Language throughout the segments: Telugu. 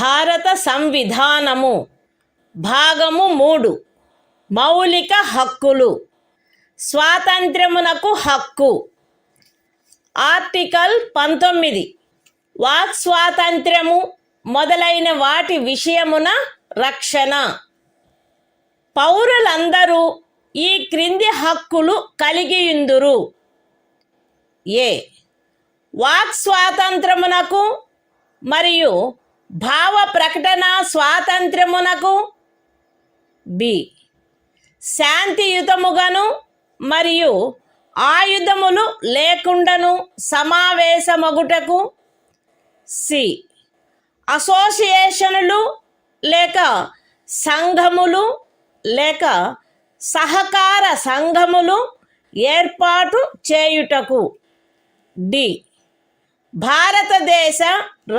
భారత సంవిధానము భాగము 3 మౌలిక హక్కులు స్వాతంత్ర్యమునకు హక్కు. ఆర్టికల్ 19 వాక్ స్వాతంత్ర్యము మొదలైన వాటి విషయమున రక్షణ. పౌరులందరూ ఈ క్రింది హక్కులు కలిగియుందురు. ఏ వాక్ స్వాతంత్రమునకు మరియు భావ ప్రకటన స్వాతంత్ర్యమునకు. బి శాంతియుతముగాను మరియు ఆయుధములు లేకుండాను సమావేశమగుటకు. సి అసోసియేషనులు లేక సంఘములు లేక సహకార సంఘములు ఏర్పాటు చేయుటకు. డి భారతదేశ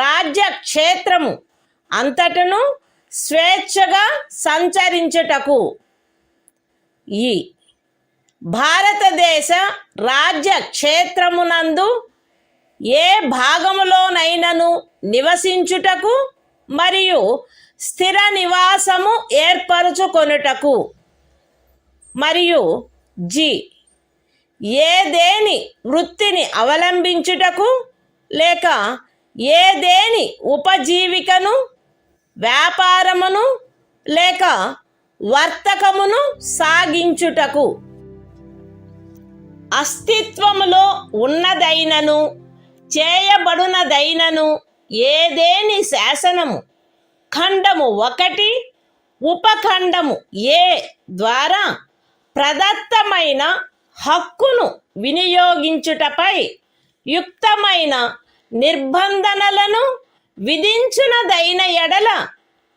రాజ్య క్షేత్రము అంతటను స్వేచ్ఛగా సంచరించుటకు. ఈ భారతదేశ రాజ్య క్షేత్రమునందు ఏ భాగములోనైనను నివసించుటకు మరియు స్థిర నివాసము ఏర్పరచుకొనుటకు. మరియు జి ఏదేని వృత్తిని అవలంబించుటకు లేక ఏదేని ఉపజీవికను వ్యాపారమును లేక వర్తకమును సాగించుటకు. అస్తిత్వములో ఉన్నదైనను చేయబడునదైనను ఏదేని శాసనము ఖండము 1 ఉపఖండము ఏ ద్వారా ప్రదత్తమైన హక్కును వినియోగించుటపై యుక్తమైన నిర్బంధనలను విధించునదైన ఎడల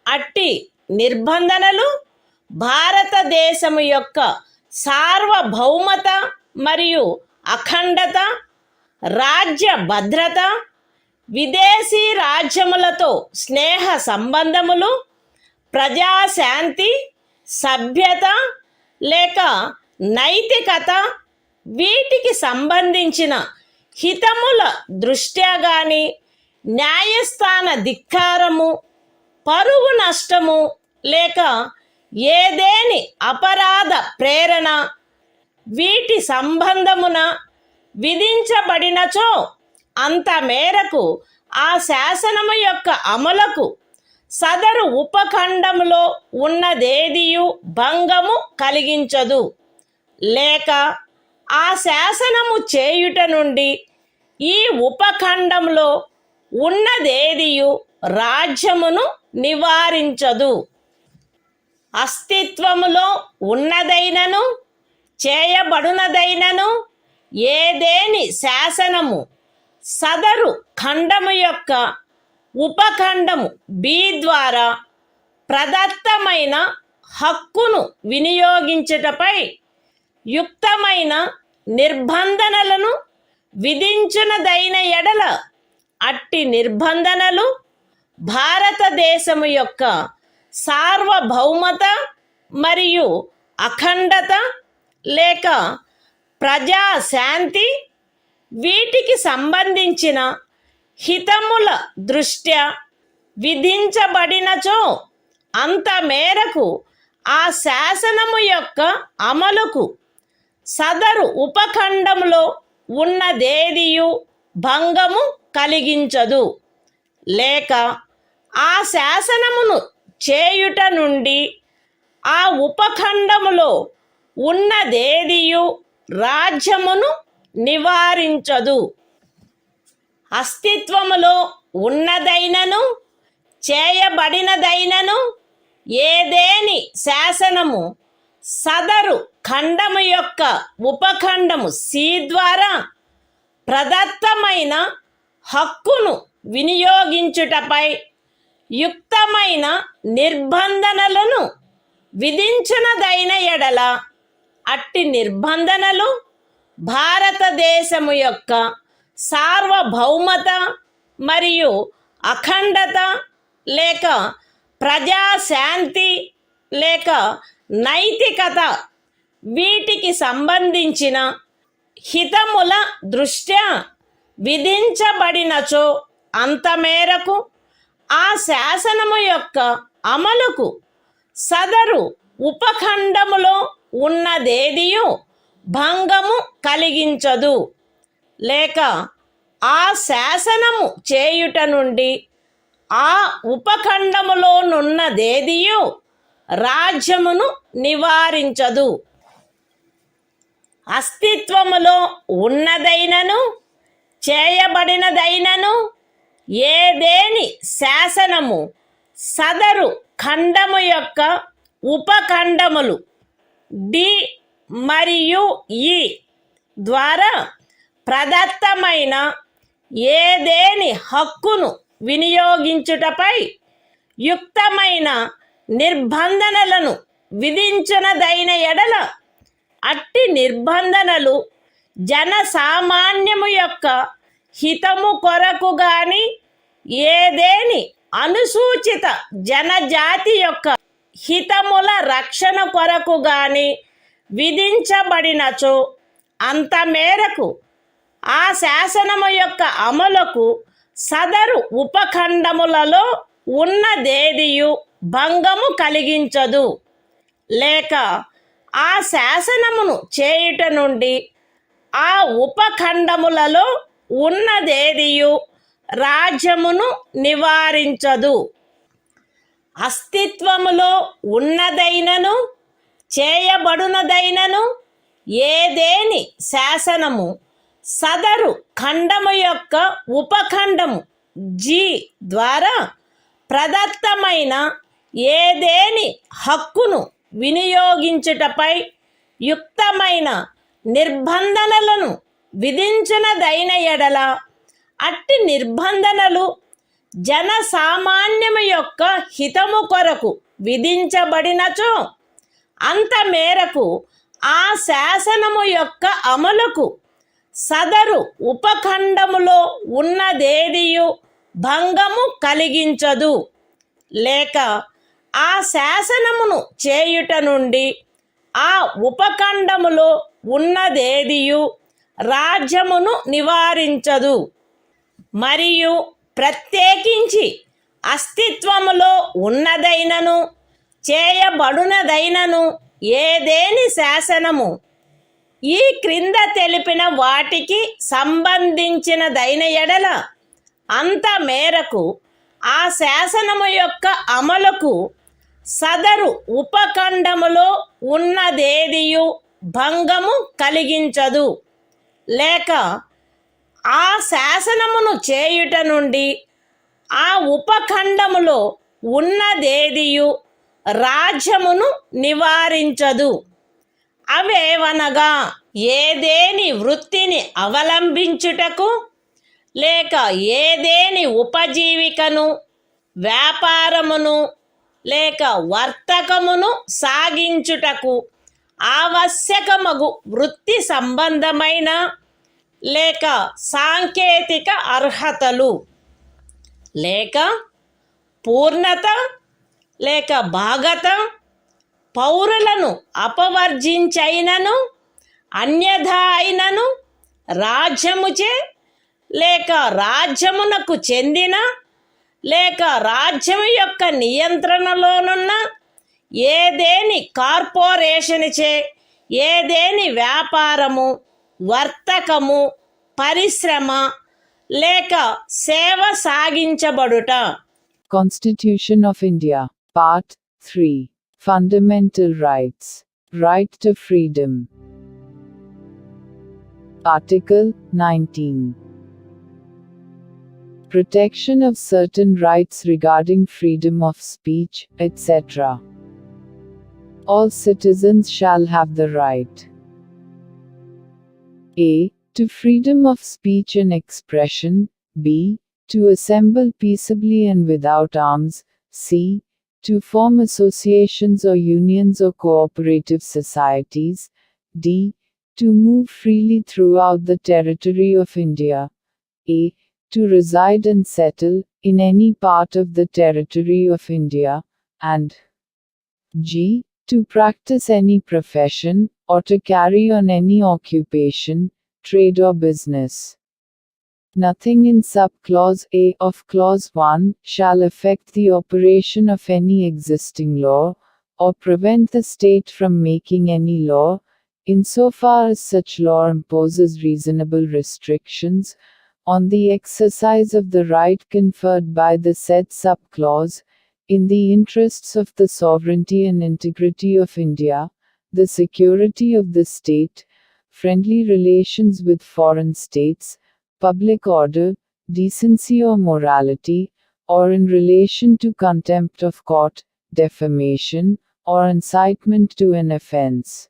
అట్టి నిర్బంధనలు భారతదేశము యొక్క సార్వభౌమత మరియు అఖండత, రాజ్య భద్రత, విదేశీ రాజ్యములతో స్నేహ సంబంధములు, ప్రజాశాంతి, సభ్యత లేక నైతికత వీటికి సంబంధించిన హితముల దృష్ట్యా గాని న్యాయస్థాన ధిక్కారము, పరువు నష్టము లేక ఏదేని అపరాధ ప్రేరణ వీటి సంబంధమున విధించబడినచో అంత మేరకు ఆ శాసనము యొక్క అమలుకు సదరు ఉపఖండములో ఉన్నదేదియు భంగము కలిగించదు. లేక ఆ శాసనము చేయుట నుండి ఈ ఉపఖండంలో ఉన్నదేదియు రాజ్యమును నివారించదు. అస్తిత్వములో ఉన్నదైనను చేయబడునదైనను ఏదేని శాసనము సదరు ఖండము యొక్క ఉపఖండము బి ద్వారా ప్రదత్తమైన హక్కును వినియోగించుటపై యుక్తమైన నిర్బంధనలను విధించునదైన ఎడల అట్టి నిర్బంధనలు భారతదేశము యొక్క సార్వభౌమత మరియు అఖండత లేక ప్రజాశాంతి వీటికి సంబంధించిన హితముల దృష్ట్యా విధించబడినచో అంత మేరకు ఆ శాసనము యొక్క అమలుకు సదరు ఉపఖండంలో ఉన్నదేదియు భంగము కలిగించదు. లేక ఆ శాసనమును చేయుట నుండి ఆ ఉపఖండములో ఉన్నదేదియు రాజ్యమును నివారించదు. అస్తిత్వములో ఉన్నదైనను చేయబడినదైనను ఏదేని శాసనము సదరు ఖండము యొక్క ఉపఖండము సి ద్వారా ప్రదత్తమైన హక్కును వినియోగించుటపై యుక్తమైన నిర్బంధనలను విధించునదైన ఎడల అట్టి నిర్బంధనలు భారతదేశము యొక్క సార్వభౌమత మరియు అఖండత లేక ప్రజాశాంతి లేక నైతికత వీటికి సంబంధించిన హితముల దృష్ట్యా విధించబడినచో అంత మేరకు ఆ శాసనము యొక్క అమలుకు సదరు ఉపఖండములో ఉన్నదేదియు భంగము కలిగించదు, లేక ఆ శాసనము చేయుట నుండి ఆ ఉపఖండములోనున్నదేదియు రాజ్యమును నివారించదు. అస్తిత్వములో ఉన్నదైనను చేయబడినదైనను ఏదేని శాసనము సదరు ఖండము యొక్క ఉపఖండములు డి మరియు ఈ ద్వారా ప్రదత్తమైన ఏదేని హక్కును వినియోగించుటపై యుక్తమైన నిర్బంధనలను విధించునదైన ఎడల అట్టి నిర్బంధనలు జనసామాన్యము యొక్క హితము కొరకు గాని ఏదేని అనుసూచిత జనజాతి యొక్క హితముల రక్షణ కొరకు గాని విధించబడినచో అంత మేరకు ఆ శాసనము యొక్క అమలుకు సదరు ఉపఖండములలో ఉన్నదేదియు భంగము కలిగించదు, లేక ఆ శాసనమును చేయుట నుండి ఆ ఉపఖండములలో ఉన్నదేదియు రాజ్యమును నివారించదు. అస్తిత్వములో ఉన్నదైనను చేయబడునదైనను ఏదేని శాసనము సదరు ఖండము యొక్క ఉపఖండము జి ద్వారా ప్రదత్తమైన ఏదేని హక్కును వినియోగించుటపై యుక్తమైన నిర్బంధనలను విధించునదైన ఎడల అట్టి నిర్బంధనలు జనసామాన్యము యొక్క హితము కొరకు విధించబడినచో అంత మేరకు ఆ శాసనము యొక్క అమలుకు సదరు ఉపఖండములో ఉన్నదేదియు భంగము కలిగించదు, లేక ఆ శాసనమును చేయుట నుండి ఆ ఉపఖండములో ఉన్నదేదియు రాజ్యమును నివారించదు. మరియు ప్రత్యేకించి అస్తిత్వములో ఉన్నదైనను చేయబడునదైనను ఏదేని శాసనము ఈ క్రింద తెలిపిన వాటికి సంబంధించినదైన ఎడల అంత మేరకు ఆ శాసనము యొక్క అమలుకు సదరు ఉపఖండములో ఉన్నదేదియు భంగము కలిగించదు, లేక ఆ శాసనమును చేయుట నుండి ఆ ఉపఖండములో ఉన్నదేదియు రాజ్యమును నివారించదు. అవేవనగా ఏదేని వృత్తిని అవలంబించుటకు లేక ఏదేని ఉపజీవికను వ్యాపారమును లేక వర్తకమును సాగించుటకు ఆవశ్యకమగు వృత్తి సంబంధమైన లేక సాంకేతిక అర్హతలు లేక పూర్ణత లేక భాగత పౌరులను అపవర్జించైనను అన్యథా అయినను రాజ్యముచే లేక రాజ్యమునకు చెందిన లేక రాజ్యము యొక్క నియంత్రణలోనున్న ఏదేని కార్పొరేషన్చే ఏదేని వ్యాపారము వర్తకము పరిశ్రమ లేక సేవ సాగించబడుట. Constitution of India, Part 3, Fundamental Rights, Right to Freedom. Article 19. Protection of certain rights regarding freedom of speech, etc. All citizens shall have the right a. to freedom of speech and expression, b. to assemble peaceably and without arms, c. to form associations or unions or cooperative societies, d. to move freely throughout the territory of India, a. to reside and settle in any part of the territory of India, and g. to practice any profession, or to carry on any occupation, trade or business. Nothing in subclause A of clause 1 shall affect the operation of any existing law, or prevent the state from making any law, insofar as such law imposes reasonable restrictions on the exercise of the right conferred by the said subclause, in the interests of the sovereignty and integrity of India, the security of the state, friendly relations with foreign states, public order, decency or morality, or in relation to contempt of court, defamation, or incitement to an offense.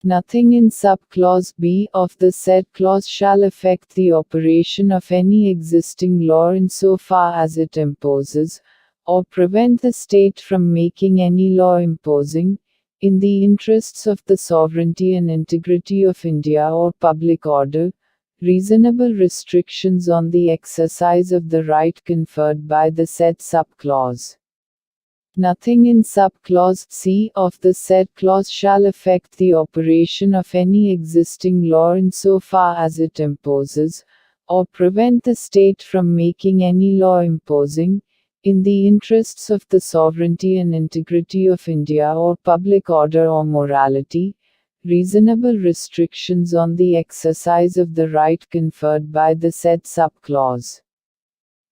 Nothing in subclause B of the said clause shall affect the operation of any existing law insofar as it imposes, or prevent the state from making any law imposing, in the interests of the sovereignty and integrity of India or public order, reasonable restrictions on the exercise of the right conferred by the said subclause. Nothing in subclause C of the said clause shall affect the operation of any existing law insofar as it imposes, or prevent the state from making any law imposing, in the interests of the sovereignty and integrity of India or public order or morality, reasonable restrictions on the exercise of the right conferred by the said subclause.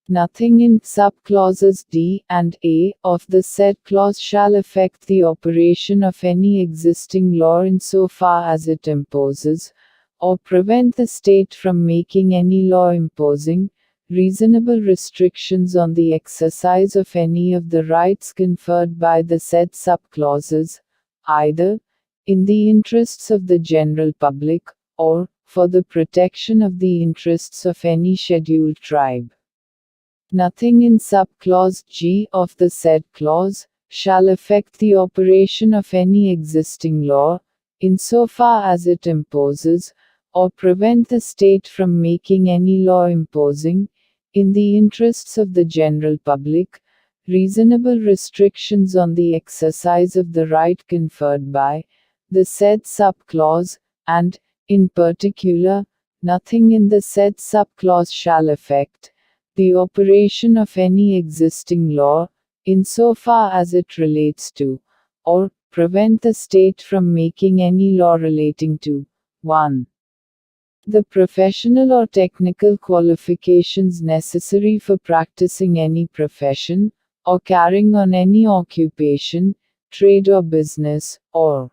Nothing in subclauses D and A of the said clause shall affect the operation of any existing law insofar as it imposes, or prevent the state from making any law imposing, reasonable restrictions on the exercise of any of the rights conferred by the said subclauses, either in the interests of the general public, or for the protection of the interests of any scheduled tribe. Nothing in subclause G of the said clause shall affect the operation of any existing law, insofar as it imposes, or prevent the state from making any law imposing, in the interests of the general public, reasonable restrictions on the exercise of the right conferred by the said subclause, and, in particular, nothing in the said subclause shall affect the operation of any existing law, insofar as it relates to, or prevent the state from making any law relating to 1. The professional or technical qualifications necessary for practicing any profession, or carrying on any occupation, trade or business, or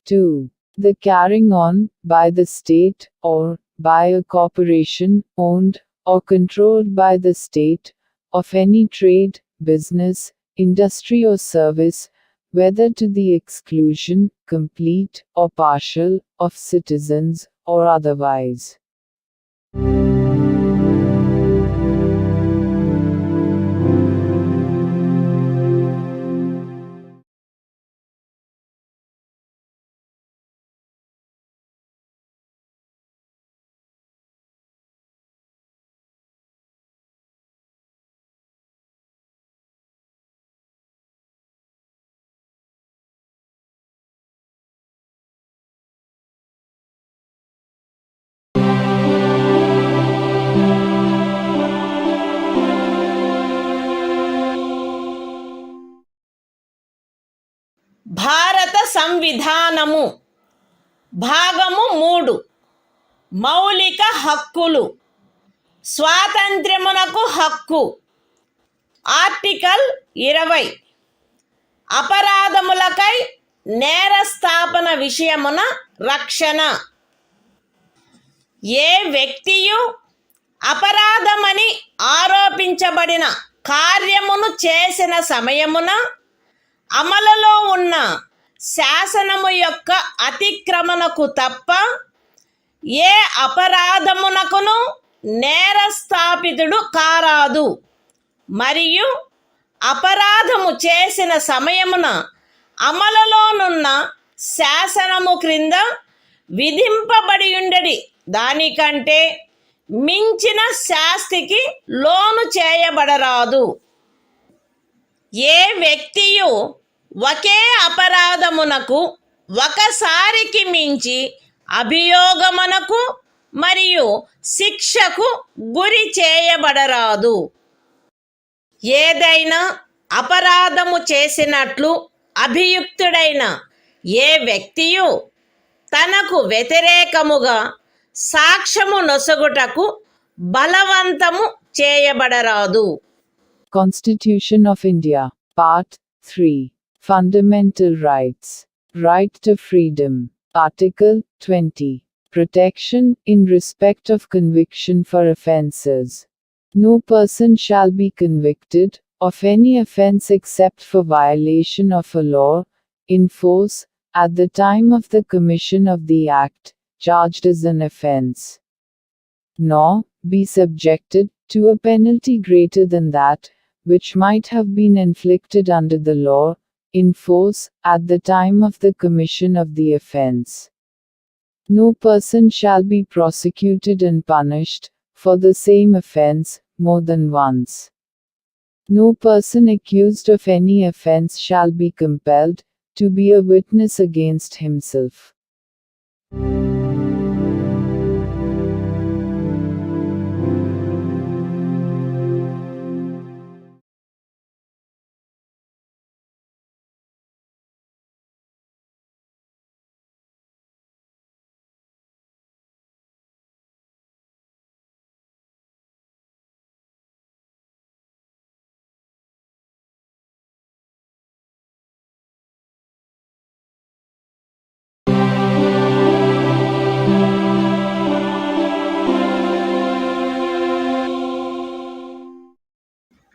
2. The carrying on, by the state, or by a corporation, owned or controlled by the state, of any trade, business, industry or service, whether to the exclusion, complete or partial, of citizens, or otherwise. భారత సంవిధానము భాగము 3 మౌలిక హక్కులు స్వాతంత్ర్యమునకు హక్కు ఆర్టికల్ 20 అపరాధములకై నేరస్థాపన విషయమున రక్షణ ఏ వ్యక్తియు అపరాధమని ఆరోపించబడిన కార్యమును చేసిన సమయమున అమలులో ఉన్న శాసనము యొక్క అతిక్రమణకు తప్ప ఏ అపరాధమునకును నేరస్థాపితుడు కారాదు మరియు అపరాధము చేసిన సమయమున అమలులోనున్న శాసనము క్రింద విధింపబడియుండడి దానికంటే మించిన శాస్తికి లోను చేయబడరాదు. ఏ వ్యక్తియు ఒకే అపరాధమునకు ఒకసారికి మించి అభియోగమునకు మరియు శిక్షకు గురి చేయబడరాదు. ఏదైనా అపరాధము చేసినట్లు అభియుక్తుడైన ఏ వ్యక్తియు తనకు వ్యతిరేకముగా సాక్ష్యము నొసగుటకు బలవంతము చేయబడరాదు. Constitution of India, Part 3. Fundamental Rights. Right to Freedom. Article 20. Protection in respect of conviction for offences. No person shall be convicted of any offence except for violation of a law, in force, at the time of the commission of the act, charged as an offence, nor be subjected to a penalty greater than that which might have been inflicted under the law, in force, at the time of the commission of the offence. No person shall be prosecuted and punished for the same offence more than once. No person accused of any offence shall be compelled to be a witness against himself.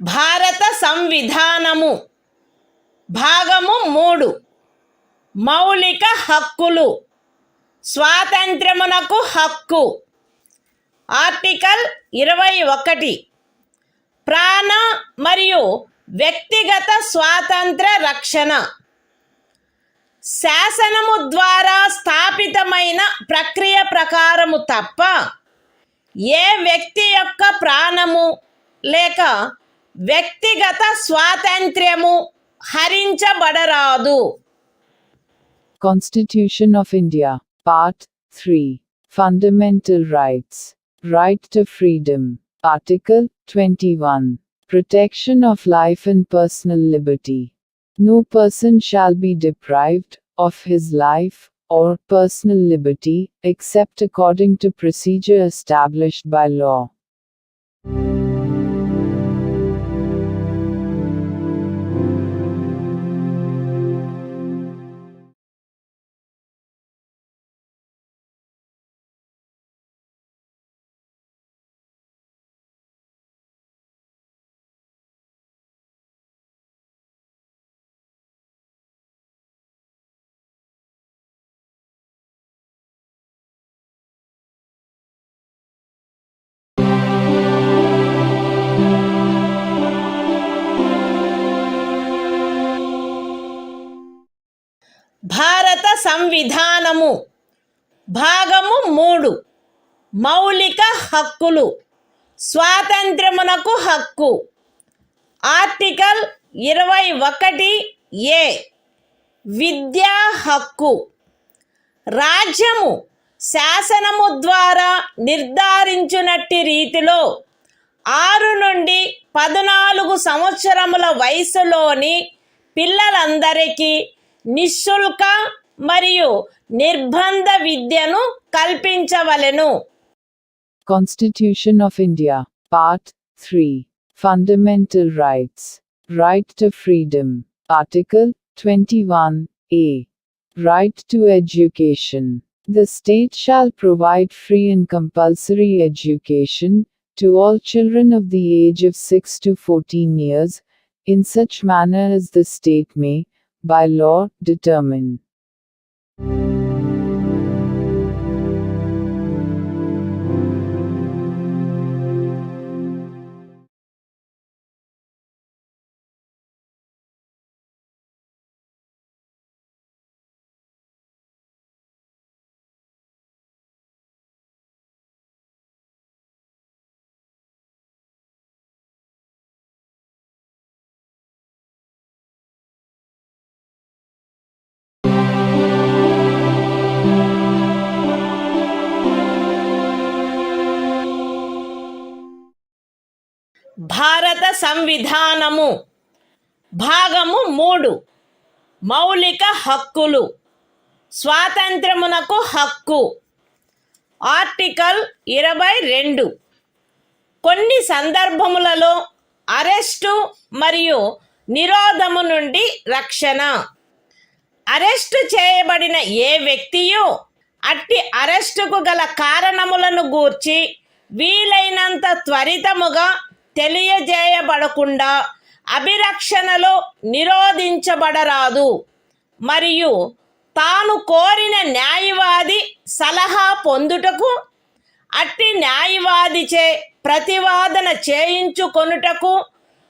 భారత సంవిధానము భాగము 3. మౌలిక హక్కులు. స్వాతంత్ర్యమునకు హక్కు. ఆర్టికల్ 21. ప్రాణ మరియు వ్యక్తిగత స్వాతంత్ర రక్షణ. శాసనము ద్వారా స్థాపితమైన ప్రక్రియ ప్రకారము తప్ప ఏ వ్యక్తి యొక్క ప్రాణము లేక వ్యక్తిగత స్వాతంత్ర్యము హరించబడరాదు. Constitution of India, Part 3. Fundamental Rights. Right to Freedom. Article 21. Protection of life and personal liberty. No person shall be deprived of his life or personal liberty except according to procedure established by law. భారత సంవిధానము భాగము 3. మౌలిక హక్కులు. స్వాతంత్ర్యమునకు హక్కు. Article 21A. విద్యా హక్కు. రాజ్యము శాసనము ద్వారా నిర్ధారించినట్టి రీతిలో 6 నుండి 14 సంవత్సరముల వయసులోని పిల్లలందరికీ నిశుల్క మరియు నిర్బంధ విద్యను కల్పించవలెను. Constitution of India, Part 3. Fundamental Rights. Right to Freedom. Article 21A. Right to Education. The state shall provide free and compulsory education to all children of the age of 6 to 14 years, in such manner as the state may, by law, determine. భారత సంవిధానము భాగము 3 మౌలిక హక్కులు స్వాతంత్రమునకు హక్కు ఆర్టికల్ 22 కొన్ని సందర్భములలో అరెస్టు మరియు నిరోధము నుండి రక్షణ అరెస్టు చేయబడిన ఏ వ్యక్తియు అట్టి అరెస్టుకు గల కారణములను గూర్చి వీలైనంత త్వరితముగా తెలియజేయబడకుండా అభిరక్షణలో నిరోధించబడరాదు మరియు తాను కోరిన న్యాయవాది సలహా పొందుటకు అట్టి న్యాయవాదిచే ప్రతివాదన చేయించుకొనుటకు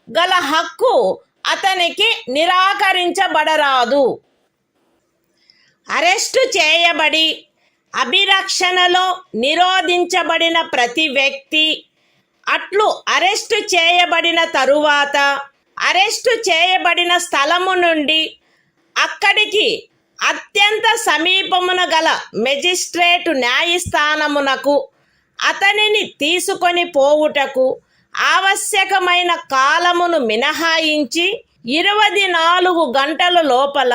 గల హక్కు అతనికి నిరాకరించబడరాదు. అరెస్టు చేయబడి అభిరక్షణలో నిరోధించబడిన ప్రతి వ్యక్తి అట్లు అరెస్టు చేయబడిన తరువాత అరెస్టు చేయబడిన స్థలము నుండి అక్కడికి అత్యంత సమీపమున గల మెజిస్ట్రేటు న్యాయస్థానమునకు అతనిని తీసుకొని పోవుటకు ఆవశ్యకమైన కాలమును మినహాయించి 24 గంటల లోపల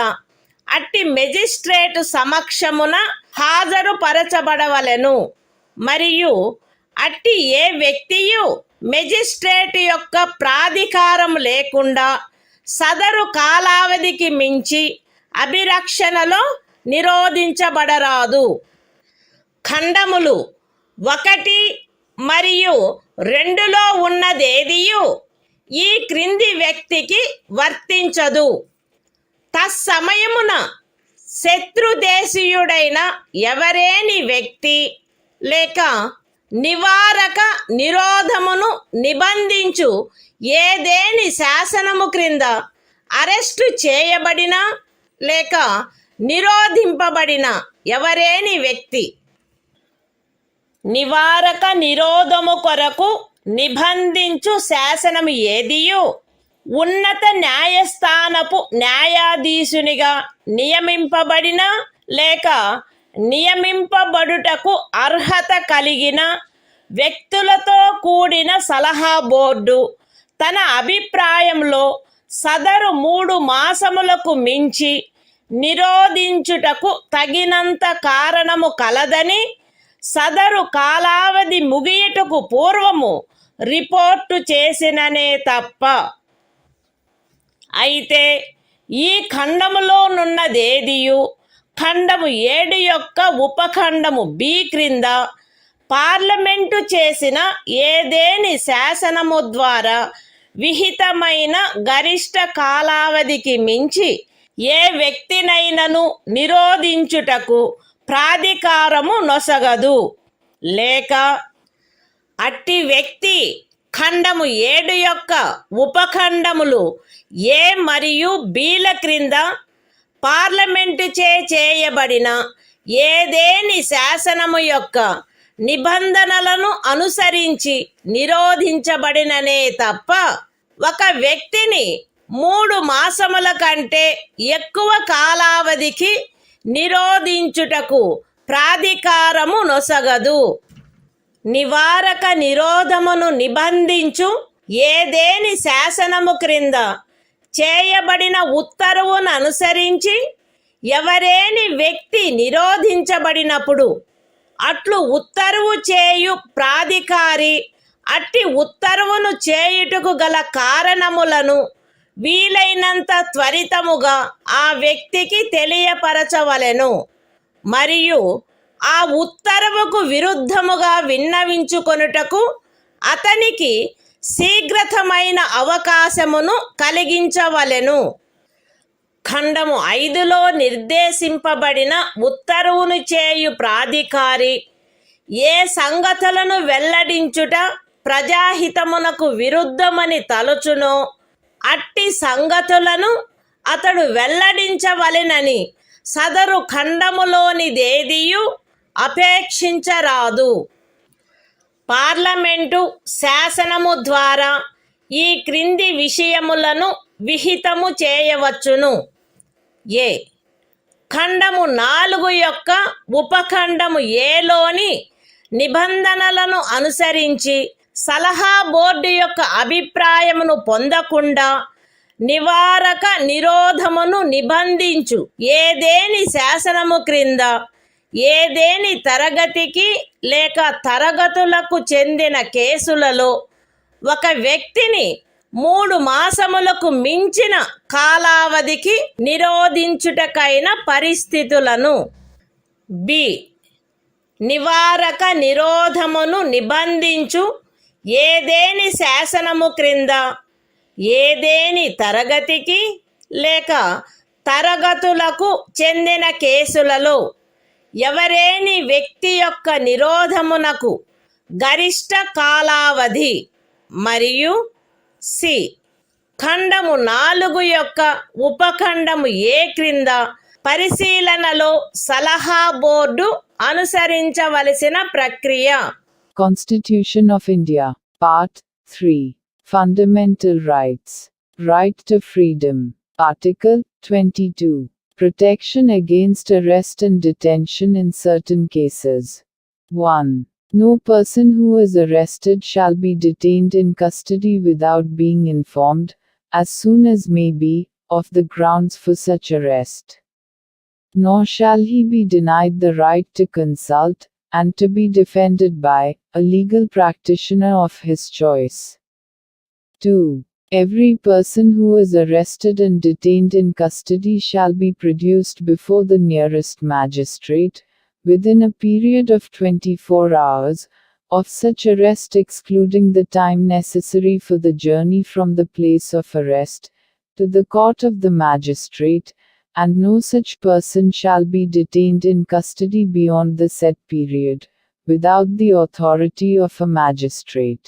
అట్టి మెజిస్ట్రేటు సమక్షమున హాజరుపరచబడవలెను మరియు అట్టి ఏ వ్యక్తియు మెజిస్ట్రేట్ యొక్క ప్రాధికారం లేకుండా సదరు కాలావధికి మించి అభిరక్షణలో నిరోధించబడరాదు. ఖండములు 1 మరియు 2లో ఉన్నదేదియు ఈ క్రింది వ్యక్తికి వర్తించదు. తత్సమయమున శత్రుదేశీయుడైన ఎవరేని వ్యక్తి లేక నివారక నిరోధమును నిబంధించు ఏదేని శాసనము క్రింద అరెస్టు చేయబడిన లేక నిరోధింపబడిన ఎవరేని వ్యక్తి నివారక నిరోధము కొరకు నిబంధించు శాసనము ఏదియు ఉన్నత న్యాయస్థానపు న్యాయాధీశునిగా నియమింపబడిన లేక నియమింపబడుటకు అర్హత కలిగిన వ్యక్తులతో కూడిన సలహా బోర్డు తన అభిప్రాయంలో సదరు 3 మాసములకు మించి నిరోధించుటకు తగినంత కారణము కలదని సదరు కాలావధి ముగియుటకు పూర్వము రిపోర్టు చేసిననే తప్ప. అయితే ఈ ఖండములోనున్నదేదియు ఖండము 7 యొక్క ఉపఖండము బి క్రింద పార్లమెంటు చేసిన ఏదేని శాసనము ద్వారా విహితమైన గరిష్ట కాలావధికి మించి ఏ వ్యక్తినైనను నిరోధించుటకు ప్రాధికారము నొసగదు లేక అట్టి వ్యక్తి ఖండము 7 యొక్క ఉపఖండములు ఏ మరియు బిల క్రింద పార్లమెంటు చేయబడిన ఏదేని శాసనము యొక్క నిబంధనలను అనుసరించి నిరోధించబడిననే తప్ప ఒక వ్యక్తిని 3 మాసముల కంటే ఎక్కువ కాలావధికి నిరోధించుటకు ప్రాధికారము నొసగదు. నివారక నిరోధమును నిబంధించు ఏదేని శాసనము క్రింద చేయబడిన ఉత్తర్వును అనుసరించి ఎవరేని వ్యక్తి నిరోధించబడినప్పుడు అట్లు ఉత్తర్వు చేయు ప్రాధికారి అట్టి ఉత్తర్వును చేయుటకు గల కారణములను వీలైనంత త్వరితముగా ఆ వ్యక్తికి తెలియపరచవలెను మరియు ఆ ఉత్తర్వుకు విరుద్ధముగా విన్నవించుకొనుటకు అతనికి శీఘ్రతమైన అవకాశమును కలిగించవలెను. ఖండము 5లో నిర్దేశింపబడిన ఉత్తర్వును చేయు ప్రాధికారి ఏ సంగతులను వెల్లడించుట ప్రజాహితమునకు విరుద్ధమని తలచునో అట్టి సంగతులను అతడు వెల్లడించవలెనని సదరు ఖండములోనిదేదియు అపేక్షించరాదు. పార్లమెంటు శాసనము ద్వారా ఈ క్రింది విషయములను విహితము చేయవచ్చును. ఏ ఖండము 4 యొక్క ఉపఖండము ఏలోని నిబంధనలను అనుసరించి సలహా బోర్డు యొక్క అభిప్రాయమును పొందకుండా నివారక నిరోధమును నిబంధించు ఏదేని శాసనము క్రింద ఏదేని తరగతికి లేక తరగతులకు చెందిన కేసులలో ఒక వ్యక్తిని 3 మాసములకు మించిన కాలావధికి నిరోధించుటకైన పరిస్థితులను. బి. నివారక నిరోధమును నిబంధించు ఏదేని శాసనము క్రింద ఏదేని తరగతికి లేక తరగతులకు చెందిన కేసులలో ఎవరేని వ్యక్తి యొక్క నిరోధమునకు గరిష్ట కాలావధి. మరియు సి. ఖండము 4 యొక్క ఉపఖండము ఏ క్రింద పరిశీలనలో సలహా బోర్డు అనుసరించవలసిన ప్రక్రియ. Constitution of India. Part 3. Fundamental Rights. Right to Freedom. Article 22. Protection against arrest and detention in certain cases. 1. No person who is arrested shall be detained in custody without being informed, as soon as may be, of the grounds for such arrest. Nor shall he be denied the right to consult, and to be defended by, a legal practitioner of his choice. 2. Every person who is arrested and detained in custody shall be produced before the nearest magistrate, within a period of 24 hours, of such arrest excluding the time necessary for the journey from the place of arrest, to the court of the magistrate, and no such person shall be detained in custody beyond the said period, without the authority of a magistrate.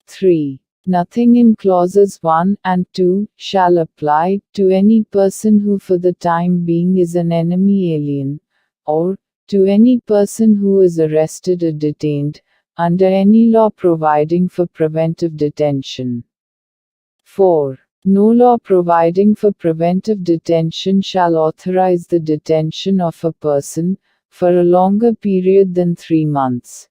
3. Nothing in clauses 1 and 2 shall apply to any person who for the time being is an enemy alien, or to any person who is arrested or detained, under any law providing for preventive detention. 4. No law providing for preventive detention shall authorize the detention of a person, for a longer period than 3 months.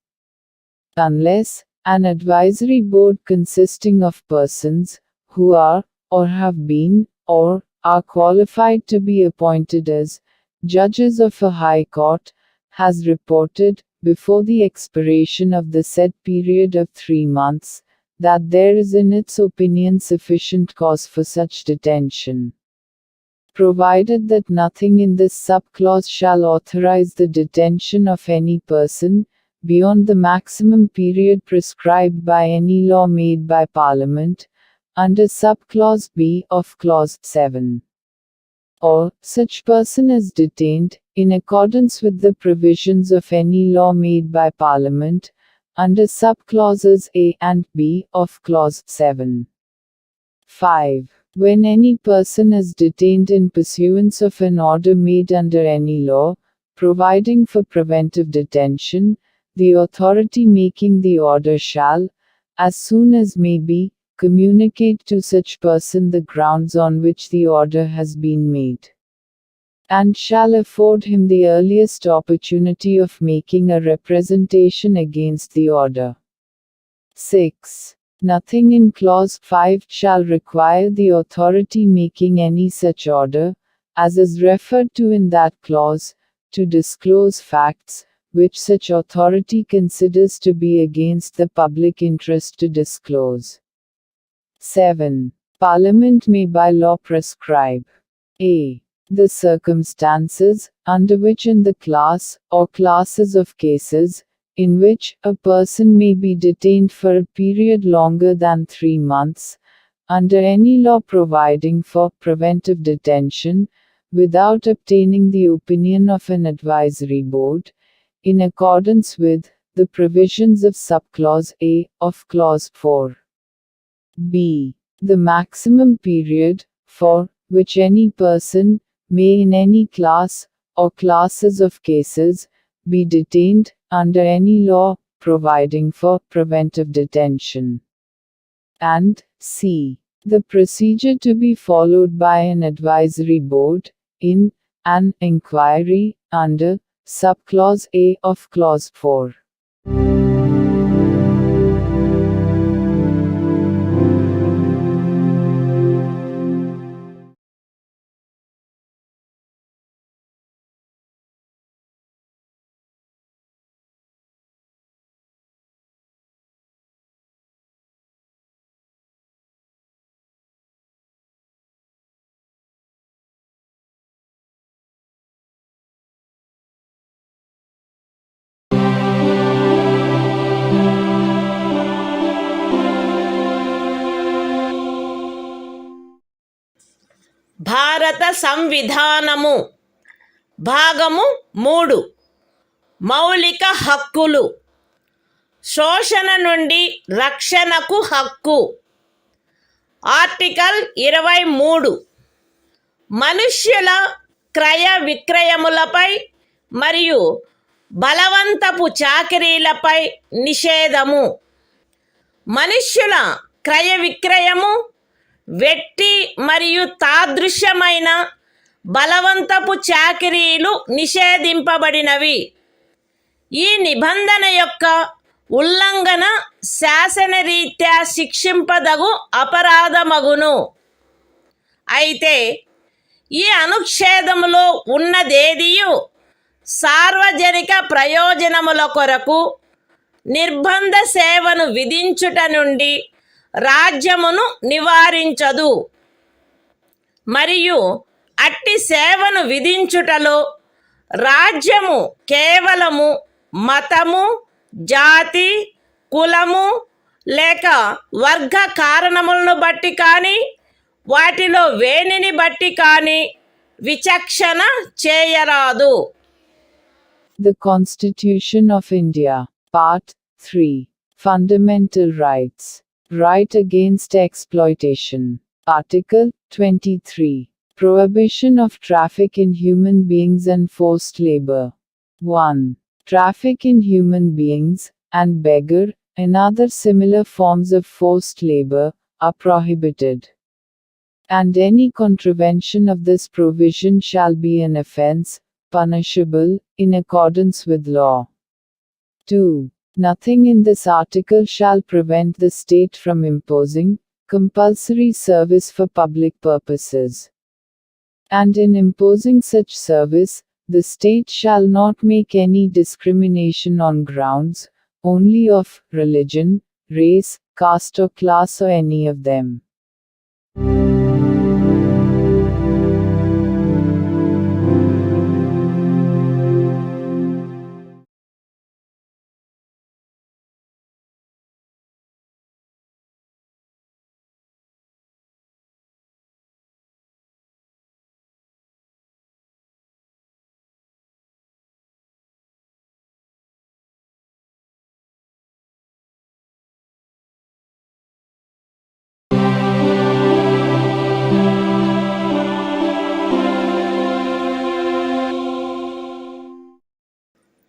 Unless, an advisory board consisting of persons, who are, or have been, or are qualified to be appointed as, judges of a high court, has reported, before the expiration of the said period of 3 months, that there is in its opinion sufficient cause for such detention. Provided that nothing in this subclause shall authorize the detention of any person, beyond the maximum period prescribed by any law made by Parliament, under subclause B of clause 7. Or, such person is detained, in accordance with the provisions of any law made by Parliament, under subclauses A and B of clause 7. 5. When any person is detained in pursuance of an order made under any law, providing for preventive detention, the authority making the order shall, as soon as may be, communicate to such person the grounds on which the order has been made, and shall afford him the earliest opportunity of making a representation against the order. 6. Nothing in clause 5 shall require the authority making any such order, as is referred to in that clause, to disclose facts, which such authority considers to be against the public interest to disclose. 7. Parliament may by law prescribe a. the circumstances, under which in the class, or classes of cases, in which a person may be detained for a period longer than 3 months, under any law providing for preventive detention, without obtaining the opinion of an advisory board, in accordance with the provisions of subclause A of clause 4. B. The maximum period, for which any person may in any class, or classes of cases, be detained, under any law, providing for preventive detention. And C. The procedure to be followed by an advisory board, in an inquiry, under subclause A of clause 4. భారత సంవిధానము భాగము 3 మౌలిక హక్కులు శోషణ నుండి రక్షణకు హక్కు ఆర్టికల్ 23 మనుష్యుల క్రయ విక్రయములపై మరియు బలవంతపు చాకిరీలపై నిషేధము మనుష్యుల క్రయ విక్రయము వెట్టి మరియు తాదృశ్యమైన బలవంతపు చాకిరీలు నిషేధింపబడినవి. ఈ నిబంధన యొక్క ఉల్లంఘన శాసనరీత్యా శిక్షింపదగు అపరాధమగును. అయితే ఈ అనుచ్ఛేదములో ఉన్నదేదియు సార్వజనిక ప్రయోజనముల కొరకు నిర్బంధ సేవను విధించుట నుండి రాజ్యమును నివారించదు మరియు అట్టి సేవను విధించుటలో రాజ్యము కేవలము మతము, జాతి, కులము లేక వర్గ కారణములను బట్టి కానీ వాటిలో వేనిని బట్టి కానీ విచక్షణ చేయరాదు. The Constitution of India, Part 3, Fundamental Rights, Right Against Exploitation, Article 23, Prohibition of Traffic in Human Beings and Forced Labor. 1. Traffic in human beings, and beggar, and other similar forms of forced labor, are prohibited. And any contravention of this provision shall be an offense, punishable, in accordance with law. 2. Nothing in this article shall prevent the state from imposing compulsory service for public purposes. And in imposing such service, the state shall not make any discrimination on grounds only of religion, race, caste or class or any of them.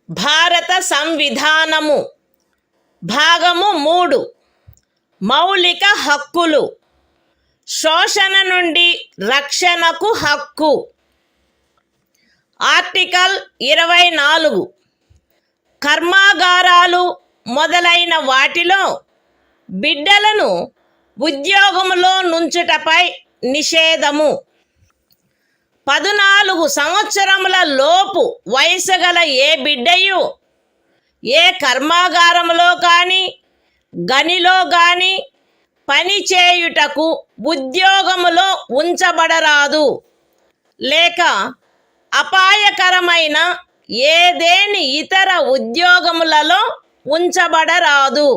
భారత సంవిధానము భాగము 3 మౌలిక హక్కులు శోషణ నుండి రక్షణకు హక్కు ఆర్టికల్ 24 కర్మాగారాలు మొదలైన వాటిలో బిడ్డలను ఉద్యోగములో నుంచుటపై నిషేధము 14 సంవత్సరముల లోపు వయసు గల ఏ బిడ్డయు ఏ కర్మాగారములో కానీ గనిలో కానీ పని చేయుటకు ఉద్యోగములో ఉంచబడరాదు లేక అపాయకరమైన ఏదేని ఇతర ఉద్యోగములలో ఉంచబడరాదు.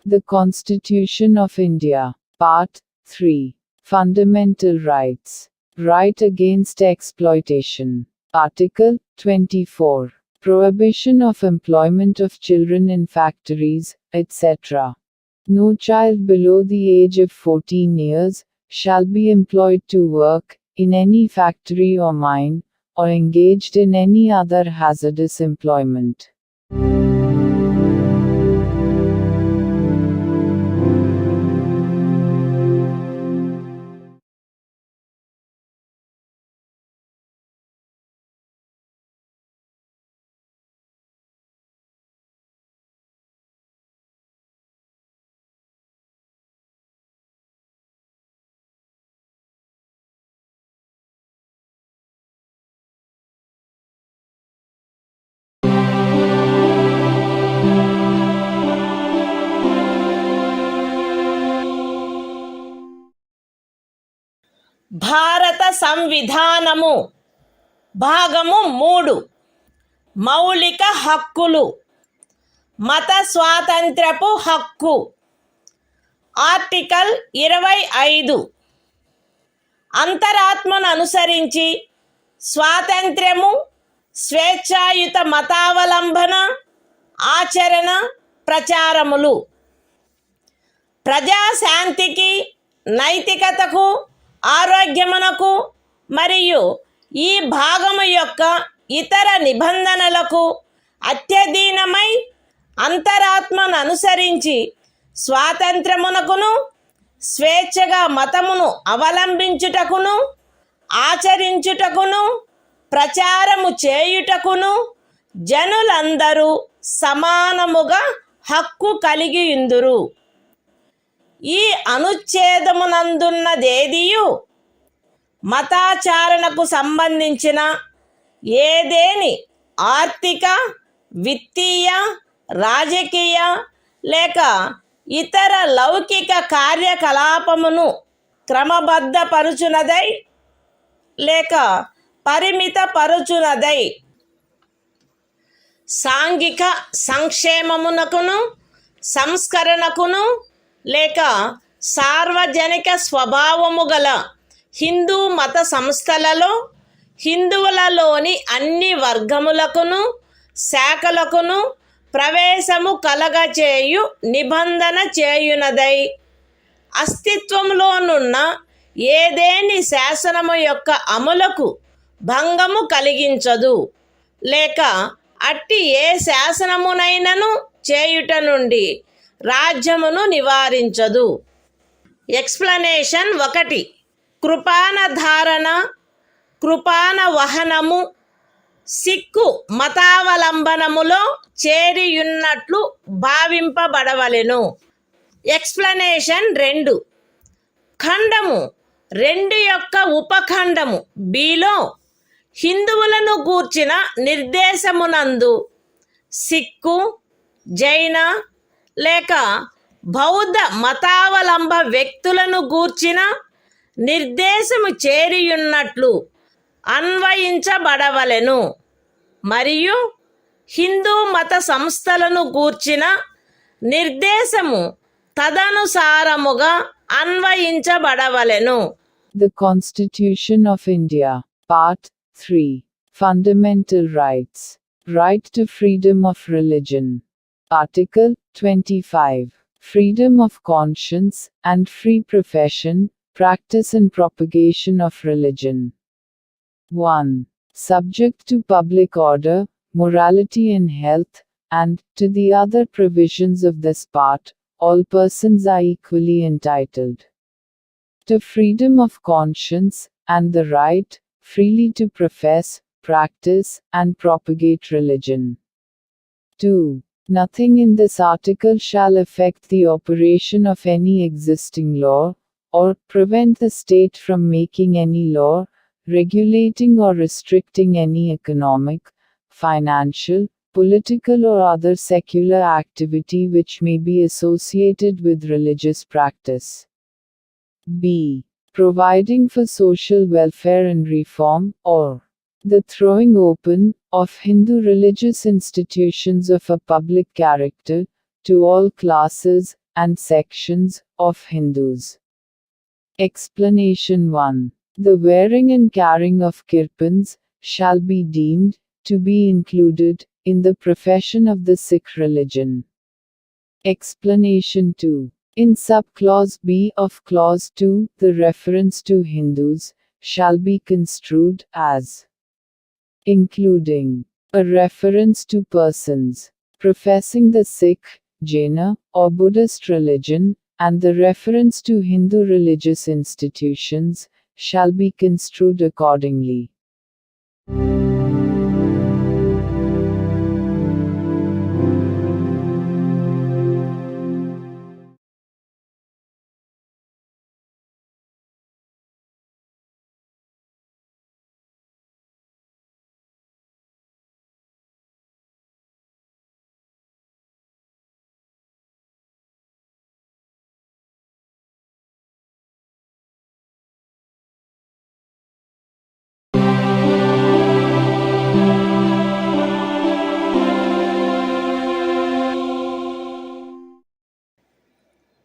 The Constitution of India, Part 3, Fundamental Rights, Right Against Exploitation, Article 24, Prohibition of employment of children in factories, etc. No child below the age of 14 years shall be employed to work in any factory or mine, or engaged in any other hazardous employment. భారత సంవిధానము భాగము 3 మౌలిక హక్కులు మత స్వాతంత్ర్యపు హక్కు ఆర్టికల్ 25 అంతరాత్మను అనుసరించి స్వాతంత్ర్యము, స్వేచ్ఛాయుత మతావలంబన, ఆచరణ, ప్రచారములు ప్రజాశాంతికి, నైతికతకు, ఆరోగ్యమునకు మరియు ఈ భాగము యొక్క ఇతర నిబంధనలకు అత్యధీనమై అంతరాత్మను అనుసరించి స్వాతంత్రమునకును, స్వేచ్ఛగా మతమును అవలంబించుటకును, ఆచరించుటకును, ప్రచారము చేయుటకును జనులందరూ సమానముగా హక్కు కలిగియుందురు. ఈ అనుచ్ఛేదమునందున్నదేదియు మతాచారణకు సంబంధించిన ఏదేని ఆర్థిక, విత్తీయ, రాజకీయ లేక ఇతర లౌకిక కార్యకలాపమును క్రమబద్ధపరుచునదై లేక పరిమితపరుచునదై సాంఘిక సంక్షేమమునకును, సంస్కరణకును లేక సార్వజనిక స్వభావము గల హిందూ మత సంస్థలలో హిందువులలోని అన్ని వర్గములకును, శాఖలకును ప్రవేశము కలగచేయు నిబంధన చేయునదై అస్తిత్వములోనున్న ఏదేని శాసనము యొక్క అమలుకు భంగము కలిగించదు లేక అట్టి ఏ శాసనమునైనను చేయుట నుండి రాజ్యమును నివారించదు. ఎక్స్ప్లనేషన్ 1. కృపాన ధారణ, కృపాన వహనము సిక్కు మతావలంబనములో చేరియున్నట్లు భావింపబడవలెను. ఎక్స్ప్లనేషన్ 2. ఖండము 2 యొక్క ఉపఖండము బిలో హిందువులను గూర్చిన నిర్దేశమునందు సిక్కు, జైన లేక బౌద్ధ మతావలంబ వ్యక్తులను గూర్చిన నిర్దేశము చేరియున్నట్లు అన్వయించబడవలెను మరియు హిందూ మత సంస్థలను గూర్చిన నిర్దేశము తదనుసారముగా అన్వయించబడవలెను. The Constitution of India, Part 3. Fundamental Rights. Right to freedom of religion. Article 25. Freedom of conscience and free profession, practice and propagation of religion. 1. Subject to public order, morality and health, and, to the other provisions of this part, all persons are equally entitled to freedom of conscience, and the right, freely to profess, practice, and propagate religion. 2. Nothing in this article shall affect the operation of any existing law, or prevent the state from making any law, regulating or restricting any economic, financial, political or other secular activity which may be associated with religious practice. B. Providing for social welfare and reform, or the throwing open of Hindu religious institutions of a public character to all classes and sections of Hindus. Explanation 1. The wearing and carrying of kirpans shall be deemed to be included in the profession of the Sikh religion. Explanation 2. In subclause B of clause 2, the reference to Hindus shall be construed as including a reference to persons professing the Sikh, Jaina, or Buddhist religion, and the reference to Hindu religious institutions shall be construed accordingly.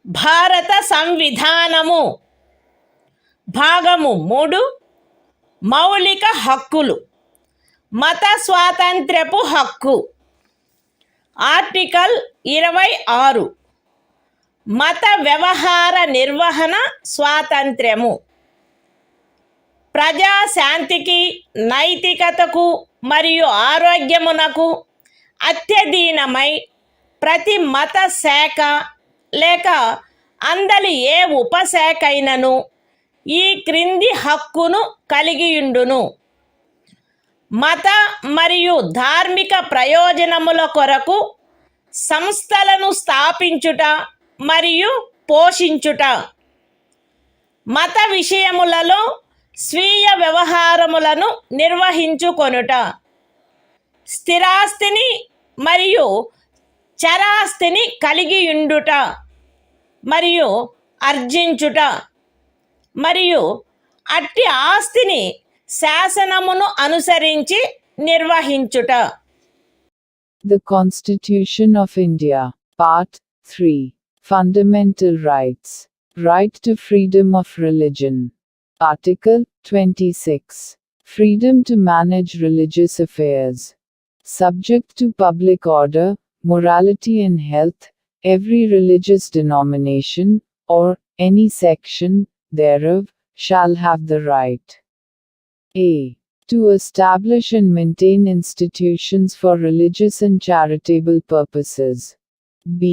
భారత సంవిధానము భాగము 3 మౌలిక హక్కులు. మత స్వాతంత్ర్యపు హక్కు. ఆర్టికల్ 26 మత వ్యవహార నిర్వహణ స్వాతంత్ర్యము. ప్రజాశాంతికి, నైతికతకు మరియు ఆరోగ్యమునకు అత్యధీనమై ప్రతి మత శాఖ లేక అందలి ఏ ఉపశాఖైనను ఈ క్రింది హక్కును కలిగియుండును. మత మరియు ధార్మిక ప్రయోజనముల కొరకు సంస్థలను స్థాపించుట మరియు పోషించుట. మత విషయములలో స్వీయ వ్యవహారములను నిర్వహించుకొనుట. స్థిరాస్తిని మరియు చరాస్తిని కలిగియుండుట మరియు ఆర్జించుట మరియు అట్టి ఆస్తిని శాసనమును అనుసరించి నిర్వహించుట. The Constitution of India, Part 3, Fundamental Rights. Right to freedom of religion. Article 26. Freedom to manage religious affairs. Subject to public order, morality and health, every religious denomination, or any section thereof, shall have the right a. to establish and maintain institutions for religious and charitable purposes. b.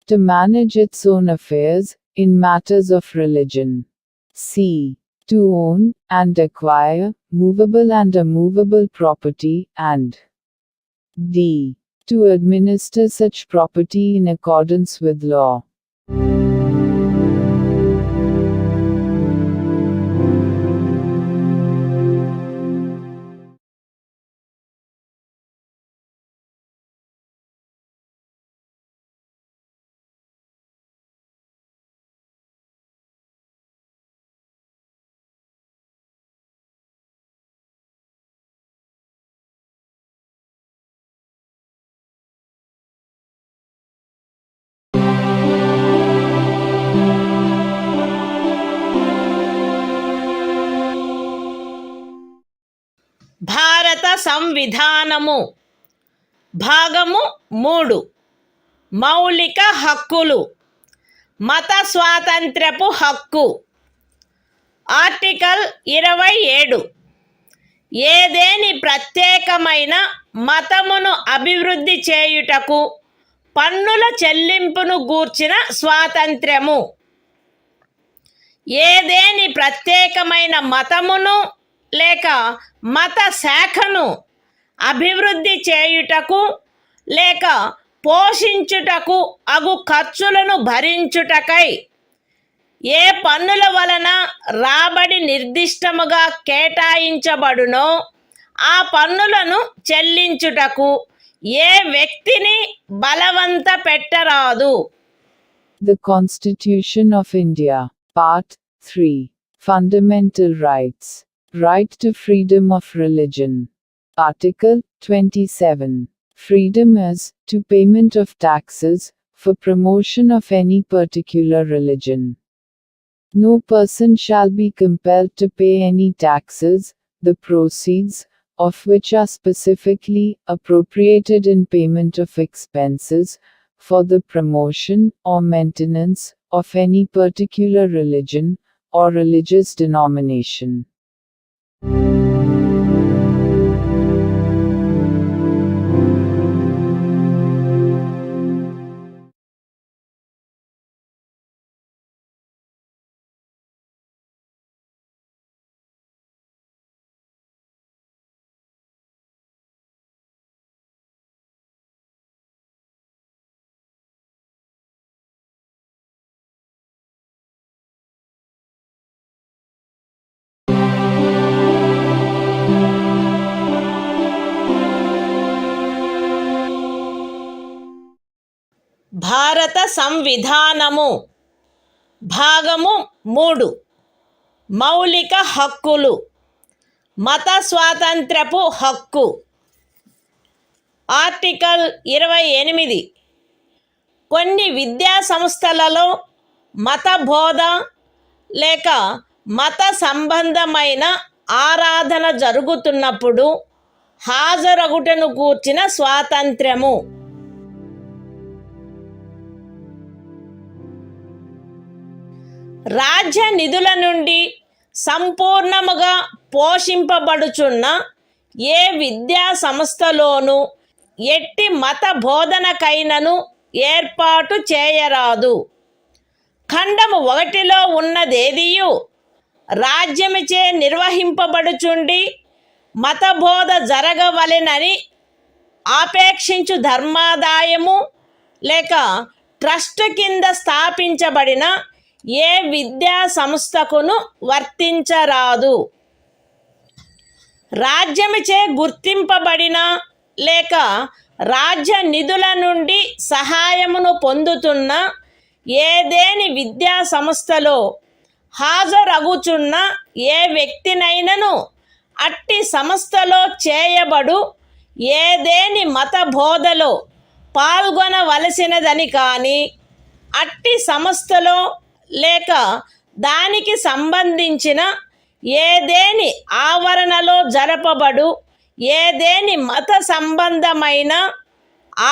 to manage its own affairs, in matters of religion. c. to own, and acquire, movable and immovable property, and d. to administer such property in accordance with law. భారత సంవిధానము. భాగము 3 మౌలిక హక్కులు. మత స్వాతంత్ర్యపు హక్కు. ఆర్టికల్ 27 ఏదేని ప్రత్యేకమైన మతమును అభివృద్ధి చేయుటకు పన్నుల చెల్లింపును గూర్చిన స్వాతంత్ర్యము. ఏదేని ప్రత్యేకమైన మతమును లేక మత శాఖను అభివృద్ధి చేయుటకు లేక పోషించుటకు అగు ఖర్చులను భరించుటకై ఏ పన్నుల వలన రాబడి నిర్దిష్టముగా కేటాయించబడునో ఆ పన్నులను చెల్లించుటకు ఏ వ్యక్తిని బలవంత పెట్టరాదు. The Constitution of India, Part 3, Fundamental Rights. Right to freedom of religion. Article 27. Freedom as to payment of taxes for promotion of any particular religion. No person shall be compelled to pay any taxes, the proceeds of which are specifically appropriated in payment of expenses for the promotion or maintenance of any particular religion or religious denomination. భారత సంవిధానము. భాగము 3 మౌలిక హక్కులు. మత స్వాతంత్ర్యపు హక్కు. ఆర్టికల్ 28 కొన్ని విద్యా సంస్థలలో మత బోధ లేక మత సంబంధమైన ఆరాధన జరుగుతున్నప్పుడు హాజరగుటను గూర్చిన స్వాతంత్ర్యము. రాజ్య నిధుల నుండి సంపూర్ణముగా పోషింపబడుచున్న ఏ విద్యా సంస్థలోనూ ఎట్టి మత బోధనకైనను ఏర్పాటు చేయరాదు. ఖండము 1లో ఉన్నదేదియు రాజ్యముచే నిర్వహింపబడుచుండి మతబోధ జరగవలెనని ఆపేక్షించు ధర్మాదాయము లేక ట్రస్ట్ కింద స్థాపించబడిన ఏ విద్యా సంస్థకును వర్తించరాదు. రాజ్యముచే గుర్తింపబడిన లేక రాజ్య నిధుల నుండి సహాయమును పొందుతున్న ఏదేని విద్యా సంస్థలో హాజరగుచున్న ఏ వ్యక్తినైనను అట్టి సంస్థలో చేయబడు ఏదేని మత బోధలో పాల్గొనవలసినదని కానీ అట్టి సంస్థలో లేక దానికి సంబంధించిన ఏదేని ఆవరణలో జరపబడు ఏదేని మత సంబంధమైన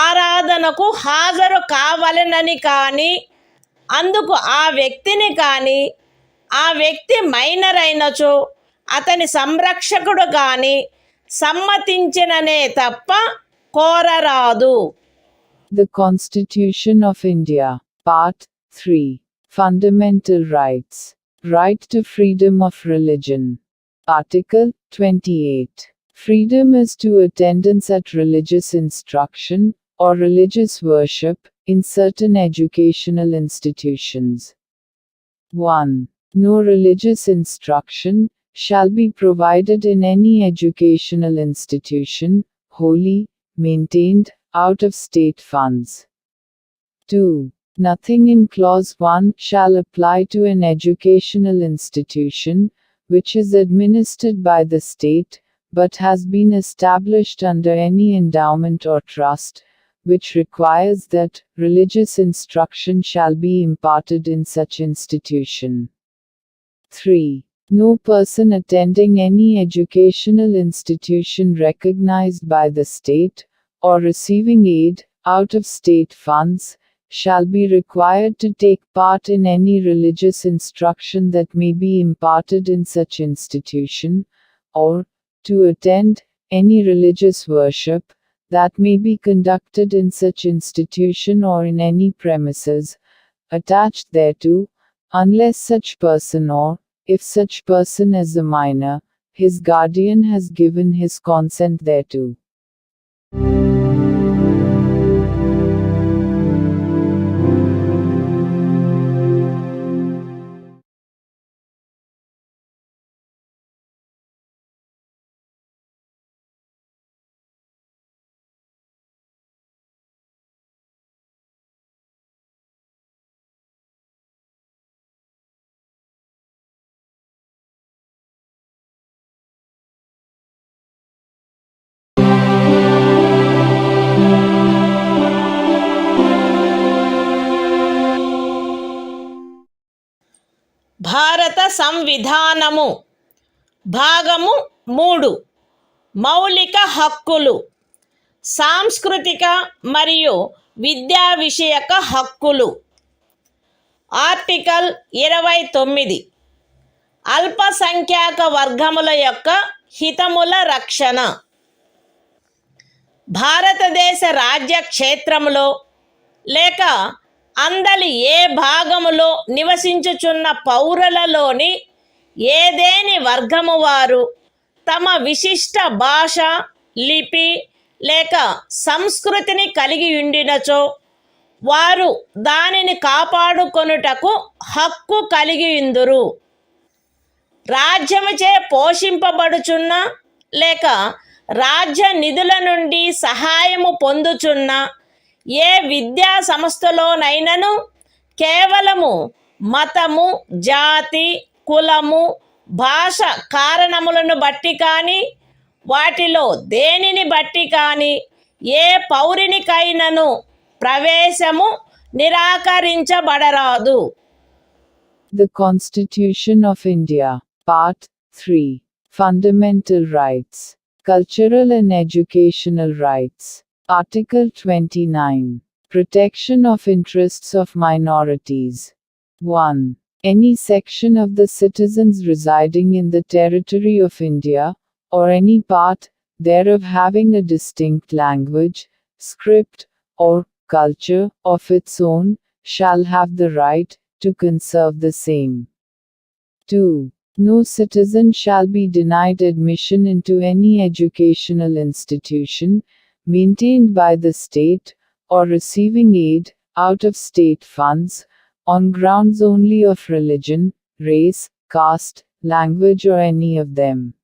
ఆరాధనకు హాజరు కావాలనని కానీ అందుకు ఆ వ్యక్తిని కానీ ఆ వ్యక్తి మైనర్ అయినచో అతని సంరక్షకుడు కానీ సమ్మతించిననే తప్ప కోరరాదు. The Constitution of India, Part 3. Fundamental Rights. Right to freedom of religion. Article 28. Freedom as to attendance at religious instruction, or religious worship, in certain educational institutions. 1. No religious instruction shall be provided in any educational institution, wholly maintained out of state funds. 2. Nothing in Clause 1 shall apply to an educational institution, which is administered by the state, but has been established under any endowment or trust, which requires that religious instruction shall be imparted in such institution. 3. No person attending any educational institution recognized by the state, or receiving aid out of state funds, shall be required to take part in any religious instruction that may be imparted in such institution, or to attend any religious worship that may be conducted in such institution or in any premises attached thereto, unless such person or, if such person is a minor, his guardian has given his consent thereto. భారత సంవిధానము భాగము 3 మౌలిక హక్కులు సాంస్కృతిక మరియు విద్యా విషయక హక్కులు. ఆర్టికల్ 29 అల్పసంఖ్యాక వర్గముల యొక్క హితముల రక్షణ. భారతదేశ రాజ్య క్షేత్రములో లేక అందలి ఏ భాగములో నివసించుచున్న పౌరులలోని ఏదేని వర్గము వారు తమ విశిష్ట భాష, లిపి లేక సంస్కృతిని కలిగి ఉండినచో వారు దానిని కాపాడుకొనుటకు హక్కు కలిగి ఉందురు. రాజ్యముచే పోషింపబడుచున్న లేక రాజ్య నిధుల నుండి సహాయము పొందుచున్న ఏ విద్యా సంస్థలోనైనను కేవలము మతము, జాతి, కులము, భాష కారణములను బట్టి కానీ వాటిలో దేనిని బట్టి కానీ ఏ పౌరునికైనను ప్రవేశము నిరాకరించబడరాదు. The Constitution of India. Part 3. Fundamental Rights. Cultural and Educational Rights. Article 29. Protection of interests of minorities. 1. Any section of the citizens residing in the territory of India, or any part thereof having a distinct language, script, or culture of its own, shall have the right to conserve the same. 2. No citizen shall be denied admission into any educational institution, maintained by the state, or receiving aid, out of state funds, on grounds only of religion, race, caste, language or any of them.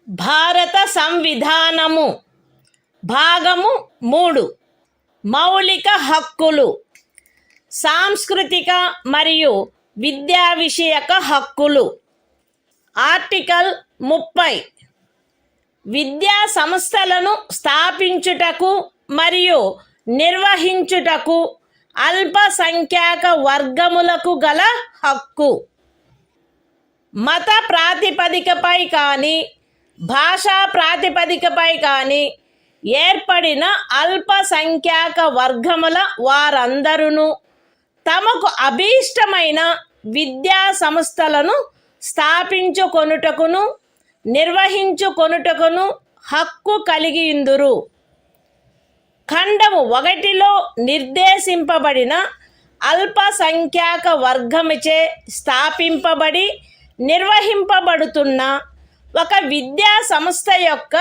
భారత సంవిధానము భాగము 3 మౌలిక హక్కులు సాంస్కృతిక మరియు విద్యా విషయక హక్కులు ఆర్టికల్ 30 విద్యా సంస్థలను స్థాపించుటకు మరియు నిర్వహించుటకు అల్పసంఖ్యాక వర్గములకు గల హక్కు మత ప్రాతిపదికపై కానీ భాషా ప్రాతిపదికపై కానీ ఏర్పడిన అల్పసంఖ్యాక వర్గముల వారందరూ తమకు అభీష్టమైన విద్యా సంస్థలను స్థాపించుకొనుటకును నిర్వహించుకొనుటకును హక్కు కలిగియుందురు. ఖండము 1లో నిర్దేశింపబడిన అల్పసంఖ్యాక వర్గముచే స్థాపింపబడి నిర్వహింపబడుతున్న ఒక విద్యా సంస్థ యొక్క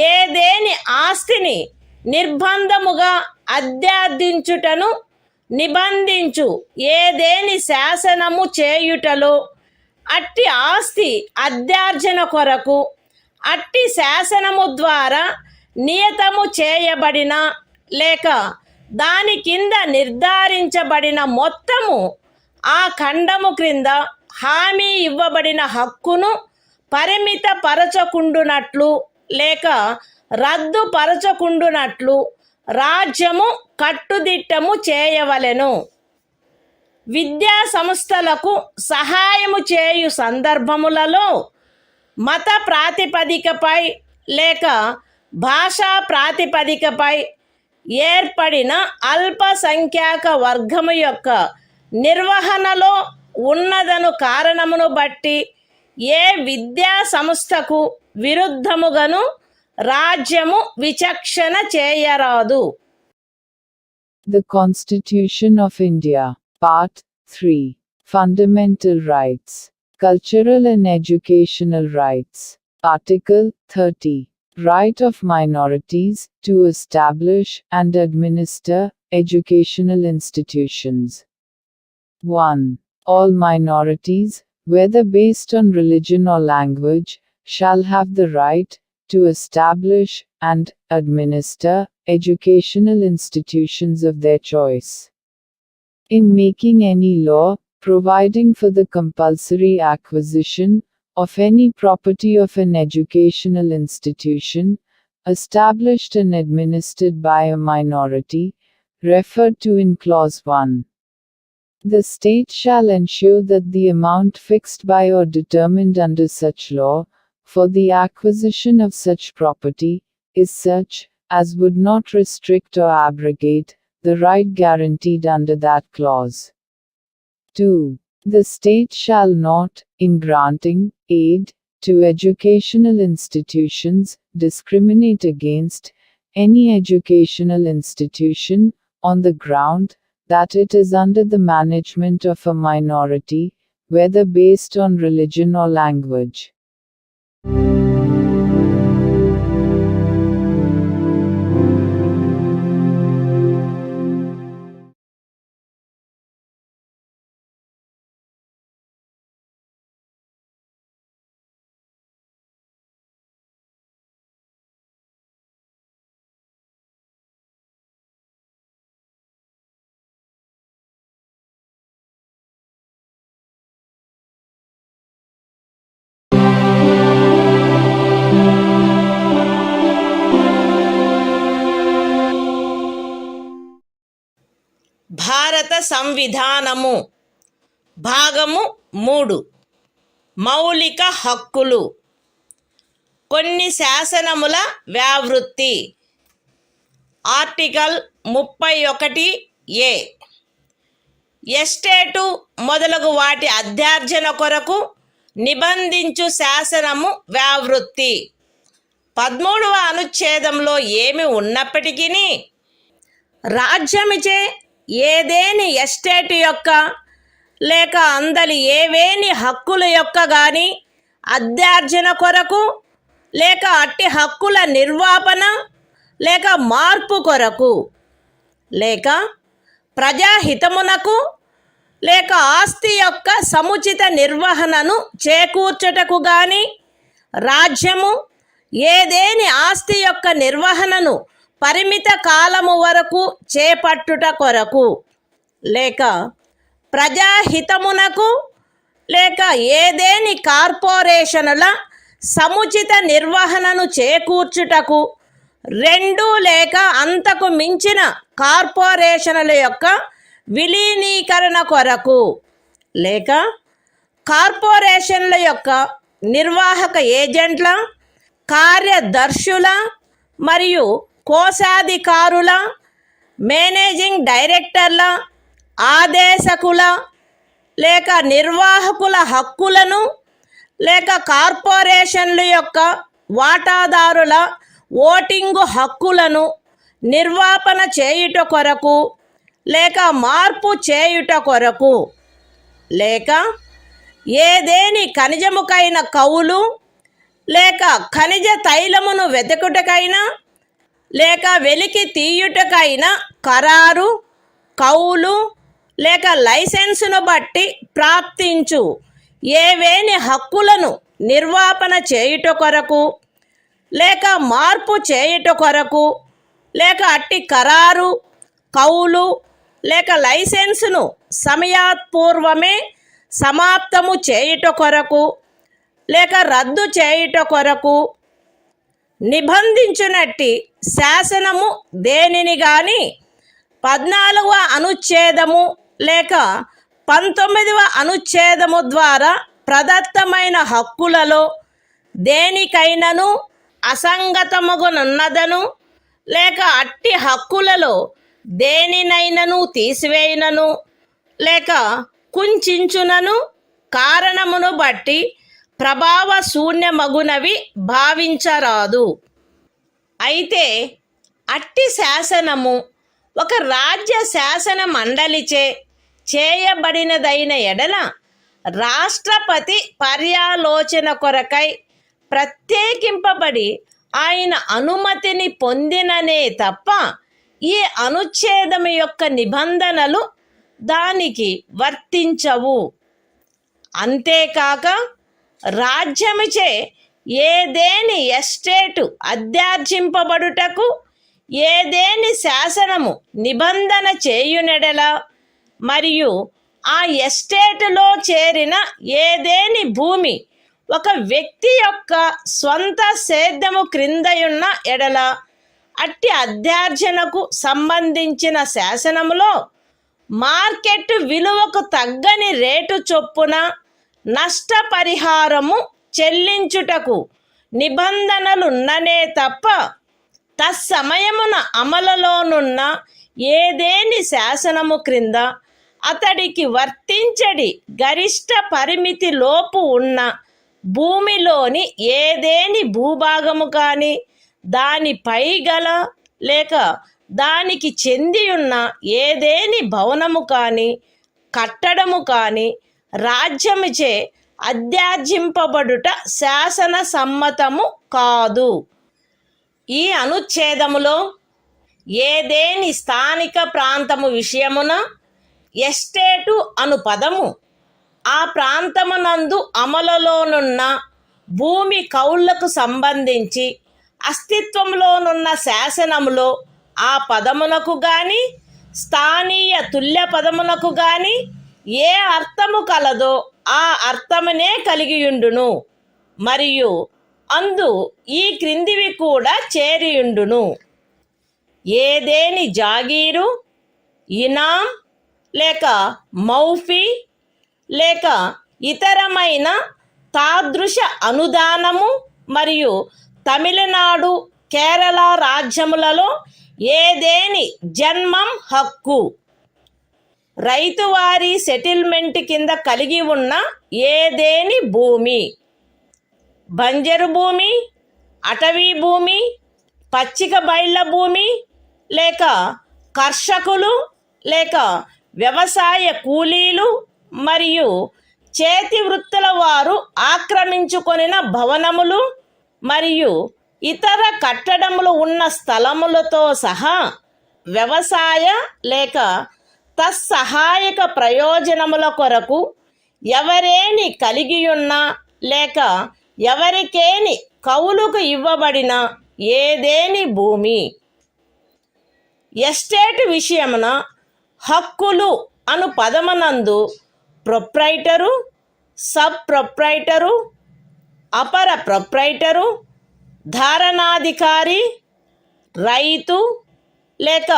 ఏదేని ఆస్తిని నిర్బంధముగా అధ్యార్థించుటను నిబంధించు ఏదేని శాసనము చేయుటలో అట్టి ఆస్తి అధ్యార్జన కొరకు అట్టి శాసనము ద్వారా నియతము చేయబడిన లేక దాని కింద నిర్ధారించబడిన మొత్తము ఆ ఖండము క్రింద హామీ ఇవ్వబడిన హక్కును పరిమితపరచకుండునట్లు లేక రద్దుపరచకుండునట్లు రాజ్యము కట్టుదిట్టము చేయవలెను. విద్యా సంస్థలకు సహాయము చేయు సందర్భములలో మత ప్రాతిపదికపై లేక భాషా ప్రాతిపదికపై ఏర్పడిన అల్పసంఖ్యాక వర్గము యొక్క నిర్వహణలో ఉన్నదను కారణమును బట్టి ఏ విద్యా సంస్థకు విరుద్ధముగాను రాజ్యము విచక్షణ చేయరాదు. The Constitution of India. Part 3. Fundamental Rights. Cultural and Educational Rights. Article 30. Right of minorities to establish and administer educational institutions. 1. All minorities, whether based on religion or language, shall have the right to establish and administer educational institutions of their choice. In making any law, providing for the compulsory acquisition of any property of an educational institution, established and administered by a minority, referred to in Clause 1. The state shall ensure that the amount fixed by or determined under such law, for the acquisition of such property, is such, as would not restrict or abrogate, the right guaranteed under that clause. 2. The state shall not, in granting aid to educational institutions, discriminate against any educational institution, on the ground that it is under the management of a minority, whether based on religion or language. భారత సంవిధానము. భాగము 3. మౌలిక హక్కులు. కొన్ని శాసనముల వ్యావృత్తి. Article 31A. ఎస్టేటు మొదలగు వాటి అధ్యార్జన కొరకు నిబంధించు శాసనము వ్యావృత్తి. 13వ అనుచ్ఛేదంలో ఏమి ఉన్నప్పటికీ రాజ్యమిచే ఏదేని ఎస్టేటు యొక్క లేక అందలి ఏవేని హక్కుల యొక్క గాని అధ్యార్జన కొరకు లేక అట్టి హక్కుల నిర్వాపన లేక మార్పు కొరకు లేక ప్రజాహితమునకు లేక ఆస్తి యొక్క సముచిత నిర్వహణను చేకూర్చుటకు గాని రాజ్యము ఏదేని ఆస్తి యొక్క నిర్వహణను పరిమిత కాలము వరకు చేపట్టుట కొరకు లేక ప్రజాహితమునకు లేక ఏదేని కార్పొరేషనుల సముచిత నిర్వహణను చేకూర్చుటకు 2 లేక అంతకు మించిన కార్పొరేషనుల యొక్క విలీనీకరణ కొరకు లేక కార్పొరేషన్ల యొక్క నిర్వాహక ఏజెంట్ల, కార్యదర్శుల మరియు కోశాధికారుల, మేనేజింగ్ డైరెక్టర్ల, ఆదేశకుల లేక నిర్వాహకుల హక్కులను లేక కార్పొరేషన్ల యొక్క వాటాదారుల ఓటింగు హక్కులను నిర్వాపన చేయుట కొరకు లేక మార్పు చేయుట కొరకు లేక ఏదేని ఖనిజముకైన కౌలు లేక ఖనిజ తైలమును వెతుకుటకైనా లేక వెలికి తీయుటకైనా ఖరారు, కౌలు లేక లైసెన్సును బట్టి ప్రాప్తించు ఏవేని హక్కులను నిర్వాపన చేయుట కొరకు లేక మార్పు చేయుట కొరకు లేక అట్టి ఖరారు, కౌలు లేక లైసెన్సును సమయాత్పూర్వమే సమాప్తము చేయుట కొరకు లేక రద్దు చేయుట కొరకు నిబంధించునట్టి శాసనము దేనిని గాని 14వ అనుచ్ఛేదము లేక 19వ అనుచ్ఛేదము ద్వారా ప్రదత్తమైన హక్కులలో దేనికైనను అసంగతమగునున్నదను లేక అట్టి హక్కులలో దేనినైనను తీసివేయునను లేక కుంచించునను కారణమును బట్టి ప్రభావ శూన్యమగునవి భావించరాదు. అయితే అట్టి శాసనము ఒక రాజ్య శాసన మండలిచే చేయబడినదైన ఎడల రాష్ట్రపతి పర్యాలోచన కొరకై ప్రత్యేకింపబడి ఆయన అనుమతిని పొందిననే తప్ప ఈ అనుచ్ఛేదము యొక్క నిబంధనలు దానికి వర్తించవు. అంతేకాక రాజ్యముచే ఏదేని ఎస్టేటు అధ్యార్జింపబడుటకు ఏదేని శాసనము నిబంధన చేయునెడల మరియు ఆ ఎస్టేటులో చేరిన ఏదేని భూమి ఒక వ్యక్తి యొక్క స్వంత సేద్యము క్రిందయున్న ఎడల అట్టి అధ్యార్జనకు సంబంధించిన శాసనములో మార్కెట్ విలువకు తగ్గని రేటు చొప్పున నష్టపరిహారము చెల్లించుటకు నిబంధనలున్ననే తప్ప తత్సమయమున అమలులోనున్న ఏదేని శాసనము క్రింద అతడికి వర్తించడి గరిష్ట పరిమితి లోపు ఉన్న భూమిలోని ఏదేని భూభాగము కానీ దానిపై గల లేక దానికి చెందియున్న ఏదేని భవనము కానీ కట్టడము కానీ రాజ్యముచే అధ్యార్జింపబడుట శాసన సమ్మతము కాదు. ఈ అనుచ్ఛేదములో ఏదేని స్థానిక ప్రాంతము విషయమున ఎస్టేటు అను పదము ఆ ప్రాంతమునందు అమలులోనున్న భూమి కౌళ్లకు సంబంధించి అస్తిత్వంలోనున్న శాసనములో ఆ పదమునకు గాని స్థానీయ తుల్య పదమునకు గాని ఏ అర్థము కలదో ఆ అర్థమునే కలిగియుండును మరియు అందు ఈ క్రిందివి కూడా చేరియుండును. ఏదేని జాగీరు, ఇనాం లేక మౌఫీ లేక ఇతరమైన తాదృశ అనుదానము మరియు తమిళనాడు కేరళ రాజ్యములలో ఏదేని జన్మం హక్కు రైతువారీ సెటిల్మెంట్ కింద కలిగి ఉన్న ఏదేని భూమి బంజరు భూమి అటవీ భూమి పచ్చిక బయళ్ళ భూమి లేక కర్షకులు లేక వ్యవసాయ కూలీలు మరియు చేతి వృత్తుల వారు ఆక్రమించుకొనిన భవనములు మరియు ఇతర కట్టడములు ఉన్న స్థలములతో సహా వ్యవసాయ లేక తత్సహాయక ప్రయోజనముల కొరకు ఎవరేని కలిగియున్న లేక ఎవరికేని కౌలుకు ఇవ్వబడిన ఏదేని భూమి. ఎస్టేట్ విషయమున హక్కులు అను పదమునందు ప్రొప్రైటరు, సబ్ ప్రొప్రైటరు, అపర ప్రొప్రైటరు, ధారణాధికారి, రైతు లేక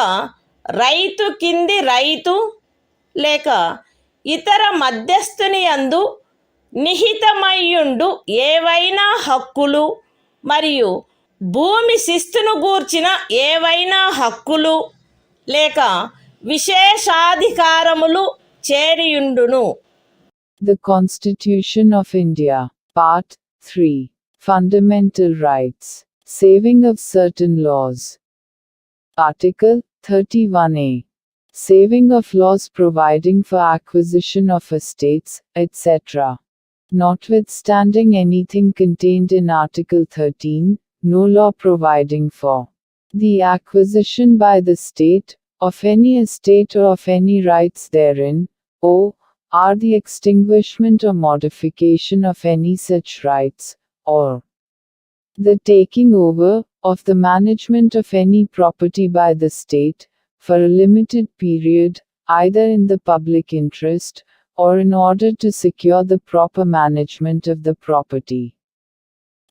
రైతు కింది రైతు లేక ఇతర మధ్యస్థుని యందు నిహితమయ్యుండు ఏవైనా హక్కులు మరియు భూమి శిస్తును గూర్చిన ఏవైనా హక్కులు లేక విశేషాధికారములు చేరియుండును. The Constitution of India, Part 3, Fundamental Rights, Saving of Certain Laws. Article 31A. Saving of laws providing for acquisition of estates, etc. Notwithstanding anything contained in Article 13, no law providing for the acquisition by the state of any estate or of any rights therein, or the extinguishment or modification of any such rights, or the taking over of the management of any property by the state, for a limited period, either in the public interest, or in order to secure the proper management of the property,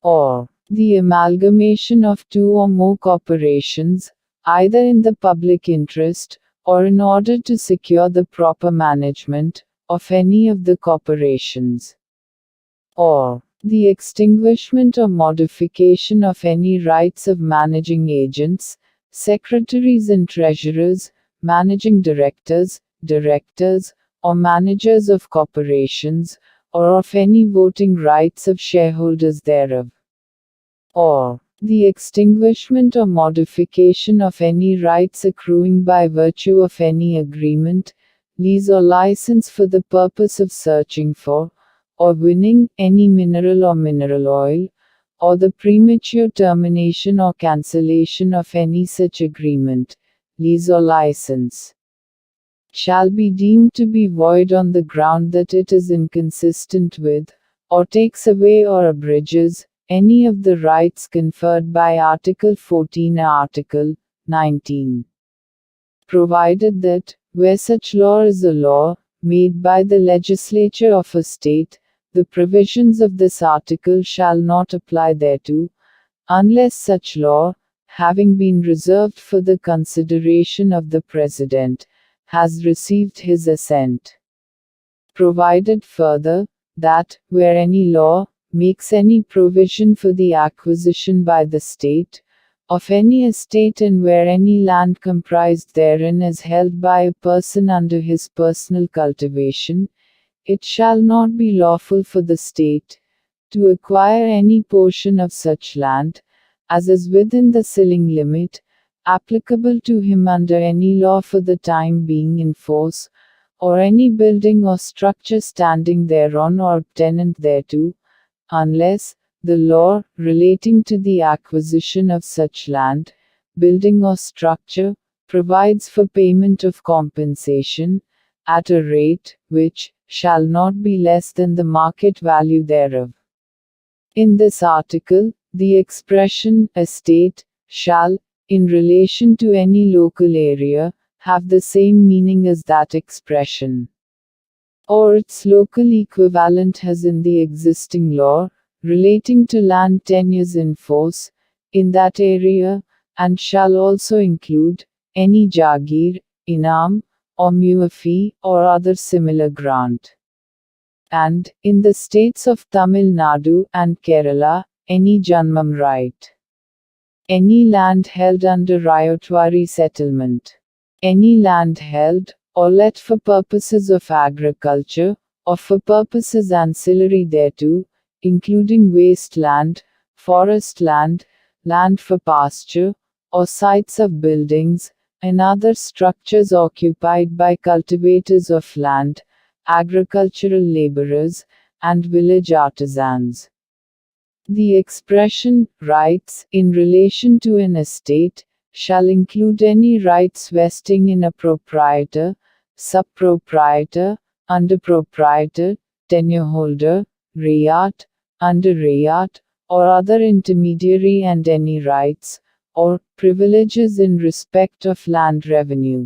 or the amalgamation of two or more corporations, either in the public interest, or in order to secure the proper management of any of the corporations, or the extinguishment or modification of any rights of managing agents, secretaries and treasurers, managing directors, or managers of corporations, or of any voting rights of shareholders thereof, or the extinguishment or modification of any rights accruing by virtue of any agreement, lease or license for the purpose of searching for, or winning, any mineral or mineral oil, or the premature termination or cancellation of any such agreement, lease or license, shall be deemed to be void on the ground that it is inconsistent with, or takes away or abridges, any of the rights conferred by Article 14 or Article 19. Provided that, where such law is a law, made by the legislature of a state, the provisions of this article shall not apply thereto, unless such law, having been reserved for the consideration of the President, has received his assent. Provided further, that, where any law makes any provision for the acquisition by the state of any estate and where any land comprised therein is held by a person under his personal cultivation, it shall not be lawful for the state to acquire any portion of such land, as is within the ceiling limit, applicable to him under any law for the time being in force, or any building or structure standing thereon or tenant thereto, unless the law relating to the acquisition of such land, building or structure, provides for payment of compensation, at a rate, which shall not be less than the market value thereof. In this article, the expression estate shall, in relation to any local area, have the same meaning as that expression, or its local equivalent has in the existing law, relating to land tenures in force, in that area, and shall also include any jagir, inam, or mu fee, or other similar grant. And, in the states of Tamil Nadu and Kerala, any Janmam right. Any land held under Ryotwari settlement. Any land held, or let for purposes of agriculture, or for purposes ancillary thereto, including waste land, forest land, land for pasture, or sites of buildings, and other structures occupied by cultivators of land, agricultural laborers, and village artisans. The expression, rights, in relation to an estate, shall include any rights vesting in a proprietor, subproprietor, underproprietor, tenureholder, rayat, under rayat, or other intermediary, and any rights, or privileges in respect of land revenue.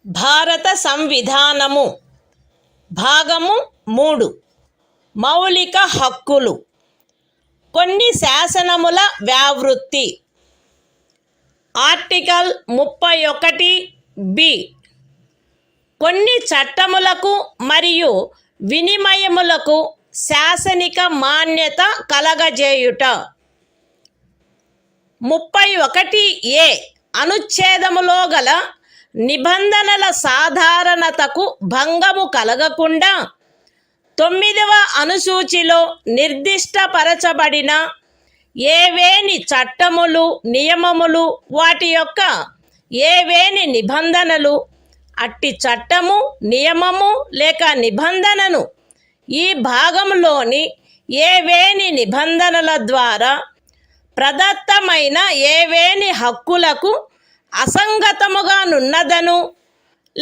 భారత సంవిధానము భాగము 3 మౌలిక హక్కులు. కొన్ని శాసనముల వ్యావృత్తి. Article 31 B. కొన్ని చట్టములకు మరియు వినిమయములకు శాసనిక మాన్యత కలగజేయుట. 31 ఏ అనుచ్ఛేదములో గల నిబంధనల సాధారణతకు భంగము కలగకుండా 9వ అనుసూచిలో నిర్దిష్టపరచబడిన ఏవేని చట్టములు, నియమములు, వాటి యొక్క ఏవేని నిబంధనలు, అట్టి చట్టము, నియమము లేక నిబంధనను ఈ భాగంలోని ఏవేని నిబంధనల ద్వారా ప్రదత్తమైన ఏవేని హక్కులకు అసంగతముగా నున్నదను,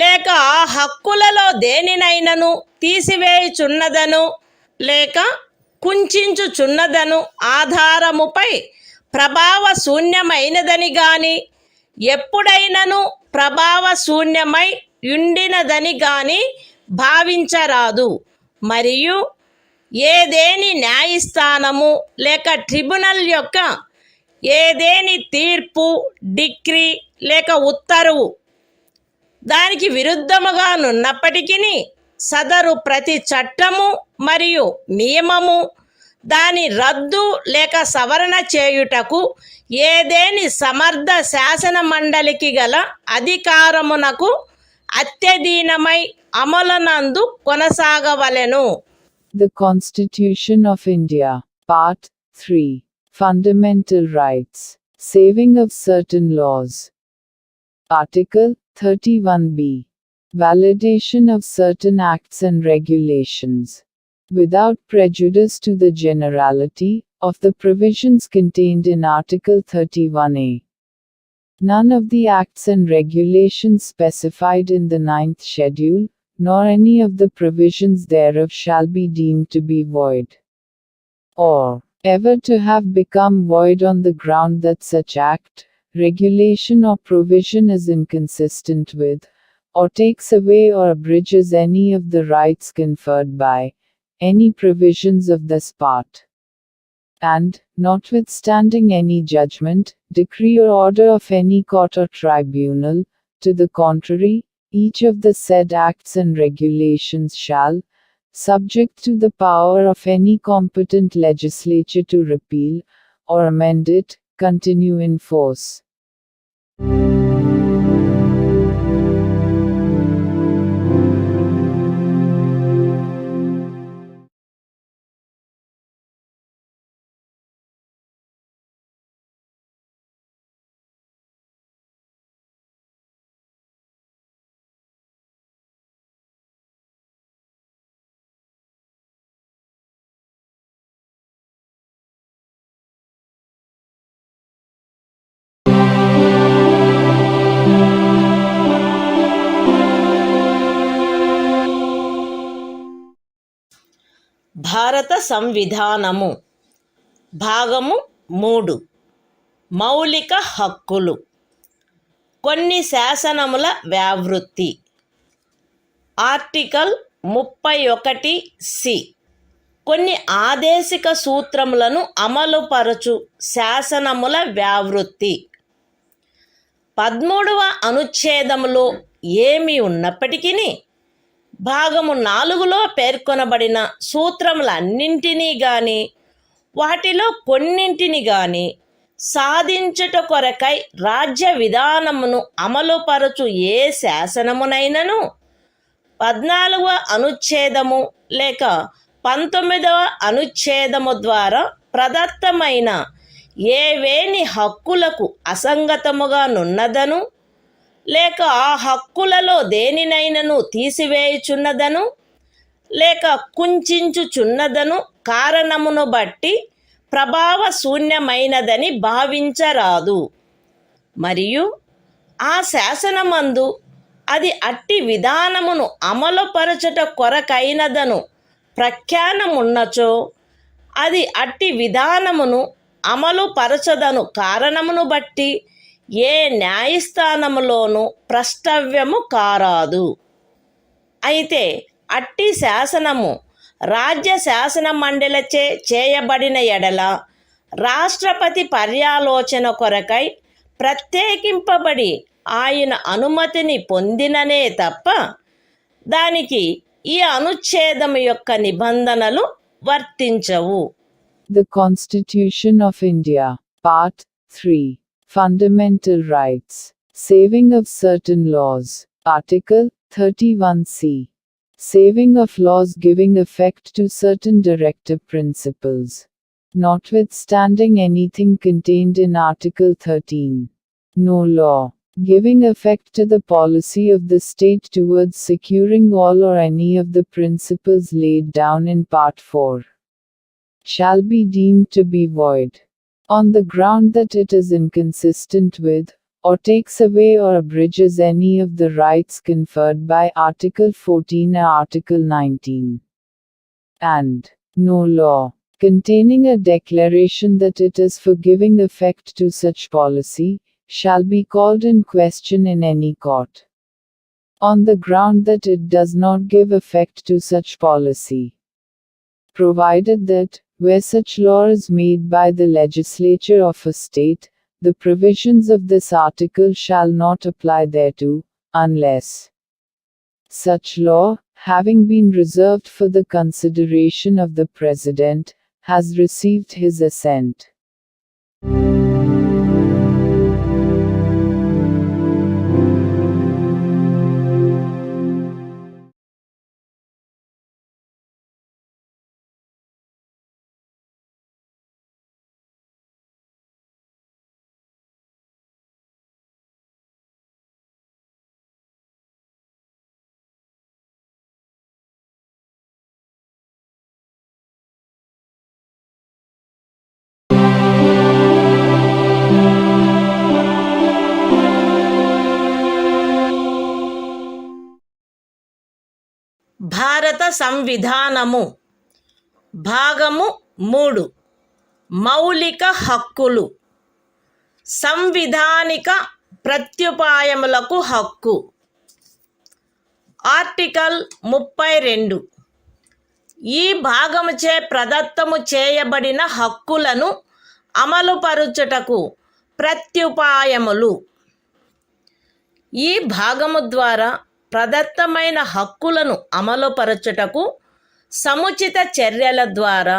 లేక ఆ హక్కులలో దేనినైనను తీసివేయుచున్నదను, లేక కుంచుచున్నదను ఆధారముపై ప్రభావశూన్యమైనదని గాని, ఎప్పుడైనను ప్రభావశూన్యమై యుండినదని గాని భావించరాదు. మరియు ఏదేని న్యాయస్థానము లేక ట్రిబ్యునల్ యొక్క ఏదేని తీర్పు, డిక్రీ లేక ఉత్తర్వు దానికి విరుద్ధముగా నున్నప్పటికీ సదరు ప్రతి చట్టము మరియు నియమము దాని రద్దు లేక సవరణ చేయుటకు ఏదేని సమర్థ శాసన మండలికి గల అధికారమునకు అత్యధీనమై అమలునందు కొనసాగవలెను. The Constitution of India, Part 3, Fundamental Rights, Saving of Certain Laws. Article 31b. Validation of certain acts and regulations. Without prejudice to the generality of the provisions contained in Article 31a. None of the acts and regulations specified in the 9th schedule, nor any of the provisions thereof shall be deemed to be void, or ever to have become void on the ground that such act, regulation or provision is inconsistent with, or takes away or abridges any of the rights conferred by, any provisions of this part. And, notwithstanding any judgment, decree or order of any court or tribunal, to the contrary, each of the said acts and regulations shall, subject to the power of any competent legislature to repeal, or amend it, continue in force. భారత సంవిధానము భాగము 3 మౌలిక హక్కులు. కొన్ని శాసనముల వ్యావృత్తి. ఆర్టికల్ 31(c) కొన్ని ఆదేశిక సూత్రములను అమలుపరచు శాసనముల వ్యావృత్తి. 13వ అనుచ్ఛేదములో ఏమి ఉన్నప్పటికీ భాగము 4లో పేర్కొనబడిన సూత్రములన్నింటినీ గాని వాటిలో కొన్నింటిని గాని సాధించుట కొరకై రాజ్య విధానమును అమలుపరచు ఏ శాసనమునైనను 14వ అనుచ్ఛేదము లేక 19వ అనుచ్ఛేదము ద్వారా ప్రదత్తమైన ఏవేని హక్కులకు అసంగతముగా నున్నదను లేక ఆ హక్కులలో దేనినైనను తీసివేయుచున్నదను లేక కుంచుచున్నదను కారణమును బట్టి ప్రభావశూన్యమైనదని భావించరాదు. మరియు ఆ శాసనమందు అది అట్టి విధానమును అమలుపరచుట కొరకైనదను ప్రఖ్యానమున్నచో అది అట్టి విధానమును అమలుపరచదను కారణమును బట్టి ఏ న్యాయస్థానములోనూ ప్రష్టవ్యము కారాదు. అయితే అట్టి శాసనము రాజ్య శాసన మండలిచే చేయబడిన ఎడల రాష్ట్రపతి పర్యాలోచన కొరకై ప్రత్యేకింపబడి ఆయన అనుమతిని పొందిననే తప్ప దానికి ఈ అనుచ్ఛేదము యొక్క నిబంధనలు వర్తించవు. The Constitution of India, Part 3. Fundamental Rights. Saving of certain laws. Article 31(c). Saving of laws giving effect to certain directive principles. Notwithstanding anything contained in Article 13. No law giving effect to the policy of the state towards securing all or any of the principles laid down in Part 4 shall be deemed to be void, on the ground that it is inconsistent with, or takes away or abridges any of the rights conferred by Article 14 or Article 19. And no law containing a declaration that it is for giving effect to such policy shall be called in question in any court, on the ground that it does not give effect to such policy, provided that, where such law is made by the legislature of a state, the provisions of this article shall not apply thereto, unless such law, having been reserved for the consideration of the President, has received his assent. భారత సంవిధానము భాగము 3 మౌలిక హక్కులు. సంవిధానిక ప్రత్యుపాయములకు హక్కు. ఆర్టికల్ 32 ఈ భాగముచే ప్రదత్తము చేయబడిన హక్కులను అమలుపరుచుటకు ప్రత్యుపాయములు. ఈ భాగము ద్వారా ప్రదత్తమైన హక్కులను అమలుపరచుటకు సముచిత చర్యల ద్వారా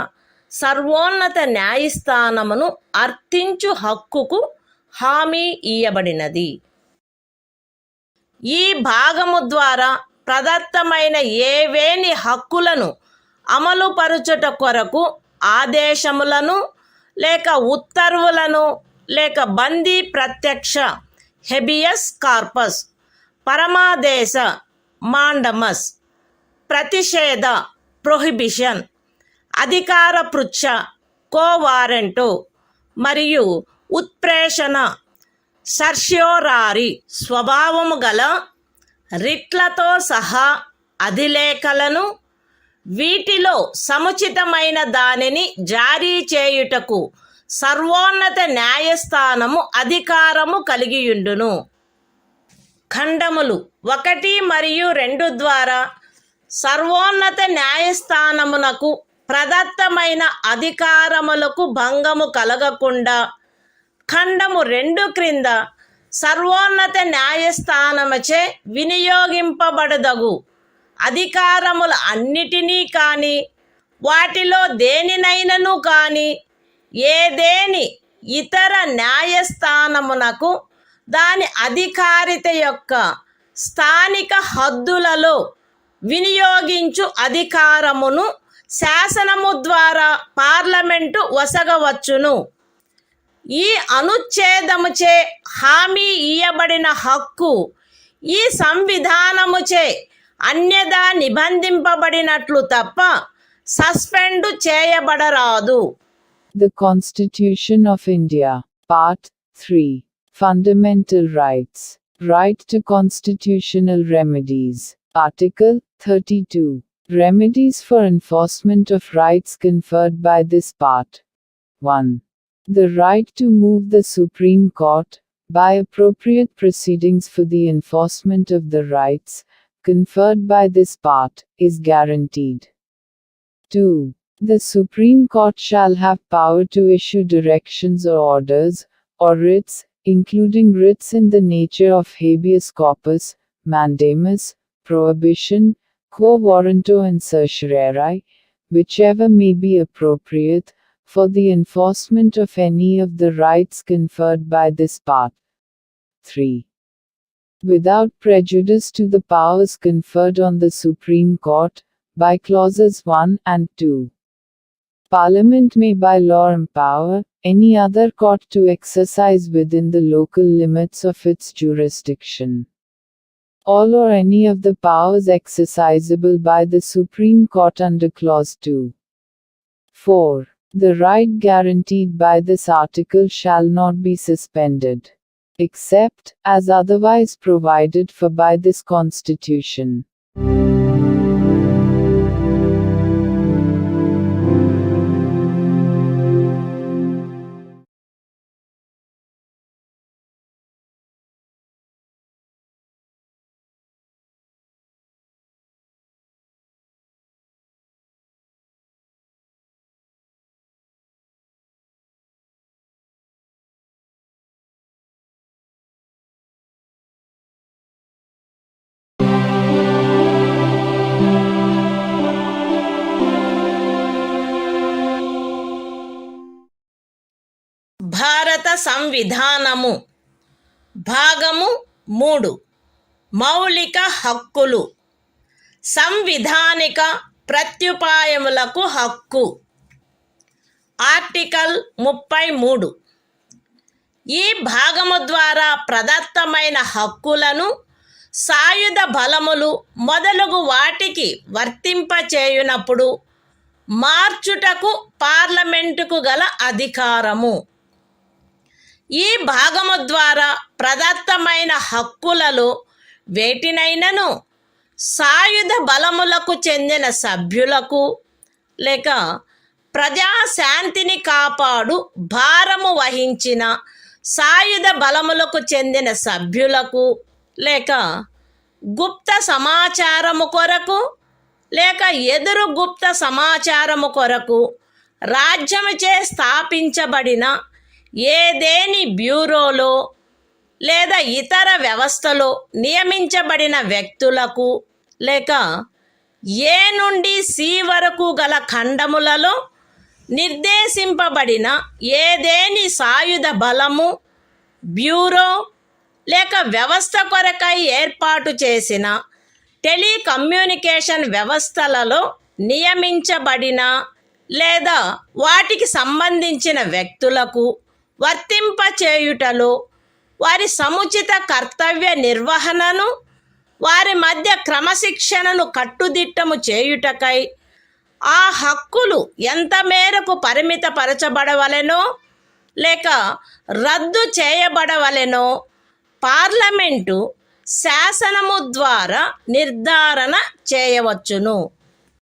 సర్వోన్నత న్యాయస్థానమును అర్థించు హక్కుకు హామీ ఇయ్యబడినది. ఈ భాగము ద్వారా ప్రదత్తమైన ఏవేని హక్కులను అమలుపరచుట కొరకు ఆదేశములను లేక ఉత్తర్వులను లేక బందీ ప్రత్యక్ష హెబియస్ కార్పస్, పరమాదేశ మాండమస్, ప్రతిషేధ ప్రొహిబిషన్, అధికార పృచ్ఛ కోవారెంటు మరియు ఉత్ప్రేషణ సర్ష్యోరారి స్వభావము గల రిట్లతో సహా అధిలేఖలను వీటిలో సముచితమైన దానిని జారీ చేయుటకు సర్వోన్నత న్యాయస్థానము అధికారము కలిగియుండును. ఖండములు 1 మరియు 2 ద్వారా సర్వోన్నత న్యాయస్థానమునకు ప్రదత్తమైన అధికారములకు భంగము కలగకుండా ఖండము 2 క్రింద సర్వోన్నత న్యాయస్థానముచే వినియోగింపబడదగు అధికారముల అన్నిటినీ కానీ వాటిలో దేనినైనను కానీ ఏదేని ఇతర న్యాయస్థానమునకు దాని అధికారిత యొక్క స్థానిక హద్దులలో వినియోగించు అధికారమును శాసనము ద్వారా పార్లమెంటు వసగవచ్చును. ఈ అనుచ్ఛేదముచే హామీ ఇయ్యబడిన హక్కు ఈ సంవిధానముచే అన్యదా నిబంధింపబడినట్లు తప్ప suspend చేయబడరాదు. The Constitution of India, Part 3, Fundamental Rights, Right to Constitutional Remedies, Article 32, Remedies for enforcement of rights conferred by this part. 1. The right to move the Supreme Court, by appropriate proceedings for the enforcement of the rights conferred by this part, is guaranteed. 2. The Supreme Court shall have power to issue directions or orders, or writs, including writs in the nature of habeas corpus, mandamus, prohibition, quo warranto and certiorari, whichever may be appropriate, for the enforcement of any of the rights conferred by this part. 3. Without prejudice to the powers conferred on the Supreme Court, by clauses 1 and 2. Parliament may by law empower any other court to exercise within the local limits of its jurisdiction all or any of the powers exercisable by the Supreme Court under clause 2. 4. The right guaranteed by this article shall not be suspended, except as otherwise provided for by this Constitution. భారత సంవిధానము భాగము 3 మౌలిక హక్కులు సంవిధానిక ప్రత్యుపాయములకు హక్కు. ఆర్టికల్ 33 ఈ భాగము ద్వారా ప్రదత్తమైన హక్కులను సాయుధ బలములు మొదలగు వాటికి వర్తింపచేయునప్పుడు మార్చుటకు పార్లమెంటుకు గల అధికారము. ఈ భాగము ద్వారా ప్రదత్తమైన హక్కులలో వేటినైనను సాయుధ బలములకు చెందిన సభ్యులకు లేక ప్రజాశాంతిని కాపాడు భారము వహించిన సాయుధ బలములకు చెందిన సభ్యులకు లేక గుప్త సమాచారము కొరకు లేక ఎదురు గుప్త సమాచారము కొరకు రాజ్యముచే స్థాపించబడిన ఏదేని బ్యూరోలో లేదా ఇతర వ్యవస్థలో నియమించబడిన వ్యక్తులకు లేక ఏ నుండి సి వరకు గల ఖండములలో నిర్దేశింపబడిన ఏదేని సాయుధ బలము బ్యూరో లేక వ్యవస్థ కొరకై ఏర్పాటు చేసిన టెలికమ్యూనికేషన్ వ్యవస్థలలో నియమించబడిన లేదా వాటికి సంబంధించిన వ్యక్తులకు వర్తింపచేయుటలో వారి సముచిత కర్తవ్య నిర్వహణను వారి మధ్య క్రమశిక్షణను కట్టుదిట్టము చేయుటకై ఆ హక్కులు ఎంత మేరకు పరిమితపరచబడవలెనో లేక రద్దు చేయబడవలెనో పార్లమెంటు శాసనము ద్వారా నిర్ధారణ చేయవచ్చును.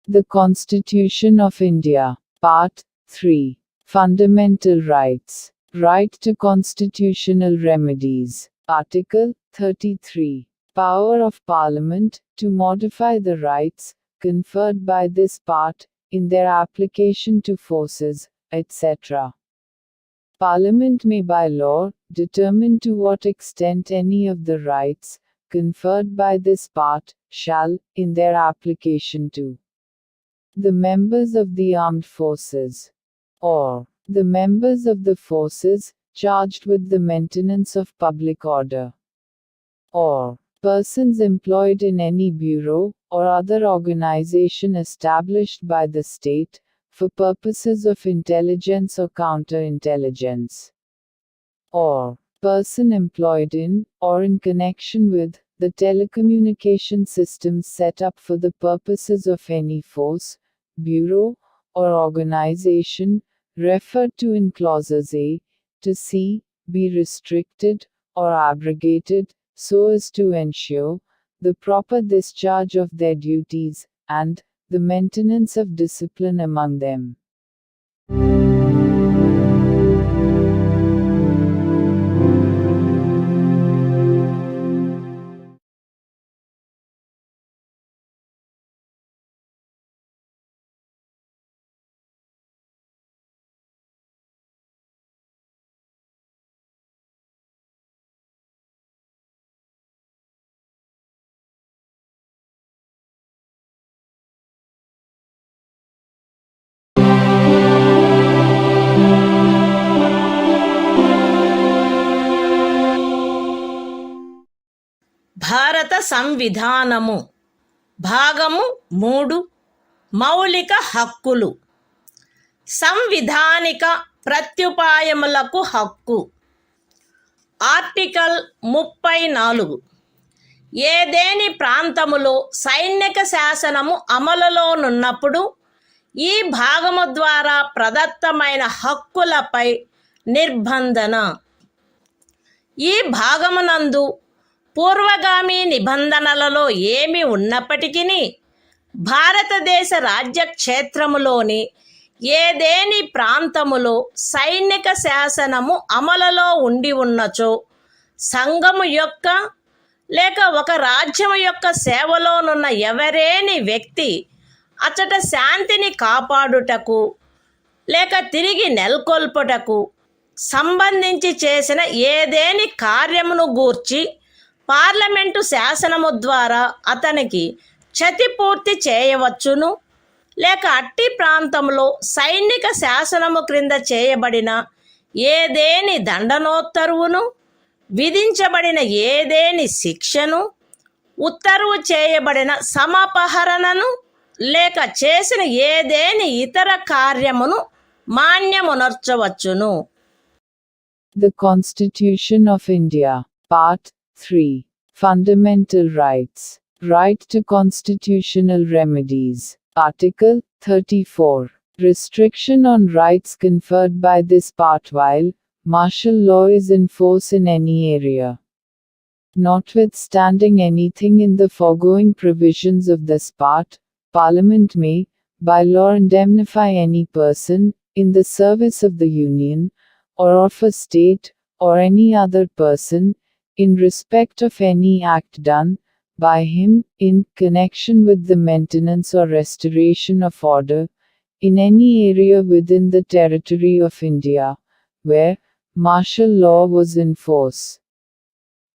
The Constitution of India. Part 3. Fundamental Rights. Right to constitutional remedies. Article 33. Power of Parliament to modify the rights conferred by this part in their application to forces, etc. Parliament may by law determine to what extent any of the rights conferred by this part shall, in their application to the members of the armed forces, or the members of the forces charged with the maintenance of public order, or persons employed in any bureau or other organization established by the state for purposes of intelligence or counterintelligence, or person employed in or in connection with the telecommunication systems set up for the purposes of any force, bureau, or organization referred to in clauses A to C be restricted or abrogated so as to ensure the proper discharge of their duties and the maintenance of discipline among them. భారత సంవిధానము భాగము 3 మౌలిక హక్కులు సంవిధానిక ప్రత్యుపాయములకు హక్కు ఆర్టికల్ 34 ఏదేని ప్రాంతములో సైనిక శాసనము అమలులోనున్నప్పుడు ఈ భాగము ద్వారా ప్రదత్తమైన హక్కులపై నిర్బంధన ఈ భాగమునందు పూర్వగామి నిబంధనలలో ఏమి ఉన్నప్పటికీ భారతదేశ రాజ్యక్షేత్రములోని ఏదేని ప్రాంతములో సైనిక శాసనము అమలులో ఉండి ఉన్నచో సంఘము యొక్క లేక ఒక రాజ్యము యొక్క సేవలోనున్న ఎవరేని వ్యక్తి అచట శాంతిని కాపాడుటకు లేక తిరిగి నెలకొల్పుటకు సంబంధించి చేసిన ఏదేని కార్యమును గూర్చి పార్లమెంటు శాసనము ద్వారా అతనికి క్షతిపూర్తి చేయవచ్చును లేక అట్టి ప్రాంతంలో సైనిక శాసనము క్రింద చేయబడిన ఏదేని దండనోత్తర్వును విధించబడిన ఏదేని శిక్షను ఉత్తర్వు చేయబడిన సమపహరణను లేక చేసిన ఏదేని ఇతర కార్యమును మాన్యమునర్చవచ్చును. The Constitution of India. Part 3. Fundamental Rights. Right to constitutional remedies. Article 34. Restriction on rights conferred by this part while martial law is in force in any area. Notwithstanding anything in the foregoing provisions of this part, Parliament may, by law, indemnify any person, in the service of the Union, or of a state, or any other person, in respect of any act done by him, in connection with the maintenance or restoration of order, in any area within the territory of India, where martial law was in force,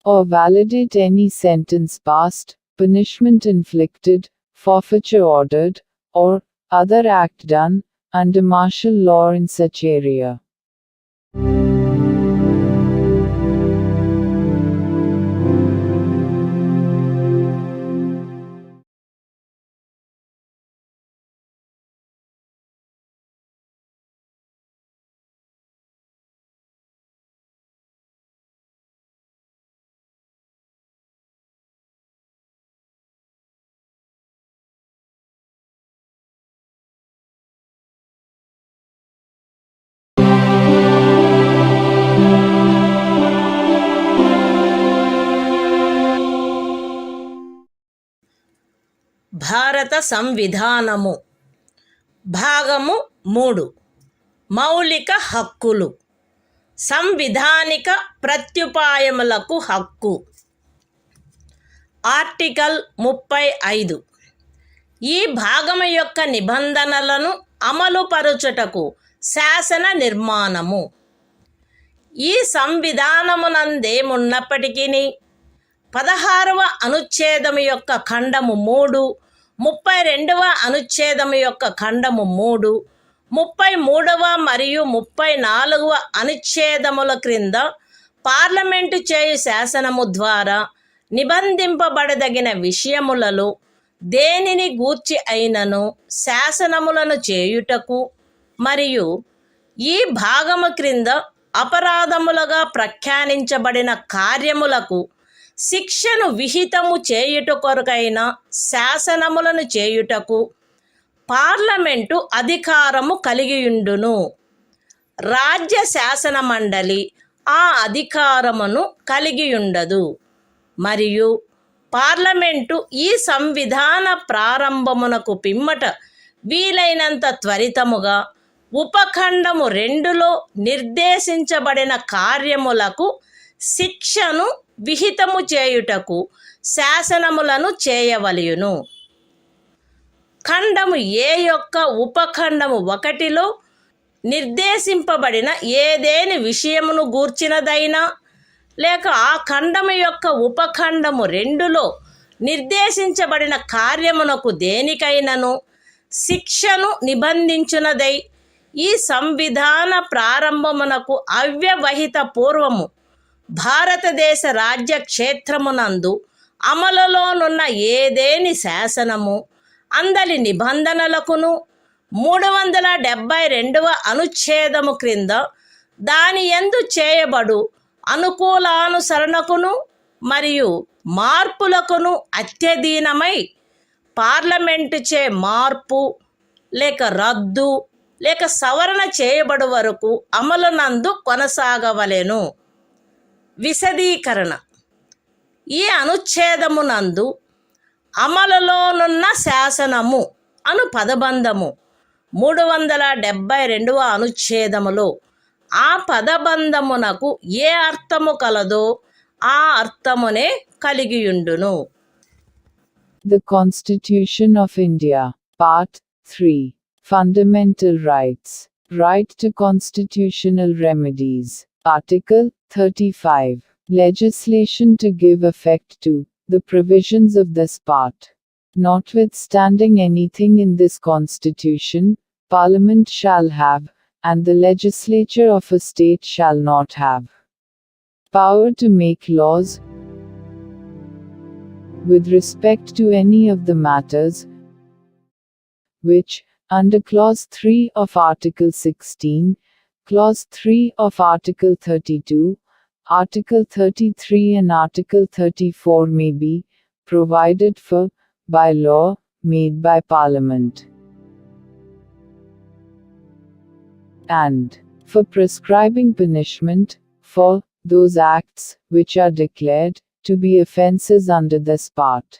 or validate any sentence passed, punishment inflicted, forfeiture ordered, or other act done under martial law in such area. భారత సంవిధానము. భాగము 3. మౌలిక హక్కులు. సంవిధానిక ప్రత్యుపాయములకు హక్కు. ఆర్టికల్ 35. ఈ భాగము యొక్క నిబంధనలను అమలుపరుచుటకు శాసన నిర్మాణము. ఈ సంవిధానమునందేమున్నప్పటికీ 16వ అనుచ్ఛేదము యొక్క ఖండము 3, 32వ అనుచ్ఛేదము యొక్క ఖండము 3, 33వ మరియు 34వ అనుచ్ఛేదముల క్రింద పార్లమెంటు చేయు శాసనము ద్వారా నిబంధింపబడదగిన విషయములలో దేనిని గూర్చి అయినను శాసనములను చేయుటకు మరియు ఈ భాగము క్రింద అపరాధములుగా ప్రఖ్యానించబడిన కార్యములకు శిక్షను విహితము చేయుట కొరకైన శాసనములను చేయుటకు పార్లమెంటు అధికారము కలిగియుండును. రాజ్య శాసన మండలి ఆ అధికారమును కలిగియుండదు. మరియు పార్లమెంటు ఈ సంవిధాన ప్రారంభమునకు పిమ్మట వీలైనంత త్వరితముగా ఉపఖండము 2లో నిర్దేశించబడిన కార్యములకు శిక్షను విహితము చేయుటకు శాసనములను చేయవలయును. ఖండము ఏ యొక్క ఉపఖండము 1లో నిర్దేశింపబడిన ఏదేని విషయమును గూర్చినదైనా లేక ఆ ఖండము యొక్క ఉపఖండము 2లో నిర్దేశించబడిన కార్యమునకు దేనికైనను శిక్షను నిబంధించునదై ఈ సంవిధాన ప్రారంభమునకు అవ్యవహిత పూర్వము భారతదేశ రాజ్య క్షేత్రమునందు అమలులోనున్న ఏదేని శాసనము అందలి నిబంధనలకును 372వ అనుచ్ఛేదము క్రింద దాని యందు చేయబడు అనుకూలానుసరణకును మరియు మార్పులకును అత్యధీనమై పార్లమెంటుచే మార్పు లేక రద్దు లేక సవరణ చేయబడు వరకు అమలునందు కొనసాగవలెను. విశదీకరణ. ఈ అనుచ్ఛేదమునందు అమలులోనున్న శాసనము అను పదబంధము 372వ అనుచ్ఛేదములో ఆ పదబంధమునకు ఏ అర్థము కలదో ఆ అర్థమునే కలిగియుండును. The Constitution of India, Part 3. Fundamental Rights. Right to constitutional remedies. Article 35. Legislation to give effect to the provisions of this part. Notwithstanding anything in this Constitution, Parliament shall have, and the legislature of a state shall not have, power to make laws with respect to any of the matters which, under Clause 3 of Article 16, Clause 3 of Article 32, Article 33 and Article 34 may be provided for by law made by Parliament, and for prescribing punishment for those acts which are declared to be offences under this part.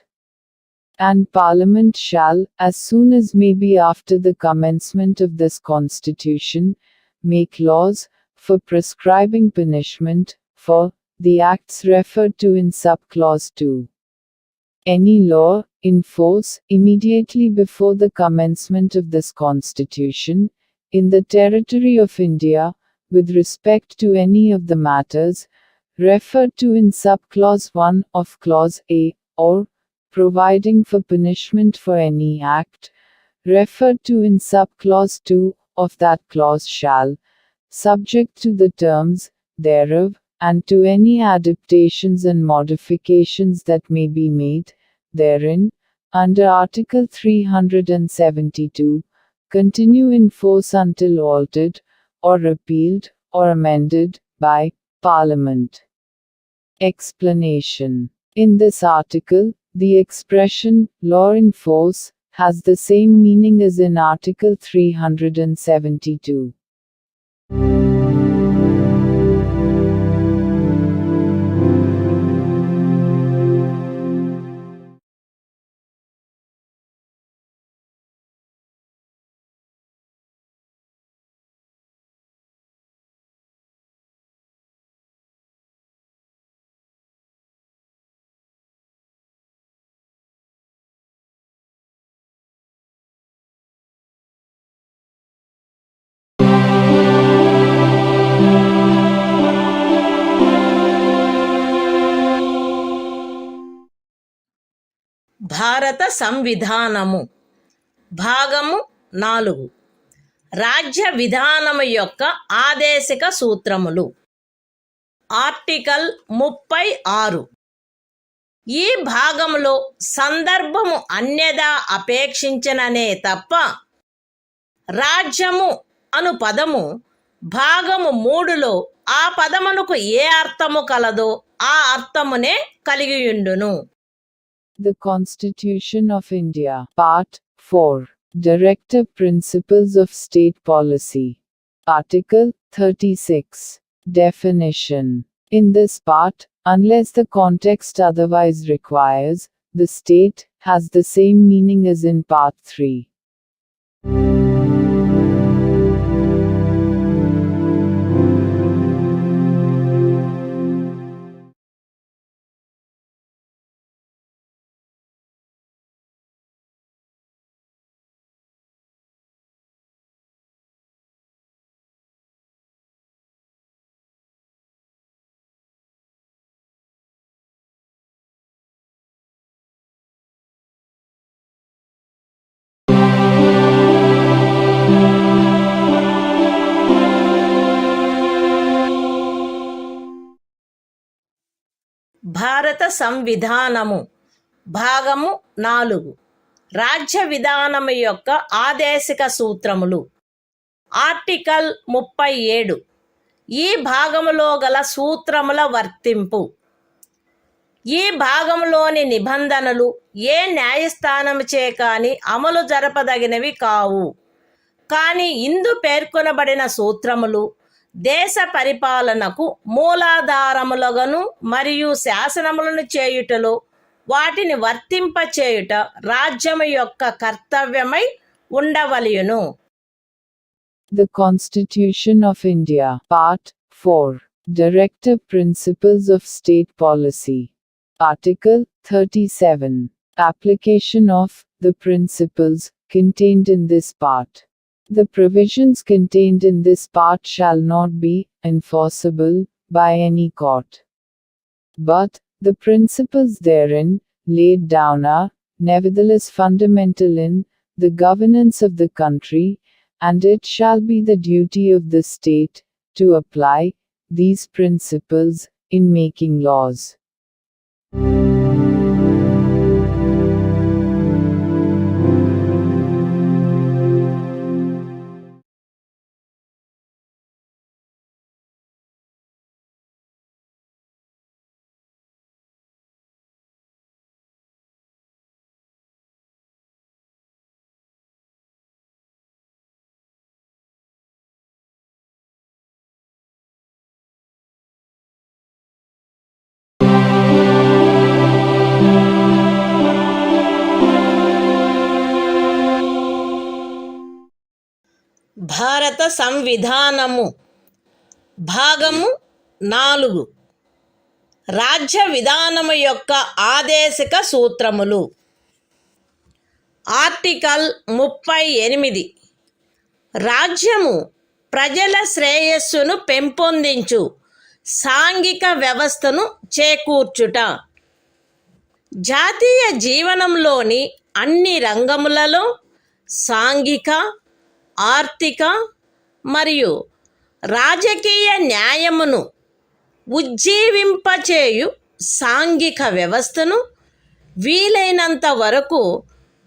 And Parliament shall, as soon as may be after the commencement of this Constitution, make laws for prescribing punishment for the acts referred to in subclause 2. Any law in force immediately before the commencement of this Constitution in the territory of India with respect to any of the matters referred to in subclause 1 of Clause A, or providing for punishment for any act referred to in subclause 2 of that clause shall, subject to the terms thereof, and to any adaptations and modifications that may be made therein, under Article 372, continue in force until altered, or repealed, or amended, by Parliament. Explanation. In this article, the expression, law in force, has the same meaning as in Article 372. భారత సంవిధానము భాగము 4 రాజ్య విధానము యొక్క ఆదేశిక సూత్రములు. ఆర్టికల్ 36. ఈ భాగములో సందర్భము అన్యదా అపేక్షించననే తప్ప రాజ్యము అను పదము భాగము 3లో ఆ పదమునకు ఏ అర్థము కలదో ఆ అర్థమునే కలిగియుండును. The Constitution of India, Part 4. Directive Principles of State Policy. Article 36. Definition. In this part, unless the context otherwise requires, the state has the same meaning as in Part 3. భారత సంవిధానము భాగము 4 రాజ్య విధానము యొక్క ఆదేశిక సూత్రములు. ఆర్టికల్ 37. ఈ భాగములో గల సూత్రముల వర్తింపు. ఈ భాగములోని నిబంధనలు ఏ న్యాయస్థానముచే కాని అమలు జరపదగినవి కావు. కానీ ఇందు పేర్కొనబడిన సూత్రములు దేశ పరిపాలనకు మూలాధారములుగాను మరియు శాసనములను చేయుటలో వాటిని వర్తింపచేయుట రాజ్యము యొక్క కర్తవ్యమై ఉండవలెను. The Constitution of India, Part 4. Directive Principles of State Policy. Article 37. Application of the principles contained in this part. The provisions contained in this part shall not be enforceable by any court. But the principles therein laid down are, nevertheless, fundamental in the governance of the country, and it shall be the duty of the state to apply these principles in making laws. భారత సంవిధానము భాగము 4 రాజ్య విధానము యొక్క ఆదేశిక సూత్రములు. ఆర్టికల్ 38. రాజ్యము ప్రజల శ్రేయస్సును పెంపొందించు సాంఘిక వ్యవస్థను చేకూర్చుట. జాతీయ జీవనంలోని అన్ని రంగములలో సాంఘిక, ఆర్థిక మరియు రాజకీయ న్యాయమును ఉజ్జీవింపచేయు సాంఘిక వ్యవస్థను వీలైనంత వరకు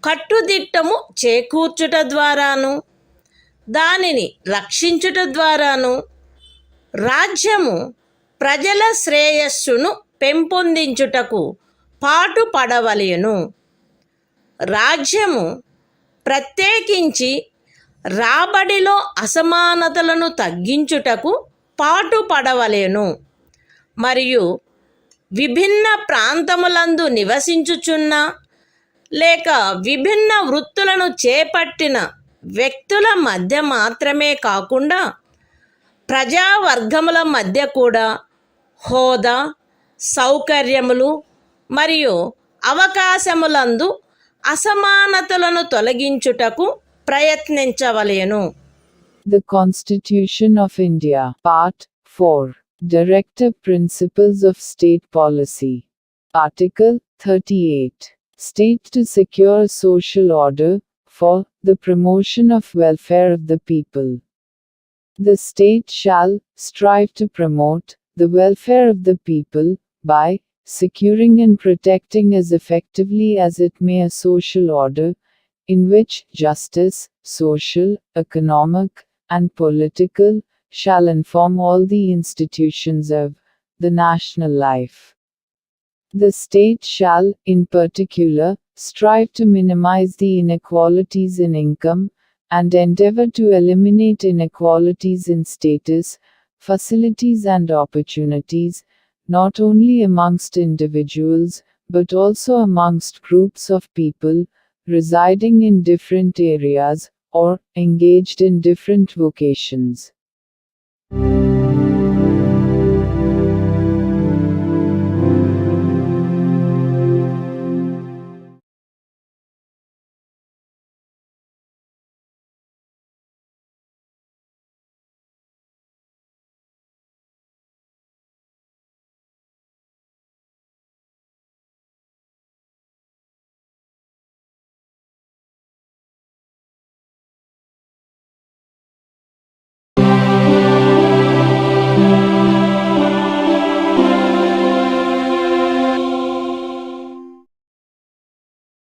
కట్టుదిట్టము చేకూర్చుట ద్వారాను దానిని రక్షించుట ద్వారాను రాజ్యము ప్రజల శ్రేయస్సును పెంపొందించుటకు పాటుపడవలెను. రాజ్యము ప్రత్యేకించి రాబడిలో అసమానతలను తగ్గించుటకు పాటుపడవలెను మరియు విభిన్న ప్రాంతములందు నివసించుచున్న లేక విభిన్న వృత్తులను చేపట్టిన వ్యక్తుల మధ్య మాత్రమే కాకుండా ప్రజావర్గముల మధ్య కూడా హోదా, సౌకర్యములు మరియు అవకాశములందు అసమానతలను తొలగించుటకు ప్రయత్నించవలెను. The Constitution of India, Part 4. Directive Principles of State Policy. Article 38. State to secure social order, for the promotion of welfare of the people. The state shall strive to promote the welfare of the people by securing and protecting as effectively as it may a social order in which justice, social, economic, and political shall inform all the institutions of the national life. The state shall, in particular, strive to minimize the inequalities in income, and endeavor to eliminate inequalities in status, facilities and opportunities, not only amongst individuals, but also amongst groups of people, residing in different areas, or engaged in different vocations.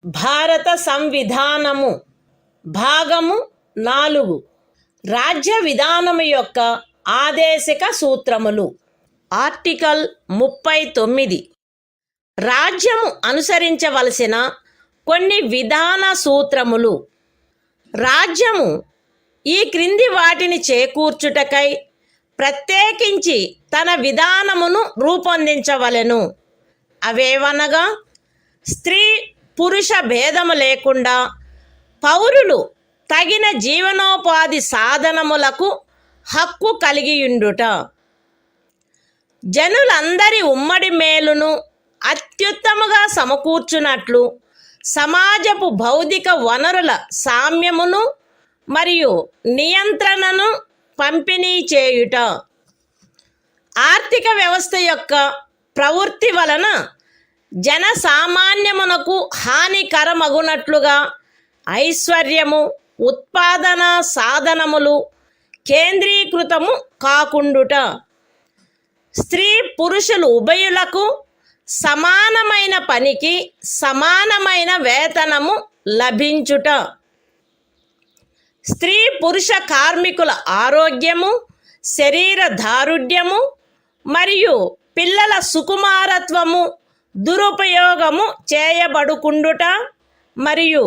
భారత సంవిధానము భాగము 4 రాజ్య విధానము యొక్క ఆదేశిక సూత్రములు. ఆర్టికల్ 39 రాజ్యము అనుసరించవలసిన కొన్ని విధాన సూత్రములు. రాజ్యము ఈ క్రింది వాటిని చేకూర్చుటకై ప్రత్యేకించి తన విధానమును రూపొందించవలెను. అవేవనగా స్త్రీ పురుష భేదము లేకుండా పౌరులు తగిన జీవనోపాధి సాధనములకు హక్కు కలిగియుండుట, జనులందరి ఉమ్మడి మేలును అత్యుత్తముగా సమకూర్చునట్లు సమాజపు భౌతిక వనరుల సామ్యమును మరియు నియంత్రణను పంపిణీ చేయుట, ఆర్థిక వ్యవస్థ యొక్క ప్రవృత్తి వలన జనసామాన్యమునకు హానికరమగునట్లుగా ఐశ్వర్యము, ఉత్పాదన సాధనములు కేంద్రీకృతము కాకుండుట, స్త్రీ పురుషులు ఉభయులకు సమానమైన పనికి సమానమైన వేతనము లభించుట, స్త్రీ పురుష కార్మికుల ఆరోగ్యము, శరీర దారుఢ్యము మరియు పిల్లల సుకుమారత్వము దురుపయోగము చేయబడుకుండుట మరియు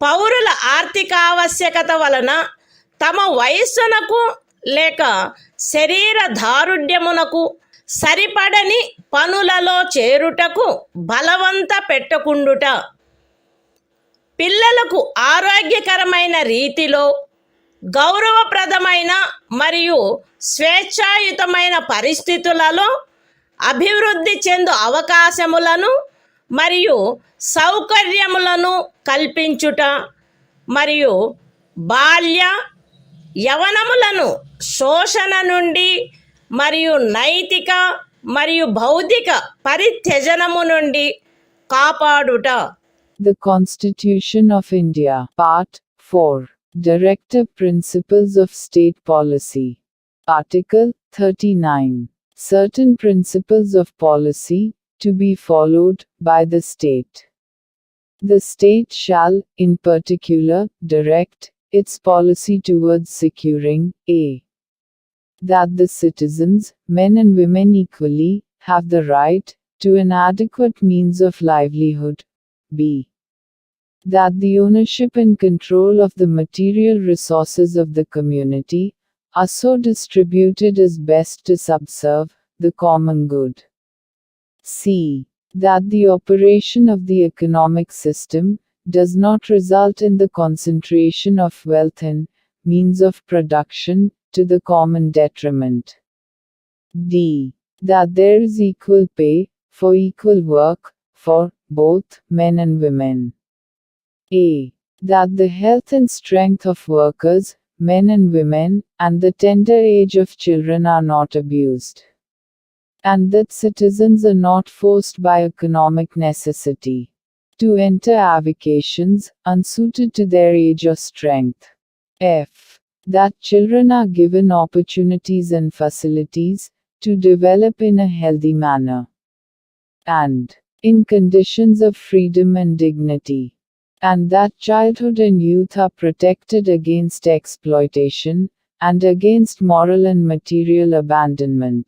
పౌరుల ఆర్థికావశ్యకత వలన తమ వయస్సునకు లేక శరీర దారుఢ్యమునకు సరిపడని పనులలో చేరుటకు బలవంత పెట్టకుండుట, పిల్లలకు ఆరోగ్యకరమైన రీతిలో గౌరవప్రదమైన మరియు స్వేచ్ఛాయుతమైన పరిస్థితులలో అభివృద్ధి చెందు అవకాశములను మరియు సౌకర్యములను కల్పించుట మరియు బాల్య యవనములను శోషణ నుండి మరియు నైతిక మరియు బౌద్ధిక పరిత్యజనము నుండి కాపాడుట. The Constitution of India, Part 4, Directive Principles of State Policy. Article 39. Certain principles of policy to be followed by the state. The state shall, in particular, direct its policy towards securing a. that the citizens, men and women equally, have the right to an adequate means of livelihood. b. that the ownership and control of the material resources of the community are so distributed as best to subserve the common good. c. that the operation of the economic system does not result in the concentration of wealth and means of production to the common detriment. d. that there is equal pay for equal work for both men and women. a. that the health and strength of workers, men and women, and the tender age of children are not abused, and that citizens are not forced by economic necessity To enter avocations unsuited to their age or strength. F. That children are given opportunities and facilities to develop in a healthy manner and in conditions of freedom and dignity. And that childhood and youth are protected against exploitation and against moral and material abandonment.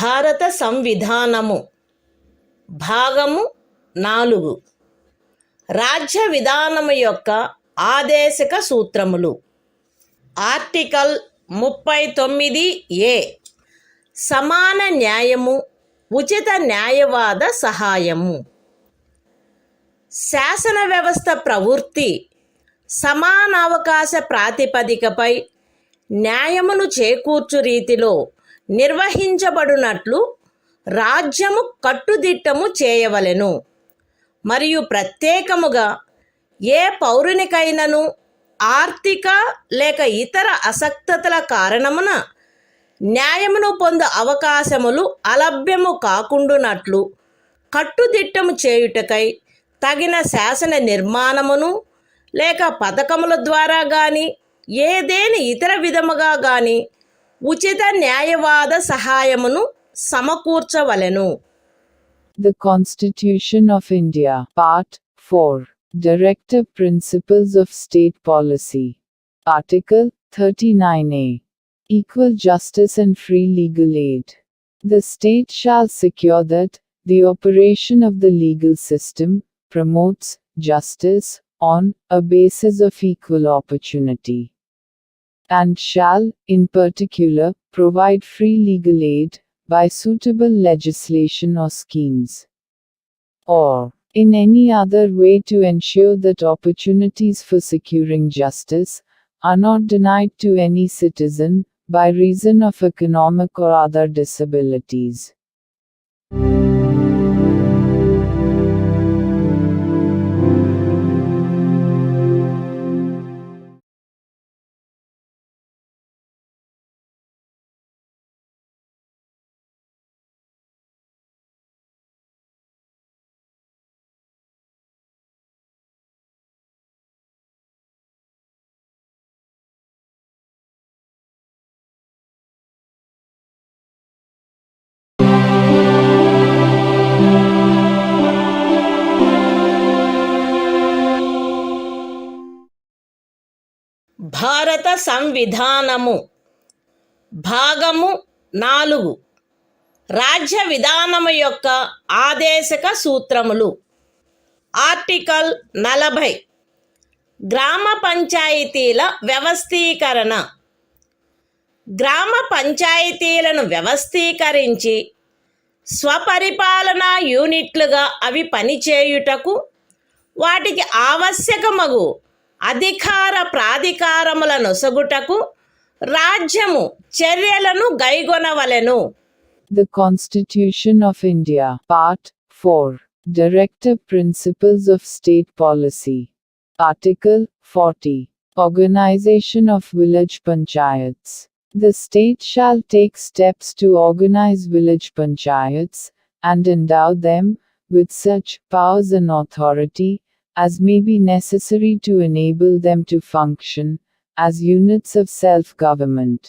భారత సంవిధానము భాగము 4 రాజ్య విధానము యొక్క ఆదేశక సూత్రములు. ఆర్టికల్ 39A సమాన న్యాయము, ఉచిత న్యాయవాద సహాయము. శాసన వ్యవస్థ ప్రవృత్తి సమానావకాశ ప్రాతిపదికపై న్యాయమును చేకూర్చు రీతిలో నిర్వహించబడునట్లు రాజ్యము కట్టుదిట్టము చేయవలెను. మరియు ప్రత్యేకముగా ఏ పౌరునికైనను ఆర్థిక లేక ఇతర అసక్తతల కారణమున న్యాయమును పొందు అవకాశములు అలభ్యము కాకుండునట్లు కట్టుదిట్టము చేయుటకై తగిన శాసన నిర్మాణమును లేక పథకముల ద్వారా గాని ఏదేని ఇతర విధముగా గాని ఉచిత న్యాయవాద సహాయమును సమకూర్చవలెను. The Constitution of India, Part 4, Directive Principles of State Policy. Article 39A. Equal justice and free legal aid. The state shall secure that the operation of the legal system promotes justice on a basis of equal opportunity, and shall, in particular, provide free legal aid by suitable legislation or schemes, or in any other way to ensure that opportunities for securing justice are not denied to any citizen by reason of economic or other disabilities. భారత సంవిధానము భాగము 4 రాజ్య విధానము యొక్క ఆదేశక సూత్రములు. ఆర్టికల్ 40 గ్రామ పంచాయతీల వ్యవస్థీకరణ. గ్రామ పంచాయతీలను వ్యవస్థీకరించి స్వపరిపాలనా యూనిట్లుగా అవి పనిచేయుటకు వాటికి ఆవశ్యకమగు అధికార ప్రాధికారముల నొసగుటకు రాజ్యము చర్యలను గైగొనవలెను. The Constitution of India, Part 4, Directive Principles of State Policy. Article 40. Organization of Village Panchayats. The state shall take steps to organize village panchayats, and endow them with such powers and authority as may be necessary to enable them to function as units of self-government.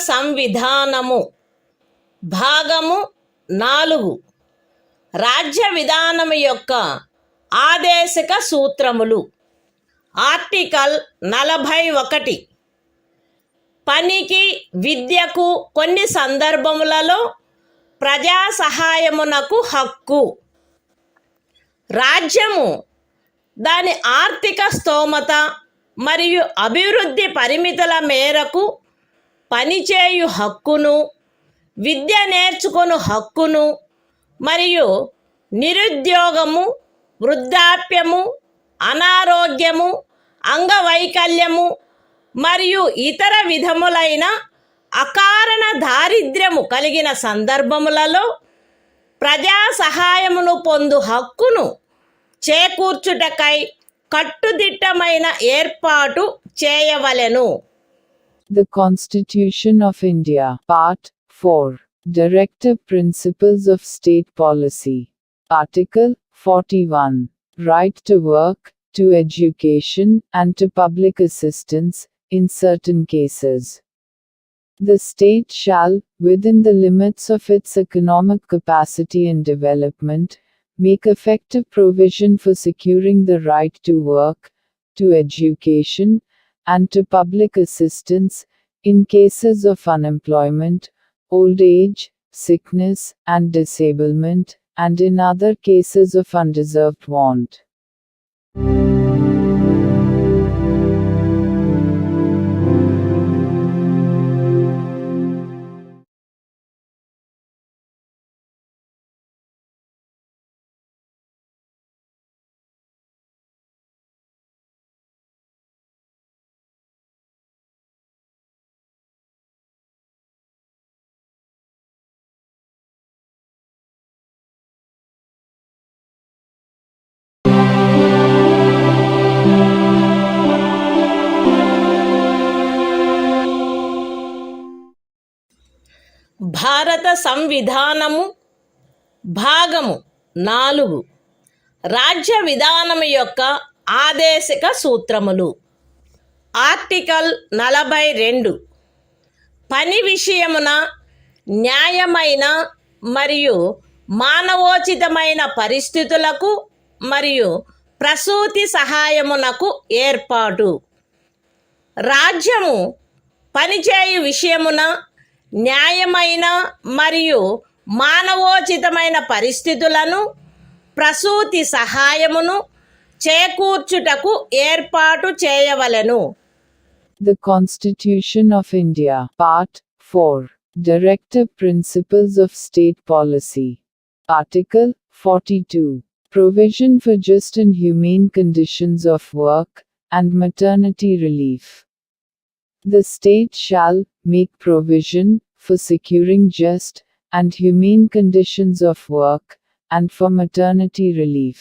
సంవిధానము భాగము 4 రాజ్య విధానము యొక్క ఆదేశక సూత్రములు. ఆర్టికల్ 41 పనికి విద్యకు కొన్ని సందర్భములలో ప్రజా సహాయమునకు హక్కు. రాజ్యము దాని ఆర్థిక స్తోమత మరియు అభివృద్ధి పరిమితుల మేరకు పనిచేయు హక్కును, విద్య నేర్చుకొను హక్కును మరియు నిరుద్యోగము, వృద్ధాప్యము, అనారోగ్యము, అంగవైకల్యము మరియు ఇతర విధములైన అకారణ దారిద్ర్యము కలిగిన సందర్భములలో ప్రజా సహాయమును పొందు హక్కును చేకూర్చుటకై కట్టుదిట్టమైన ఏర్పాటు చేయవలెను. The Constitution of India, Part 4, Directive Principles of State Policy. Article 41. Right to work, to education, and to public assistance, in certain cases. The state shall, within the limits of its economic capacity and development, make effective provision for securing the right to work, to education, and to public assistance, in cases of unemployment, old age, sickness, and disablement, and in other cases of undeserved want. భారత సంవిధానము భాగము 4 రాజ్య విధానము యొక్క ఆదేశక సూత్రములు. ఆర్టికల్ 42 పని విషయమున న్యాయమైన మరియు మానవోచితమైన పరిస్థితులకు మరియు ప్రసూతి సహాయమునకు ఏర్పాటు. రాజ్యము పనిచేయు విషయమున న్యాయమైన మరియు మానవోచితమైన పరిస్థితులను, ప్రసూతి సహాయమును చేకూర్చుటకు ఏర్పాటు చేయవలెను. The Constitution of India, Part 4, Directive Principles of State Policy. Article 42. Provision for just and humane conditions of work, and maternity relief. The state shall make provision for securing just and humane conditions of work, and for maternity relief.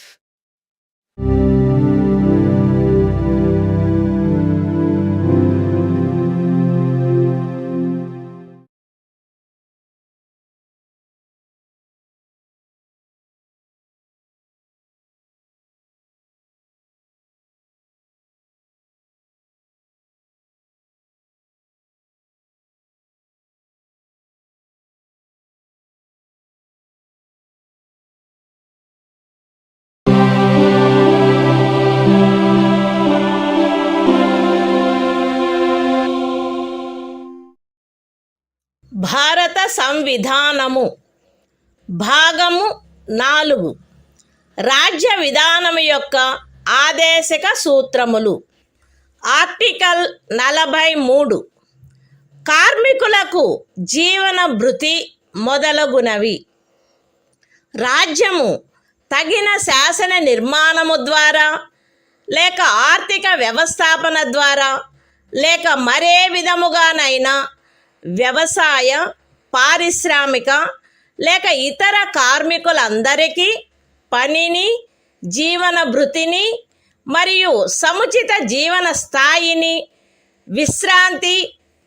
భారత సంవిధానము భాగము 4 రాజ్య విధానము యొక్క ఆదేశక సూత్రములు. ఆర్టికల్ 43 కార్మికులకు జీవన భృతి మొదలగునవి. రాజ్యము తగిన శాసన నిర్మాణము ద్వారా లేక ఆర్థిక వ్యవస్థాపన ద్వారా లేక మరే విధముగానైనా వ్యవసాయ, పారిశ్రామిక లేక ఇతర కార్మికులందరికీ పనిని, జీవన భృతిని మరియు సముచిత జీవన స్థాయిని, విశ్రాంతి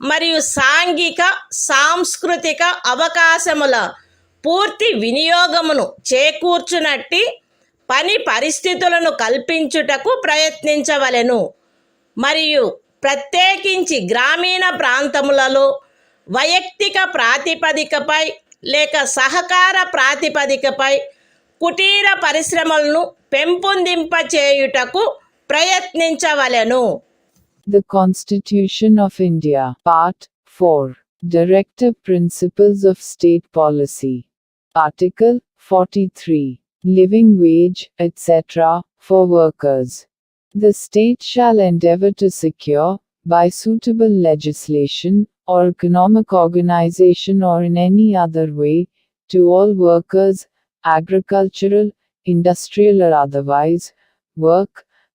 మరియు సాంఘిక సాంస్కృతిక అవకాశముల పూర్తి వినియోగమును చేకూర్చునట్టి పని పరిస్థితులను కల్పించుటకు ప్రయత్నించవలెను. మరియు ప్రత్యేకించి గ్రామీణ ప్రాంతములలో వైయక్తిక ప్రాతిపదికపై లేక సహకార ప్రాతిపదికపై కుటీర పరిశ్రమలను పెంపొందింపచేయుటకు ప్రయత్నించవలెను. The Constitution of India, Part 4, Directive Principles of State Policy. Article 43. Living wage, etc., for workers. The state shall endeavor to secure, by suitable legislation, or economic organization or in any other way, to all workers, agricultural, industrial or otherwise, work,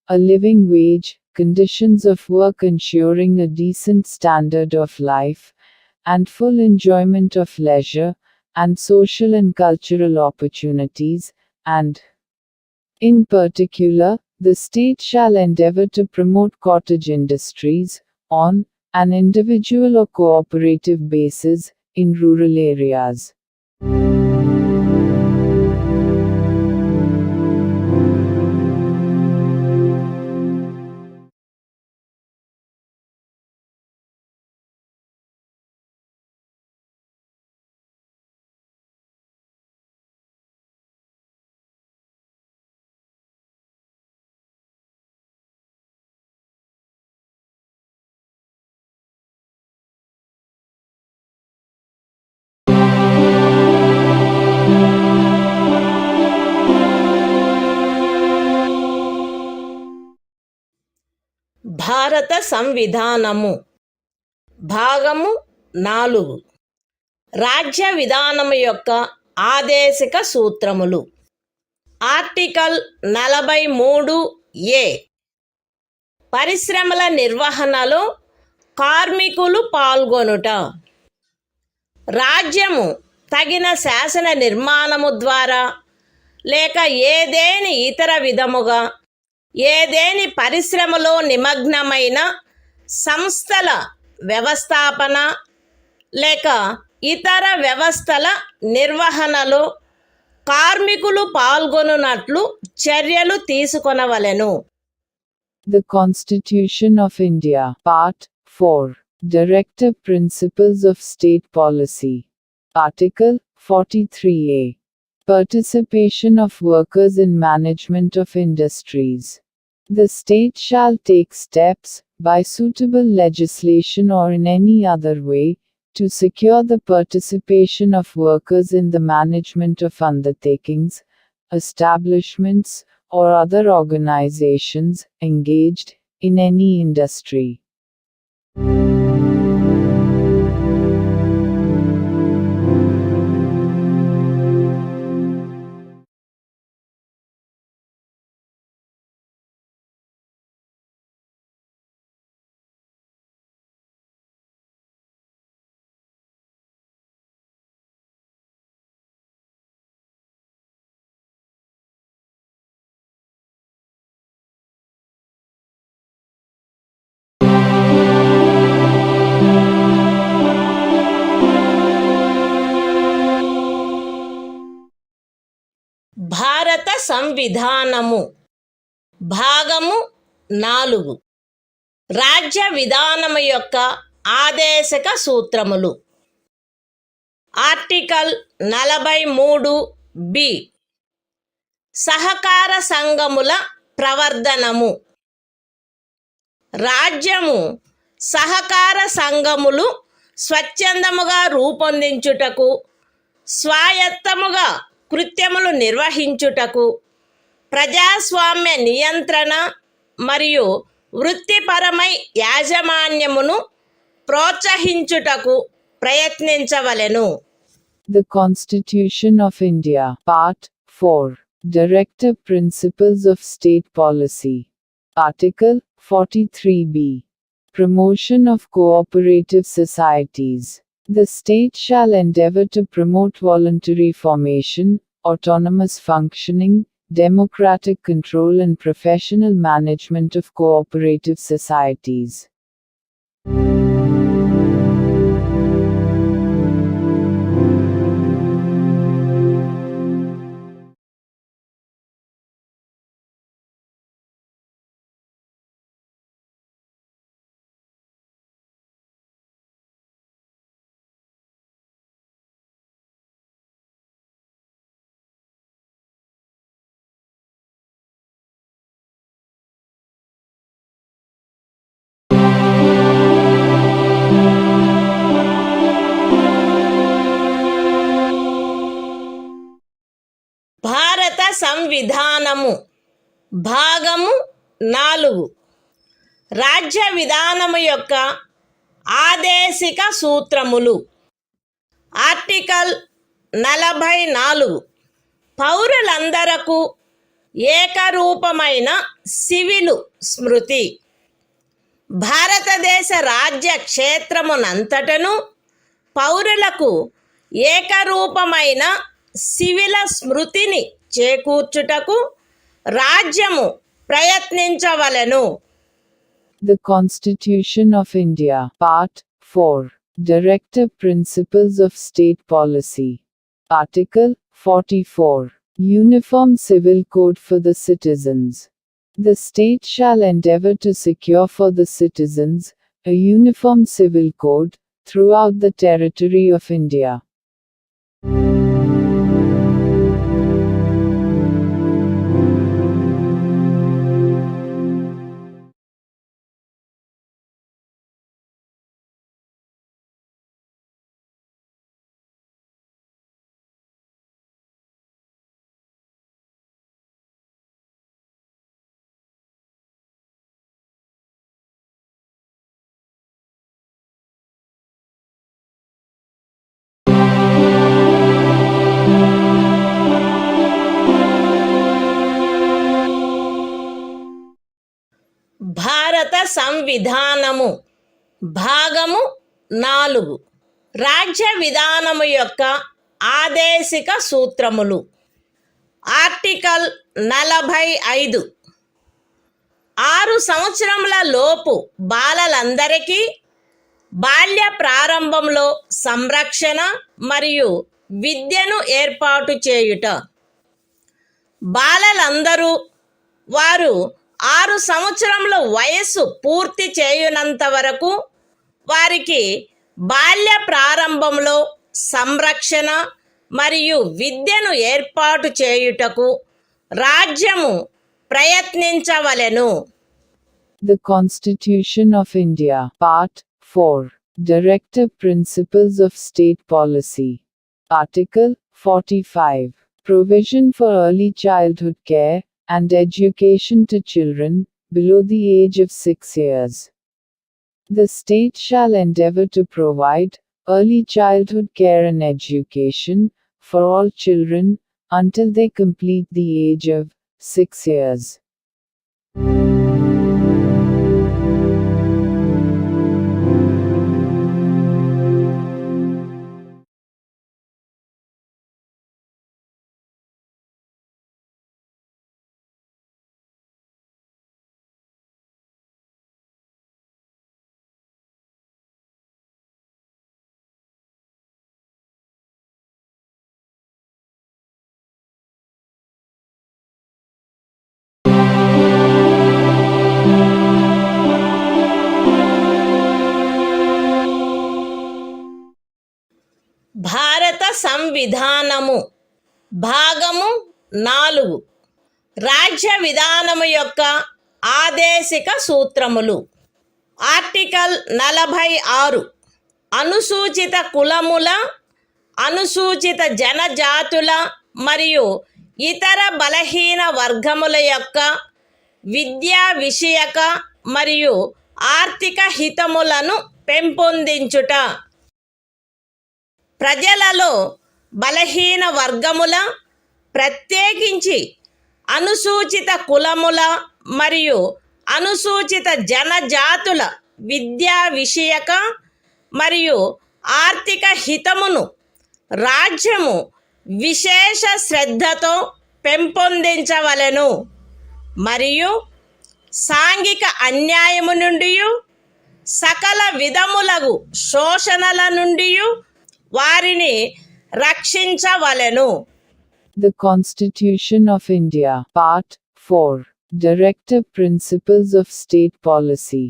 a living wage, conditions of work ensuring a decent standard of life, and full enjoyment of leisure, and social and cultural opportunities, and, in particular, the state shall endeavor to promote cottage industries, on an individual or cooperative basis, in rural areas. భారత సంవిధానము భాగము 4. రాజ్య విధానము యొక్క ఆదేశిక సూత్రములు. Article 43A. పరిశ్రమల నిర్వహణలో కార్మికులు పాల్గొనుట. రాజ్యము తగిన శాసన నిర్మాణము ద్వారా లేక ఏదేని ఇతర విధముగా ఏదేని పరిశ్రమలో నిమగ్నమైన సంస్థల వ్యవస్థాపన లేక ఇతర వ్యవస్థల నిర్వహణలో కార్మికులు పాల్గొనున్నట్లు చర్యలు తీసుకొనవలెను. The Constitution of India, Part 4, Directive Principles of State Policy. Article 43A. Participation of workers in management of industries. The state shall take steps, by suitable legislation or in any other way, to secure the participation of workers in the management of undertakings, establishments, or other organizations engaged in any industry. భారత సంవిధానము భాగము 4. రాజ్య విధానము యొక్క ఆదేశక సూత్రములు. Article 43B. సహకార సంఘముల ప్రవర్ధనము. రాజ్యము సహకార సంఘములు స్వచ్ఛందముగా రూపొందించుటకు, స్వాయత్తముగా కృత్యములు నిర్వహించుటకు, ప్రజాస్వామ్య నియంత్రణ మరియు వృత్తిపరమై యాజమాన్యమును ప్రోత్సహించుటకు ప్రయత్నించవలెను. The Constitution of India, Part 4, Directive Principles of State Policy. Article 43B. Promotion of cooperative societies. The state shall endeavor to promote voluntary formation, autonomous functioning, democratic control and professional management of cooperative societies. సంవిధానము భాగము 4 రాజ్య విధానము యొక్క ఆదేశిక సూత్రములు. ఆర్టికల్ 44 పౌరులందరకు ఏకరూపమైన సివిలు స్మృతి. భారతదేశ రాజ్య క్షేత్రమునంతటను పౌరులకు ఏకరూపమైన సివిల స్మృతిని చేకూర్చుటకు రాజ్యము ప్రయత్నించవలెను. The Constitution of India, Part 4, Directive Principles of State Policy. Article 44. Uniform Civil Code for the Citizens. The state shall endeavor to secure for the citizens a uniform civil code throughout the territory of India. భారత సంవిధానము భాగము 4 రాజ్య విధానము యొక్క ఆదేశిక సూత్రములు. ఆర్టికల్ 45 6 సంవత్సరముల లోపు బాలలందరికీ బాల్య ప్రారంభంలో సంరక్షణ మరియు విద్యను ఏర్పాటు చేయుట. బాలలందరూ వారు 6 సంవత్సరముల వయస్సు పూర్తి చేయునంత వరకు వారికి బాల్య ప్రారంభంలో సంరక్షణ మరియు విద్యను ఏర్పాటు చేయుటకు రాజ్యము ప్రయత్నించవలెను. The Constitution of India, Part 4, Directive Principles of State Policy. Article 45. Provision for early childhood care and education to children below the age of 6 years. The state shall endeavor to provide early childhood care and education for all children until they complete the age of 6 years. భారత సంవిధానము భాగము 4 రాజ్య విధానము యొక్క ఆదేశిక సూత్రములు. ఆర్టికల్ 46 అనుసూచిత కులముల, అనుసూచిత జనజాతుల మరియు ఇతర బలహీన వర్గముల యొక్క విద్యా విషయక మరియు ఆర్థిక హితములను పెంపొందించుట. ప్రజలలో బలహీన వర్గముల, ప్రత్యేకించి అనుసూచిత కులముల మరియు అనుసూచిత జనజాతుల విద్యా విషయక మరియు ఆర్థిక హితమును రాజ్యము విశేష శ్రద్ధతో పెంపొందించవలెను మరియు సాంఘిక అన్యాయము నుండి సకల విధములగు శోషణల నుండి వారిని రక్షించవలెను. The Constitution of India, Part 4, Directive Principles of State Policy.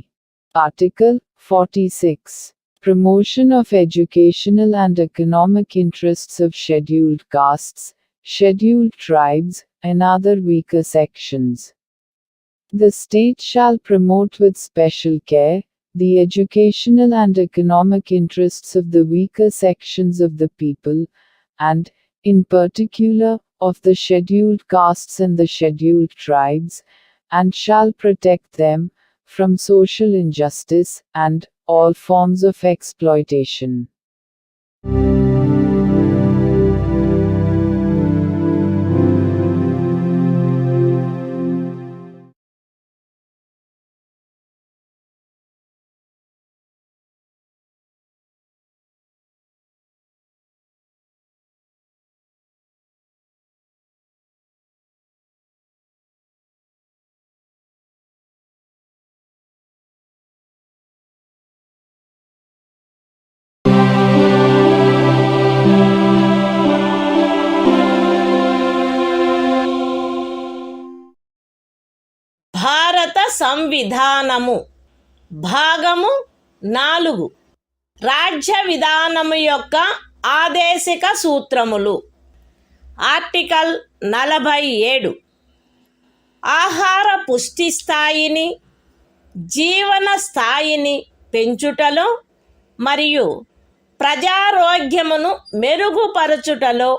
Article 46. Promotion of educational and economic interests of scheduled castes, scheduled tribes, and other weaker sections. The state shall promote with special care the educational and economic interests of the weaker sections of the people, and, in particular, of the scheduled castes and the scheduled tribes, and shall protect them from social injustice and all forms of exploitation. భారత సంవిధానము భాగము 4 రాజ్య విధానము యొక్క ఆదేశిక సూత్రములు. ఆర్టికల్ 47 ఆహార పుష్టి స్థాయిని, జీవన స్థాయిని పెంచుటలో మరియు ప్రజారోగ్యమును మెరుగుపరచుటలో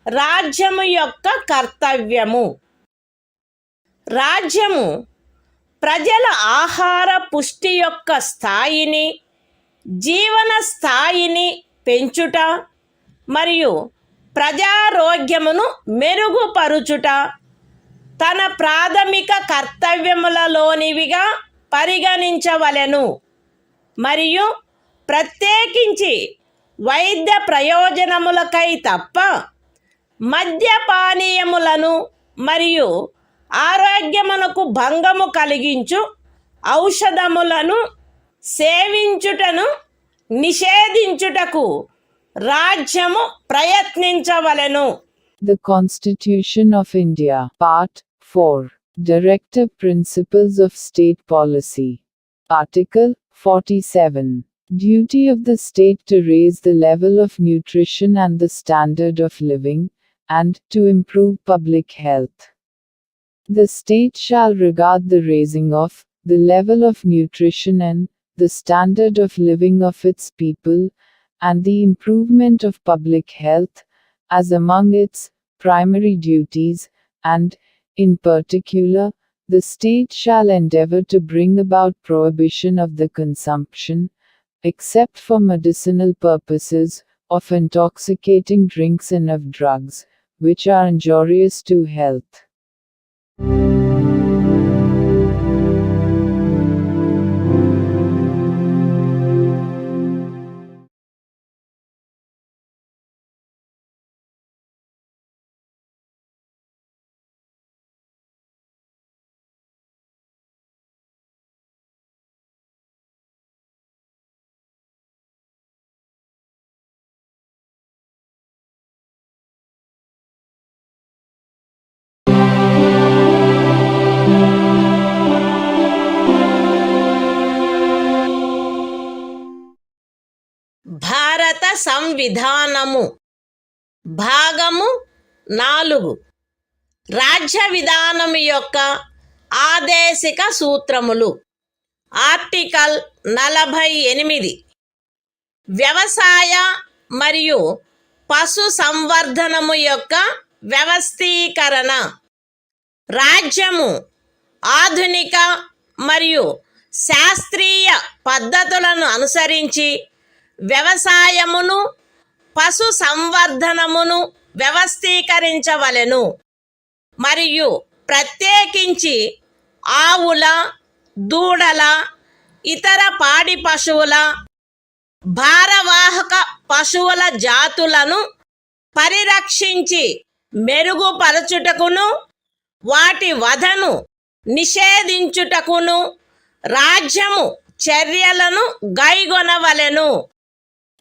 రాజ్యము యొక్క కర్తవ్యము. రాజ్యము ప్రజల ఆహార పుష్టి యొక్క స్థాయిని, జీవన స్థాయిని పెంచుట మరియు ప్రజారోగ్యమును మెరుగుపరుచుట తన ప్రాథమిక కర్తవ్యములలోనివిగా పరిగణించవలెను మరియు ప్రత్యేకించి వైద్య ప్రయోజనములకై తప్ప మద్యపానీయములను మరియు ఆరోగ్యమునకు భంగము కలిగించు ఔషధములను సేవించుటను నిషేధించుటకు రాజ్యము ప్రయత్నించవలెను. The Constitution of India, Part 4, Directive Principles of State Policy. Article 47. Duty of the state to raise the level of nutrition and the standard of living, and to improve public health. The state shall regard the raising of the level of nutrition and the standard of living of its people, and the improvement of public health, as among its primary duties, and, in particular, the state shall endeavor to bring about prohibition of the consumption, except for medicinal purposes, of intoxicating drinks and of drugs, which are injurious to health. భారత సంవిధానము భాగము 4 రాజ్య విధానము యొక్క ఆదేశిక సూత్రములు. ఆర్టికల్ 48 వ్యవసాయ మరియు పశు సంవర్ధనము యొక్క వ్యవస్థీకరణ. రాజ్యము ఆధునిక మరియు శాస్త్రీయ పద్ధతులను అనుసరించి వ్యవసాయమును, పశు సంవర్ధనమును వ్యవస్థీకరించవలెను మరియు ప్రత్యేకించి ఆవుల, దూడల, ఇతర పాడి పశువుల, భారవాహక పశువుల జాతులను పరిరక్షించి మెరుగుపరచుటకును వాటి వధను నిషేధించుటకును రాజ్యము చర్యలను గైగొనవలెను.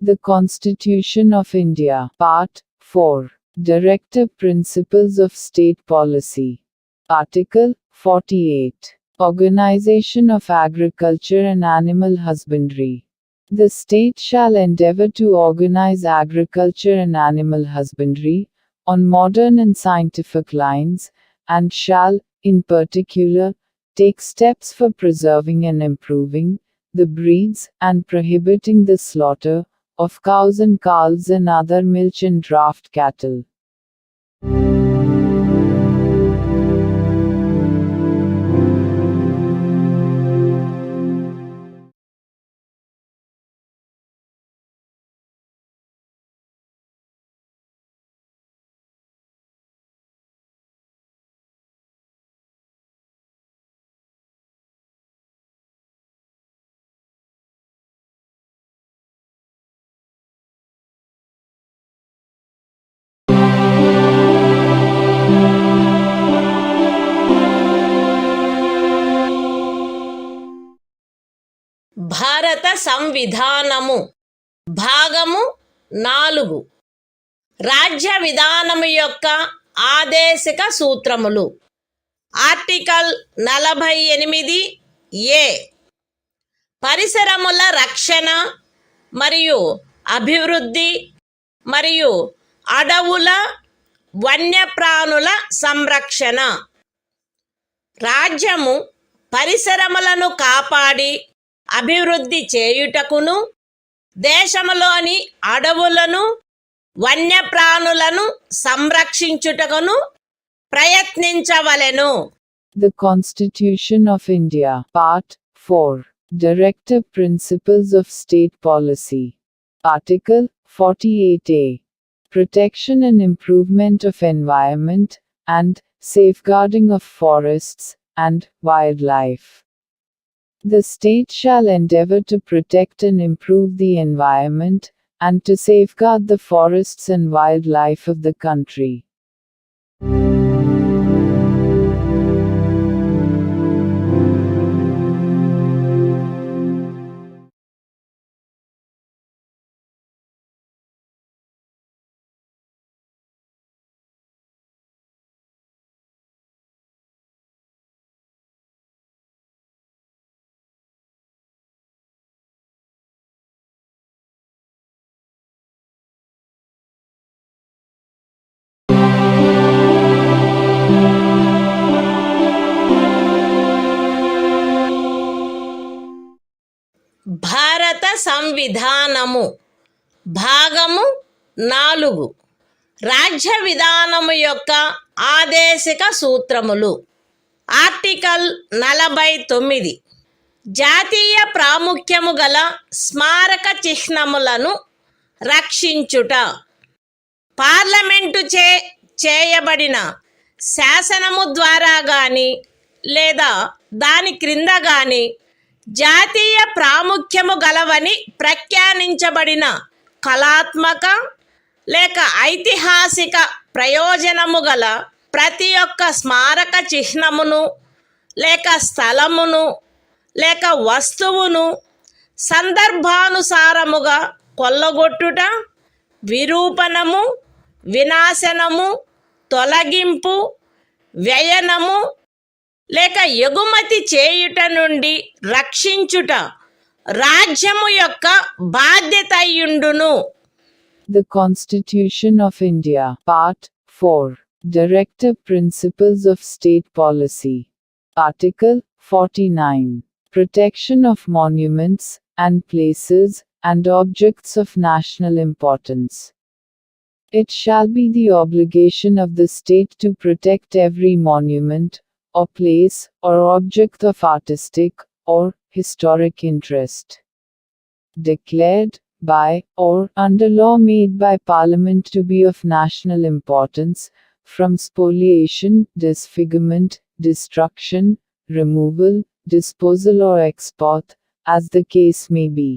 The Constitution of India, Part 4, Directive Principles of State Policy. Article 48. Organization of Agriculture and Animal Husbandry. The state shall endeavor to organize agriculture and animal husbandry on modern and scientific lines, and shall, in particular, take steps for preserving and improving the breeds and prohibiting the slaughter of cows and calves and other milch and draft cattle. భారత సంవిధానము భాగము 4 రాజ్య విధానము యొక్క ఆదేశిక సూత్రములు. ఆర్టికల్ 48 ఏ పరిసరముల రక్షణ మరియు అభివృద్ధి మరియు అడవుల వన్యప్రాణుల సంరక్షణ. రాజ్యము పరిసరములను కాపాడి అభివృద్ధి చేయుటకును దేశములోని అడవులను వన్యప్రాణులను సంరక్షించుటకును ప్రయత్నించవలెను. The Constitution of India, Part 4, Directive Principles of State Policy. Article 48A. Protection and improvement of environment, and safeguarding of forests and wildlife. The state shall endeavor to protect and improve the environment, and to safeguard the forests and wildlife of the country. భారత సంవిధానము భాగము 4 రాజ్య విధానము యొక్క ఆదేశిక సూత్రములు. ఆర్టికల్ 49 జాతీయ ప్రాముఖ్యము గల స్మారక చిహ్నములను రక్షించుట. పార్లమెంటు చేయబడిన శాసనము ద్వారా గాని లేదా దాని క్రింద గాని జాతీయ ప్రాముఖ్యము గలవని ప్రఖ్యానించబడిన కళాత్మక లేక ఐతిహాసిక ప్రయోజనము గల ప్రతి ఒక్క స్మారక చిహ్నమును లేక స్థలమును లేక వస్తువును సందర్భానుసారముగా కొల్లగొట్టుట, విరూపణము, వినాశనము, తొలగింపు, వ్యయనము లేక ఎగుమతి చేయుట నుండి రక్షించుట రాజ్యము యొక్క బాధ్యత అయ్యుండును. The Constitution of India, Part 4, Directive Principles of State Policy. Article 49. Protection of monuments and places and objects of national importance. It shall be the obligation of the state to protect every monument, or place, or object of artistic or historic interest, declared by or under law made by Parliament to be of national importance, from spoliation, disfigurement, destruction, removal, disposal or export, as the case may be.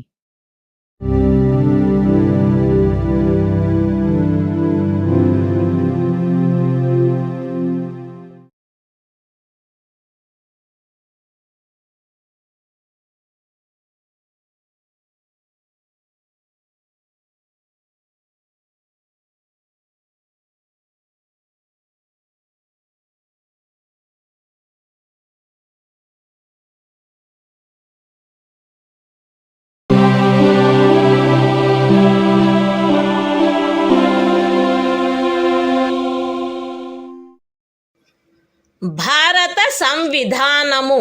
భారత సంవిధానము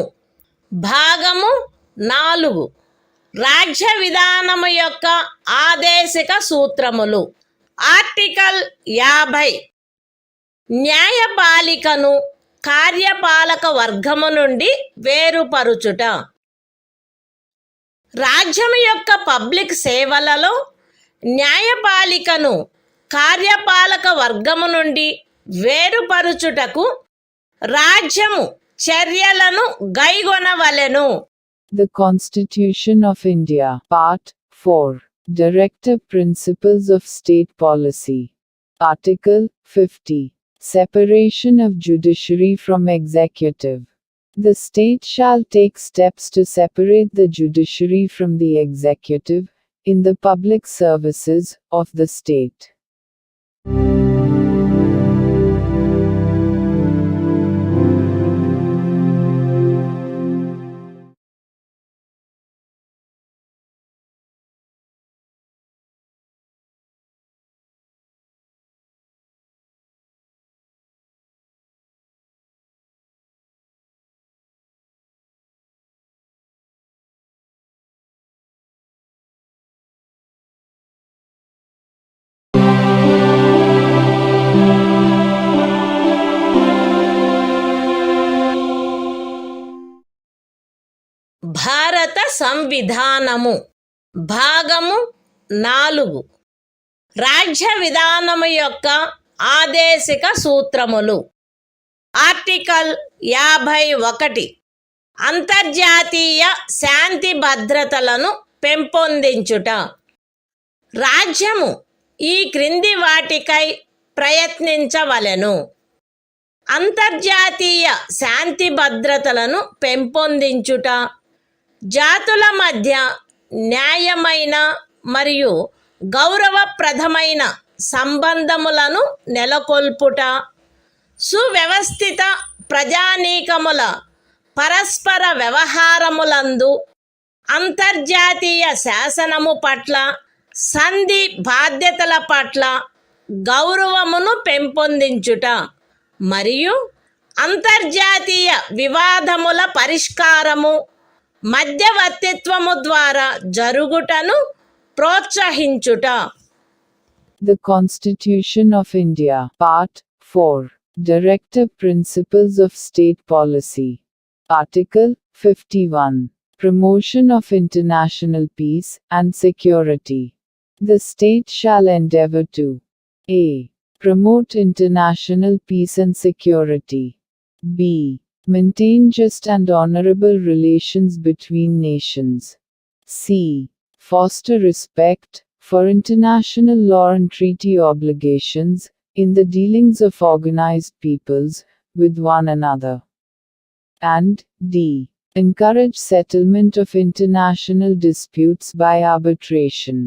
భాగము 4 రాజ్య విధానము యొక్క ఆదేశిక సూత్రములు. ఆర్టికల్ 50 న్యాయపాలికను కార్యపాలక వర్గము నుండి వేరుపరుచుట. రాజ్యము యొక్క పబ్లిక్ సేవలలో న్యాయపాలికను కార్యపాలక వర్గము నుండి వేరుపరుచుటకు రాజ్యము చర్యలను గైగొనవలెను. The Constitution of India, Part 4, Directive Principles of State Policy. Article 50. Separation of judiciary from executive. The state shall take steps to separate the judiciary from the executive, in the public services of the state. భారత సంవిధానము భాగము 4 రాజ్య విధానము యొక్క ఆదేశిక సూత్రములు. ఆర్టికల్ 51 అంతర్జాతీయ శాంతి భద్రతలను పెంపొందించుట. రాజ్యము ఈ క్రింది వాటికై ప్రయత్నించవలెను: అంతర్జాతీయ శాంతి భద్రతలను పెంపొందించుట, జాతుల మధ్య న్యాయమైన మరియు గౌరవప్రదమైన సంబంధములను నెలకొల్పుట, సువ్యవస్థిత ప్రజానీకముల పరస్పర వ్యవహారములందు అంతర్జాతీయ శాసనము పట్ల, సంధి బాధ్యతల పట్ల గౌరవమును పెంపొందించుట మరియు అంతర్జాతీయ వివాదముల పరిష్కారము మధ్యవర్తిత్వము ద్వారా జరుగుటను ప్రోత్సహించుట. The Constitution of India, Part 4, Directive Principles of State Policy. Article 51. Promotion of international peace and security. The state shall endeavor to a. Promote international peace and security. b. Maintain just and honorable relations between nations. c. Foster respect for international law and treaty obligations in the dealings of organized peoples with one another. And d. Encourage settlement of international disputes by arbitration.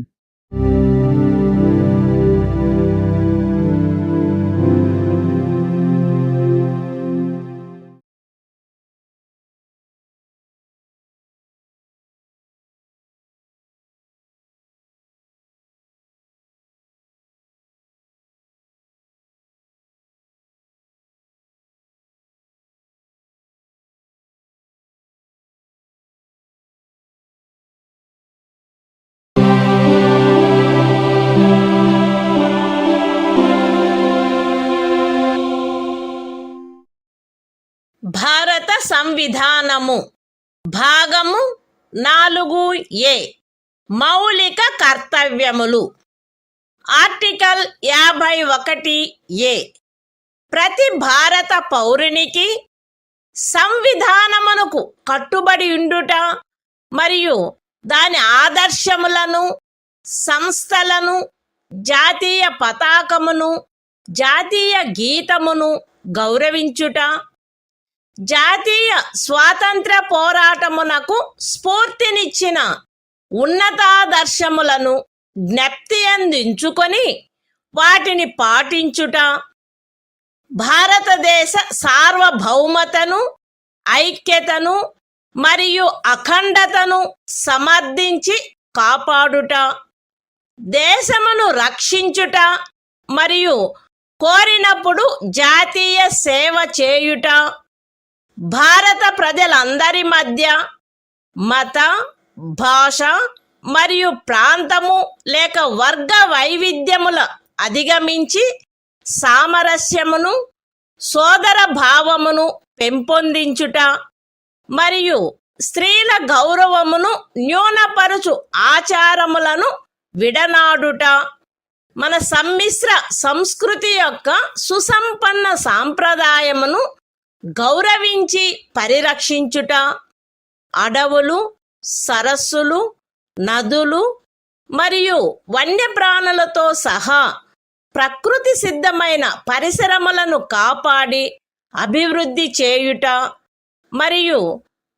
భారత సంవిధానము భాగము 4A మౌలిక కర్తవ్యములు. ఆర్టికల్ 51A ప్రతి భారత పౌరునికి సంవిధానమునకు కట్టుబడి ఉండుట మరియు దాని ఆదర్శములను, సంస్థలను, జాతీయ పతాకమును, జాతీయ గీతమును గౌరవించుట, జాతీయ స్వాతంత్ర పోరాటమునకు స్ఫూర్తినిచ్చిన ఉన్నతాదర్శములను జ్ఞప్తి అందించుకొని వాటిని పాటించుట, భారతదేశ సార్వభౌమతను, ఐక్యతను మరియు అఖండతను సమర్థించి కాపాడుట, దేశమును రక్షించుట మరియు కోరినప్పుడు జాతీయ సేవ చేయుట, భారత ప్రజలందరి మధ్య మత, భాష మరియు ప్రాంతము లేక వర్గ వైవిధ్యముల అధిగమించి సామరస్యమును, సోదర భావమును పెంపొందించుట మరియు స్త్రీల గౌరవమును న్యూనపరుచు ఆచారములను విడనాడుట, మన సమ్మిశ్ర సంస్కృతి యొక్క సుసంపన్న సాంప్రదాయమును గౌరవించి పరిరక్షించుట, అడవులు, సరస్సులు, నదులు మరియు వన్యప్రాణులతో సహా ప్రకృతి సిద్ధమైన పరిసరములను కాపాడి అభివృద్ధి చేయుట, మరియు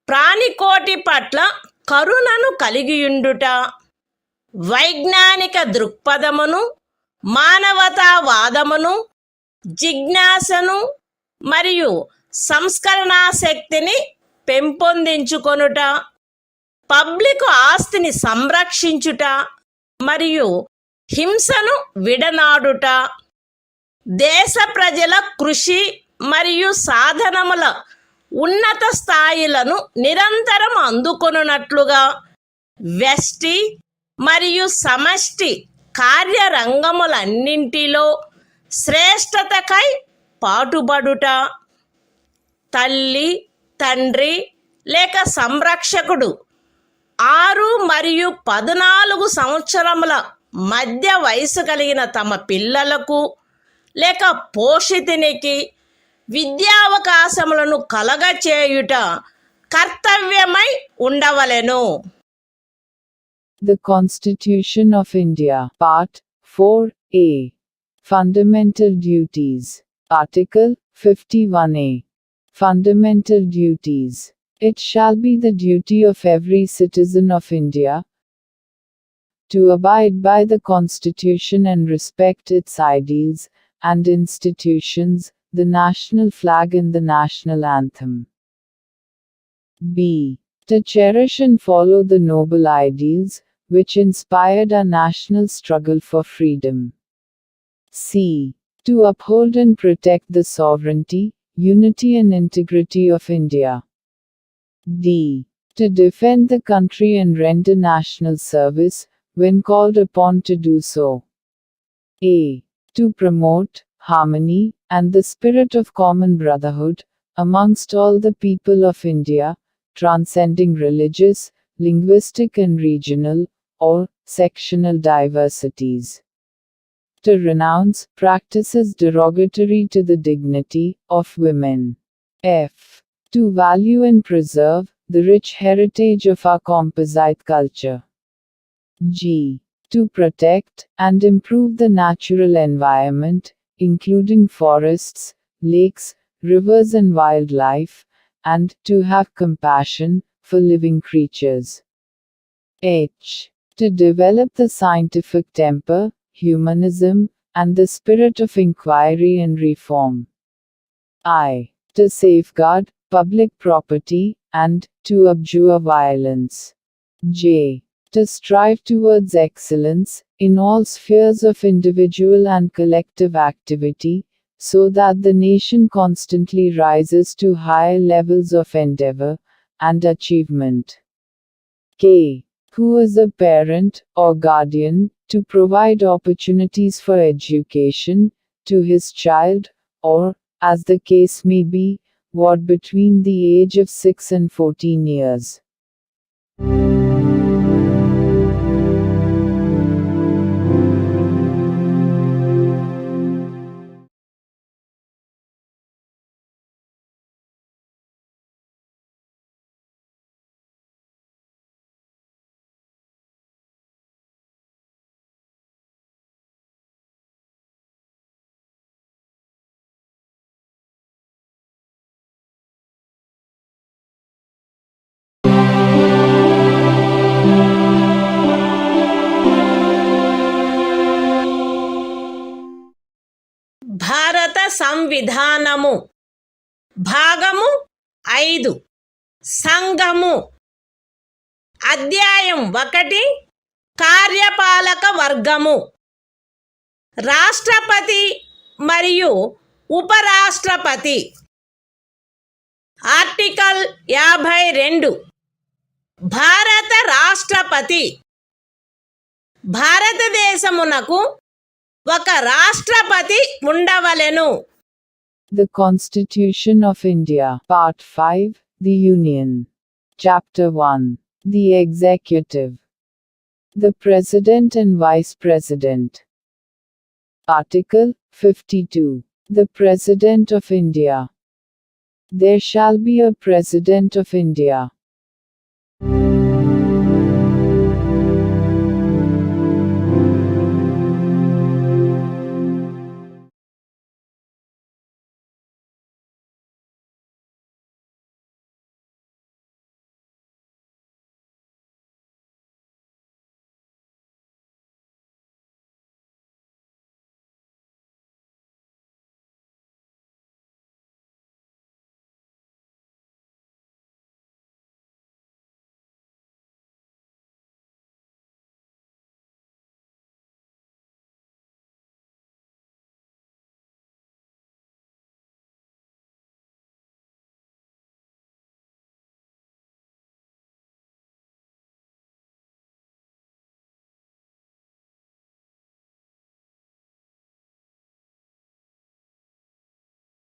ప్రాణికోటి పట్ల కరుణను కలిగియుండుట, వైజ్ఞానిక దృక్పథమును, మానవతావాదమును, జిజ్ఞాసను మరియు సంస్కరణా శక్తిని పెంపొందించుకొనుట, పబ్లిక్ ఆస్తిని సంరక్షించుట మరియు హింసను విడనాడుట, దేశ ప్రజల కృషి మరియు సాధనముల ఉన్నత స్థాయిలను నిరంతరం అందుకొనున్నట్లుగా వ్యష్టి మరియు సమష్టి కార్యరంగములన్నింటిలో శ్రేష్టతకై పాటుపడుట, తల్లి, తండ్రి లేక సంరక్షకుడు 6 మరియు 14 సంవత్సరముల మధ్య వయసు కలిగిన తమ పిల్లలకు లేక పోషితునికి విద్యావకాశములను కలగచేయుట కర్తవ్యమై ఉండవలెను. The Constitution of India, Part 4A. Fundamental Duties. Article 51A. Fundamental Duties. It shall be the duty of every citizen of India to abide by the Constitution and respect its ideals and institutions, the national flag and the national anthem. B. To cherish and follow the noble ideals which inspired our national struggle for freedom. C. To uphold and protect the sovereignty, unity and integrity of India. D. To defend the country and render national service when called upon to do so. A. To promote harmony and the spirit of common brotherhood amongst all the people of India, transcending religious, linguistic and regional or sectional diversities. To renounce practices derogatory to the dignity of women. F. To value and preserve the rich heritage of our composite culture. G. To protect and improve the natural environment, including forests, lakes, rivers and wildlife, and to have compassion for living creatures. H. To develop the scientific temper, humanism, and the spirit of inquiry and reform. I. To safeguard public property and to abjure violence. J. To strive towards excellence in all spheres of individual and collective activity, so that the nation constantly rises to higher levels of endeavor and achievement. K. Who is a parent or guardian, to provide opportunities for education to his child, or, as the case may be, what between the age of 6 and 14 years. భారత సంవిధానము భాగము 5 సంఘము అధ్యాయం 1 కార్యపాలక వర్గము రాష్ట్రపతి మరియు ఉపరాష్ట్రపతి ఆర్టికల్ 52 భారత రాష్ట్రపతి భారతదేశమునకు ఒక రాష్ట్రపతి ఉండవలెను. The Constitution of India, Part 5, The Union. Chapter 1. The Executive. The President and Vice President. Article 52. The President of India. There shall be a President of India.